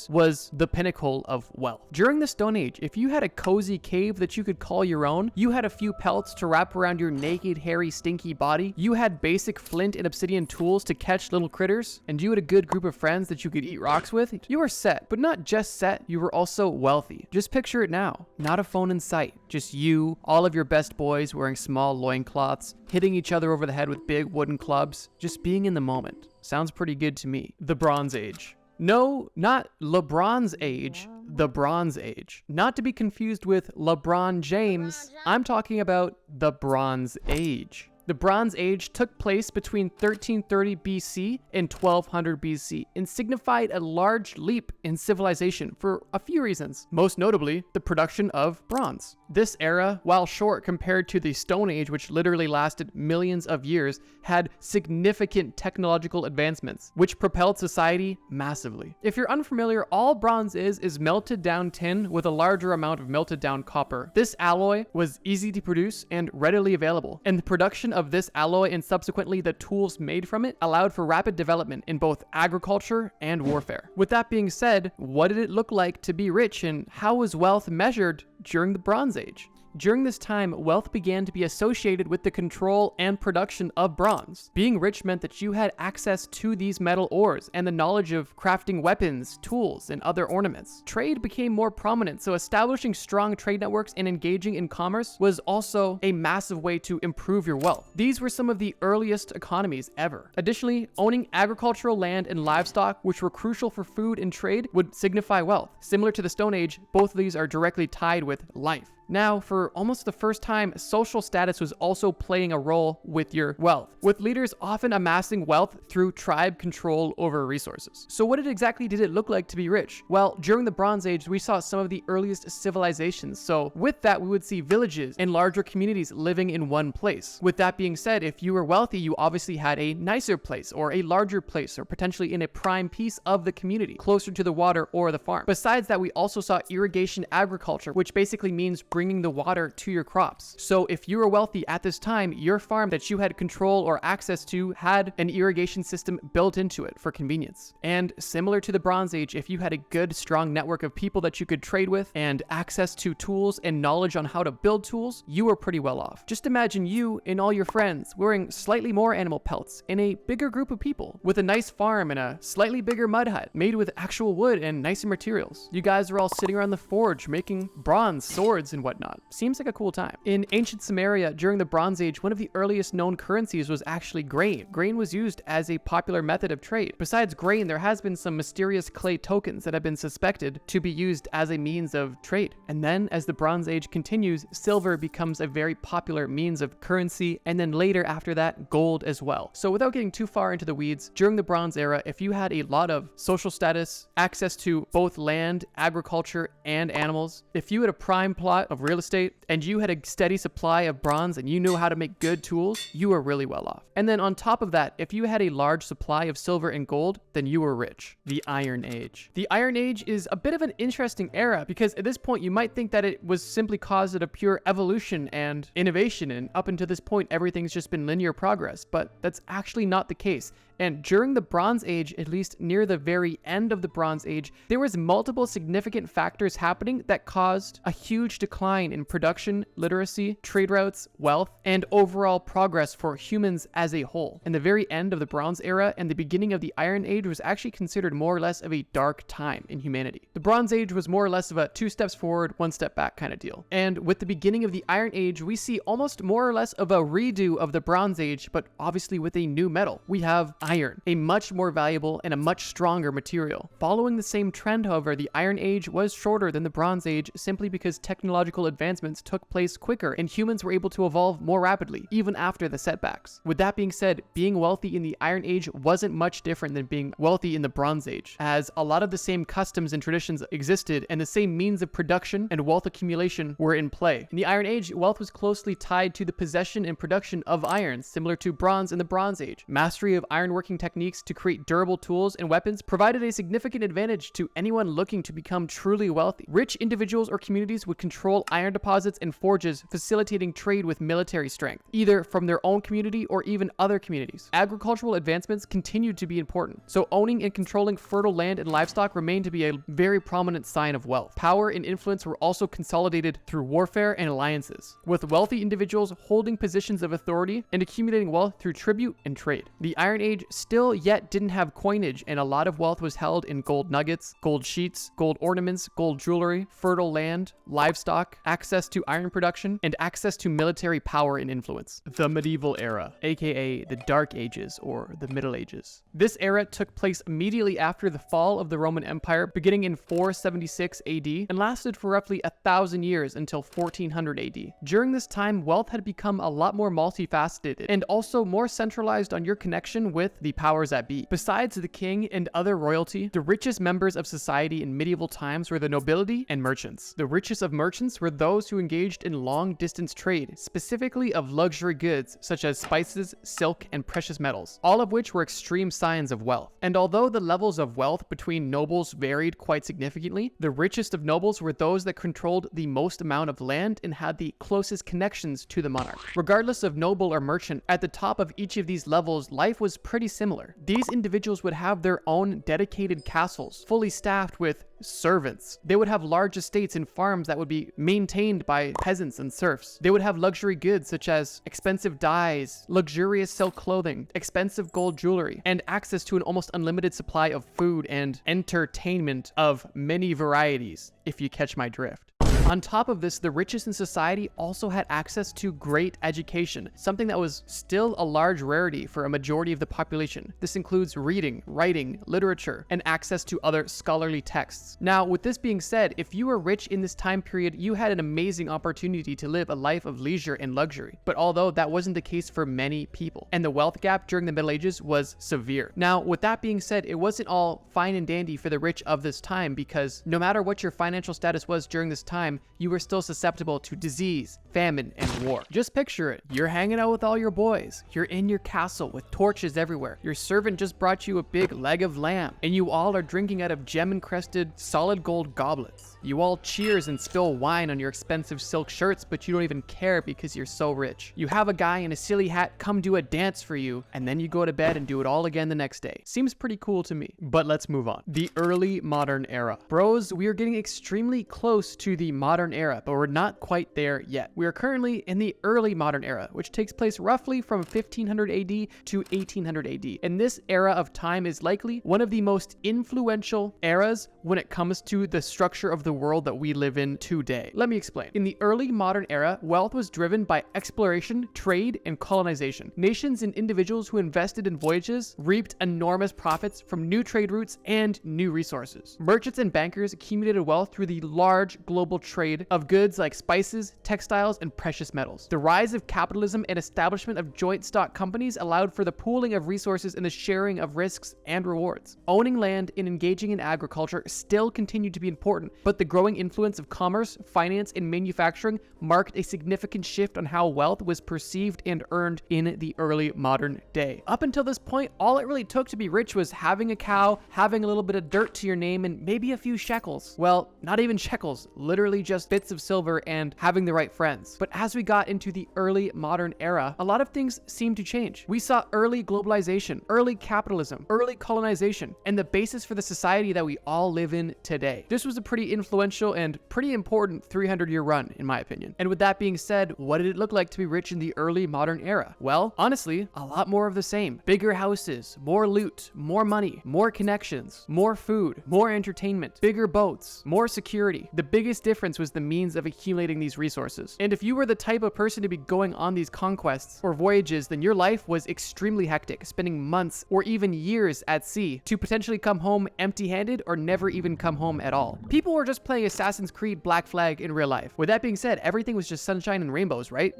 was the pinnacle of wealth. During the Stone Age, if you had a cozy cave that you could call your own, you had a few pelts to wrap around your naked, hairy, stinky body, you had basic flint and obsidian tools to catch little critters, and you had a good group of friends that you could eat rocks with, you were set. But not just set, you were also wealthy. Just picture it now. Not a phone in sight. Just you, all of your best boys wearing small loincloths, hitting each other over the head with big wooden clubs, just being in the moment. Sounds pretty good to me. The Bronze Age. No, not LeBron's age, the Bronze Age. Not to be confused with LeBron James, I'm talking about the Bronze Age. The Bronze Age took place between 1330 BC and 1200 BC and signified a large leap in civilization for a few reasons, most notably the production of bronze. This era, while short compared to the Stone Age, which literally lasted millions of years, had significant technological advancements, which propelled society massively. If you're unfamiliar, all bronze is melted down tin with a larger amount of melted down copper. This alloy was easy to produce and readily available, and the production of this alloy and subsequently the tools made from it allowed for rapid development in both agriculture and warfare. With that being said, what did it look like to be rich, and how was wealth measured during the Bronze Age? During this time, wealth began to be associated with the control and production of bronze. Being rich meant that you had access to these metal ores and the knowledge of crafting weapons, tools, and other ornaments. Trade became more prominent, so establishing strong trade networks and engaging in commerce was also a massive way to improve your wealth. These were some of the earliest economies ever. Additionally, owning agricultural land and livestock, which were crucial for food and trade, would signify wealth. Similar to the Stone Age, both of these are directly tied with life. Now, for almost the first time, social status was also playing a role with your wealth, with leaders often amassing wealth through tribe control over resources. So what exactly did it look like to be rich? Well, during the Bronze Age, we saw some of the earliest civilizations. So with that, we would see villages and larger communities living in one place. With that being said, if you were wealthy, you obviously had a nicer place or a larger place or potentially in a prime piece of the community, closer to the water or the farm. Besides that, we also saw irrigation agriculture, which basically means bringing the water to your crops. So if you were wealthy at this time, your farm that you had control or access to had an irrigation system built into it for convenience. And similar to the Bronze Age, if you had a good, strong network of people that you could trade with and access to tools and knowledge on how to build tools, you were pretty well off. Just imagine you and all your friends wearing slightly more animal pelts in a bigger group of people with a nice farm and a slightly bigger mud hut made with actual wood and nicer materials. You guys are all sitting around the forge making bronze swords and whatnot. Seems like a cool time. In ancient Sumeria during the Bronze Age, one of the earliest known currencies was actually grain. Grain was used as a popular method of trade. Besides grain, there has been some mysterious clay tokens that have been suspected to be used as a means of trade. And then as the Bronze Age continues, silver becomes a very popular means of currency, and then later after that, gold as well. So without getting too far into the weeds, during the Bronze Era, if you had a lot of social status, access to both land, agriculture, and animals, if you had a prime plot of real estate, and you had a steady supply of bronze and you knew how to make good tools, you were really well off. And then on top of that, if you had a large supply of silver and gold, then you were rich. The Iron Age. The Iron Age is a bit of an interesting era because at this point you might think that it was simply caused at a pure evolution and innovation, and up until this point everything's just been linear progress, but that's actually not the case. And during the Bronze Age, at least near the very end of the Bronze Age, there was multiple significant factors happening that caused a huge decline in production, literacy, trade routes, wealth, and overall progress for humans as a whole. And the very end of the Bronze Era and the beginning of the Iron Age was actually considered more or less of a dark time in humanity. The Bronze Age was more or less of a 2 steps forward, 1 step back kind of deal. And with the beginning of the Iron Age, we see almost more or less of a redo of the Bronze Age, but obviously with a new metal. We have iron, a much more valuable and a much stronger material. Following the same trend, however, the Iron Age was shorter than the Bronze Age simply because technological advancements took place quicker and humans were able to evolve more rapidly, even after the setbacks. With that being said, being wealthy in the Iron Age wasn't much different than being wealthy in the Bronze Age, as a lot of the same customs and traditions existed and the same means of production and wealth accumulation were in play. In the Iron Age, wealth was closely tied to the possession and production of iron, similar to bronze in the Bronze Age. Mastery of ironworking techniques to create durable tools and weapons provided a significant advantage to anyone looking to become truly wealthy. Rich individuals or communities would control iron deposits and forges, facilitating trade with military strength, either from their own community or even other communities. Agricultural advancements continued to be important, so owning and controlling fertile land and livestock remained to be a very prominent sign of wealth. Power and influence were also consolidated through warfare and alliances, with wealthy individuals holding positions of authority and accumulating wealth through tribute and trade. The Iron Age still yet didn't have coinage, and a lot of wealth was held in gold nuggets, gold sheets, gold ornaments, gold jewelry, fertile land, livestock, access to iron production, and access to military power and influence. The Medieval Era, aka the Dark Ages or the Middle Ages. This era took place immediately after the fall of the Roman Empire, beginning in 476 AD and lasted for roughly 1,000 years until 1400 AD. During this time, wealth had become a lot more multifaceted and also more centralized on your connection with the powers that be. Besides the king and other royalty, the richest members of society in medieval times were the nobility and merchants. The richest of merchants were those who engaged in long-distance trade, specifically of luxury goods such as spices, silk, and precious metals, all of which were extreme signs of wealth. And although the levels of wealth between nobles varied quite significantly, the richest of nobles were those that controlled the most amount of land and had the closest connections to the monarch. Regardless of noble or merchant, at the top of each of these levels, life was pretty pretty similar. These individuals would have their own dedicated castles, fully staffed with servants. They would have large estates and farms that would be maintained by peasants and serfs. They would have luxury goods such as expensive dyes, luxurious silk clothing, expensive gold jewelry, and access to an almost unlimited supply of food and entertainment of many varieties, if you catch my drift. On top of this, the richest in society also had access to great education, something that was still a large rarity for a majority of the population. This includes reading, writing, literature, and access to other scholarly texts. Now, with this being said, if you were rich in this time period, you had an amazing opportunity to live a life of leisure and luxury. But although that wasn't the case for many people, and the wealth gap during the Middle Ages was severe. Now, with that being said, it wasn't all fine and dandy for the rich of this time, because no matter what your financial status was during this time, you were still susceptible to disease, famine, and war. Just picture it. You're hanging out with all your boys. You're in your castle with torches everywhere. Your servant just brought you a big leg of lamb, and you all are drinking out of gem-encrusted solid gold goblets. You all cheers and spill wine on your expensive silk shirts, but you don't even care because you're so rich. You have a guy in a silly hat come do a dance for you, and then you go to bed and do it all again the next day. Seems pretty cool to me. But let's move on. The early modern era. Bros, we are getting extremely close to the modern era, but we're not quite there yet. We are currently in the early modern era, which takes place roughly from 1500 AD to 1800 AD. And this era of time is likely one of the most influential eras when it comes to the structure of the world that we live in today. Let me explain. In the early modern era, wealth was driven by exploration, trade, and colonization. Nations and individuals who invested in voyages reaped enormous profits from new trade routes and new resources. Merchants and bankers accumulated wealth through the large global trade of goods like spices, textiles, and precious metals. The rise of capitalism and establishment of joint stock companies allowed for the pooling of resources and the sharing of risks and rewards. Owning land and engaging in agriculture still continued to be important, but the growing influence of commerce, finance, and manufacturing marked a significant shift on how wealth was perceived and earned in the early modern day. Up until this point, all it really took to be rich was having a cow, having a little bit of dirt to your name, and maybe a few shekels. Well, not even shekels, literally just bits of silver and having the right friends. But as we got into the early modern era, a lot of things seemed to change. We saw early globalization, early capitalism, early colonization, and the basis for the society that we all live in today. This was a pretty influential and pretty important 300-year run, in my opinion. And with that being said, what did it look like to be rich in the early modern era? Well, honestly, a lot more of the same. Bigger houses, more loot, more money, more connections, more food, more entertainment, bigger boats, more security. The biggest difference was the means of accumulating these resources. And if you were the type of person to be going on these conquests or voyages, then your life was extremely hectic, spending months or even years at sea to potentially come home empty-handed or never even come home at all. People were just playing Assassin's Creed Black Flag in real life. With that being said, everything was just sunshine and rainbows, right?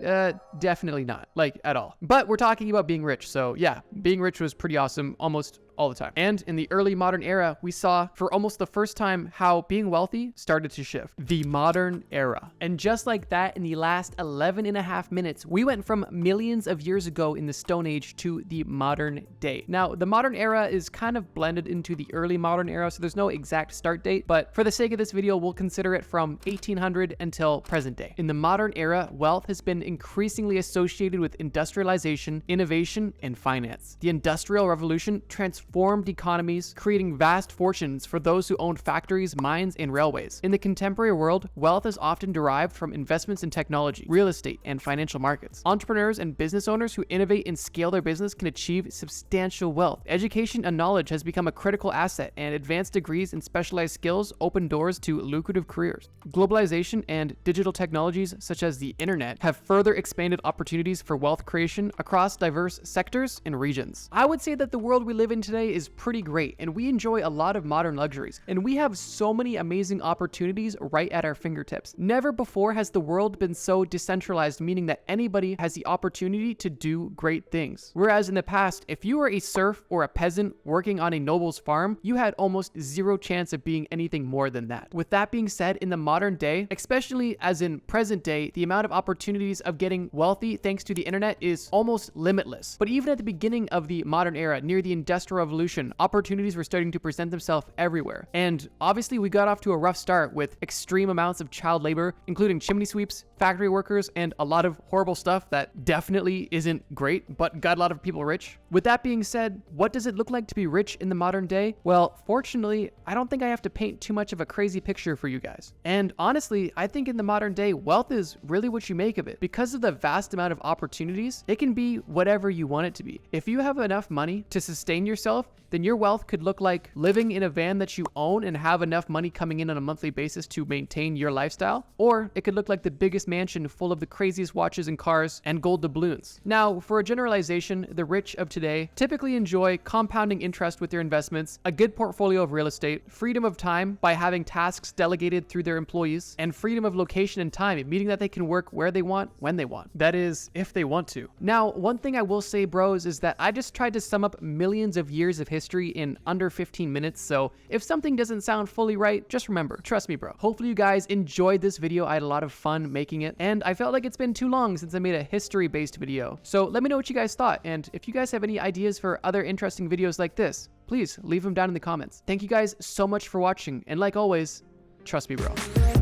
Definitely not, like at all. But we're talking about being rich, so yeah, being rich was pretty awesome almost all the time. And in the early modern era, we saw for almost the first time how being wealthy started to shift. The modern era. And just like that, in the last 11.5 minutes, we went from millions of years ago in the Stone Age to the modern day. Now, the modern era is kind of blended into the early modern era, so there's no exact start date, but for the sake of this video, we'll consider it from 1800 until present day. In the modern era, wealth has been increasingly associated with industrialization, innovation, and finance. The Industrial Revolution transformed economies, creating vast fortunes for those who owned factories, mines, and railways. In the contemporary world, wealth is often derived from investments in technology, real estate, and financial markets. Entrepreneurs and business owners who innovate and scale their business can achieve substantial wealth. Education and knowledge has become a critical asset, and advanced degrees and specialized skills open doors to lucrative careers. Globalization and digital technologies such as the internet have further expanded opportunities for wealth creation across diverse sectors and regions. I would say that the world we live in today is pretty great, and we enjoy a lot of modern luxuries, and we have so many amazing opportunities right at our fingertips. Never before has the world been so decentralized, meaning that anybody has the opportunity to do great things. Whereas in the past, if you were a serf or a peasant working on a noble's farm, you had almost zero chance of being anything more than that. With that being said, in the modern day, especially as in present day, the amount of opportunities of getting wealthy thanks to the internet is almost limitless. But even at the beginning of the modern era, near the Industrial revolution, opportunities were starting to present themselves everywhere. And obviously we got off to a rough start with extreme amounts of child labor, including chimney sweeps, factory workers, and a lot of horrible stuff that definitely isn't great, but got a lot of people rich. With that being said, what does it look like to be rich in the modern day? Well, fortunately, I don't think I have to paint too much of a crazy picture for you guys. And honestly, I think in the modern day, wealth is really what you make of it. Because of the vast amount of opportunities, it can be whatever you want it to be. If you have enough money to sustain yourself, then your wealth could look like living in a van that you own and have enough money coming in on a monthly basis to maintain your lifestyle. Or it could look like the biggest mansion full of the craziest watches and cars and gold doubloons. Now, for a generalization, the rich of today typically enjoy compounding interest with their investments, a good portfolio of real estate, freedom of time by having tasks delegated through their employees, and freedom of location and time, meaning that they can work where they want, when they want. That is, if they want to. Now, one thing I will say, bros, is that I just tried to sum up millions of years of history in under 15 minutes, so if something doesn't sound fully right, just remember, trust me, bro. Hopefully you guys enjoyed this video. I had a lot of fun making it, and I felt like it's been too long since I made a history-based video. So let me know what you guys thought, and if you guys have any ideas for other interesting videos like this, please leave them down in the comments. Thank you guys so much for watching, and like always, trust me, bro.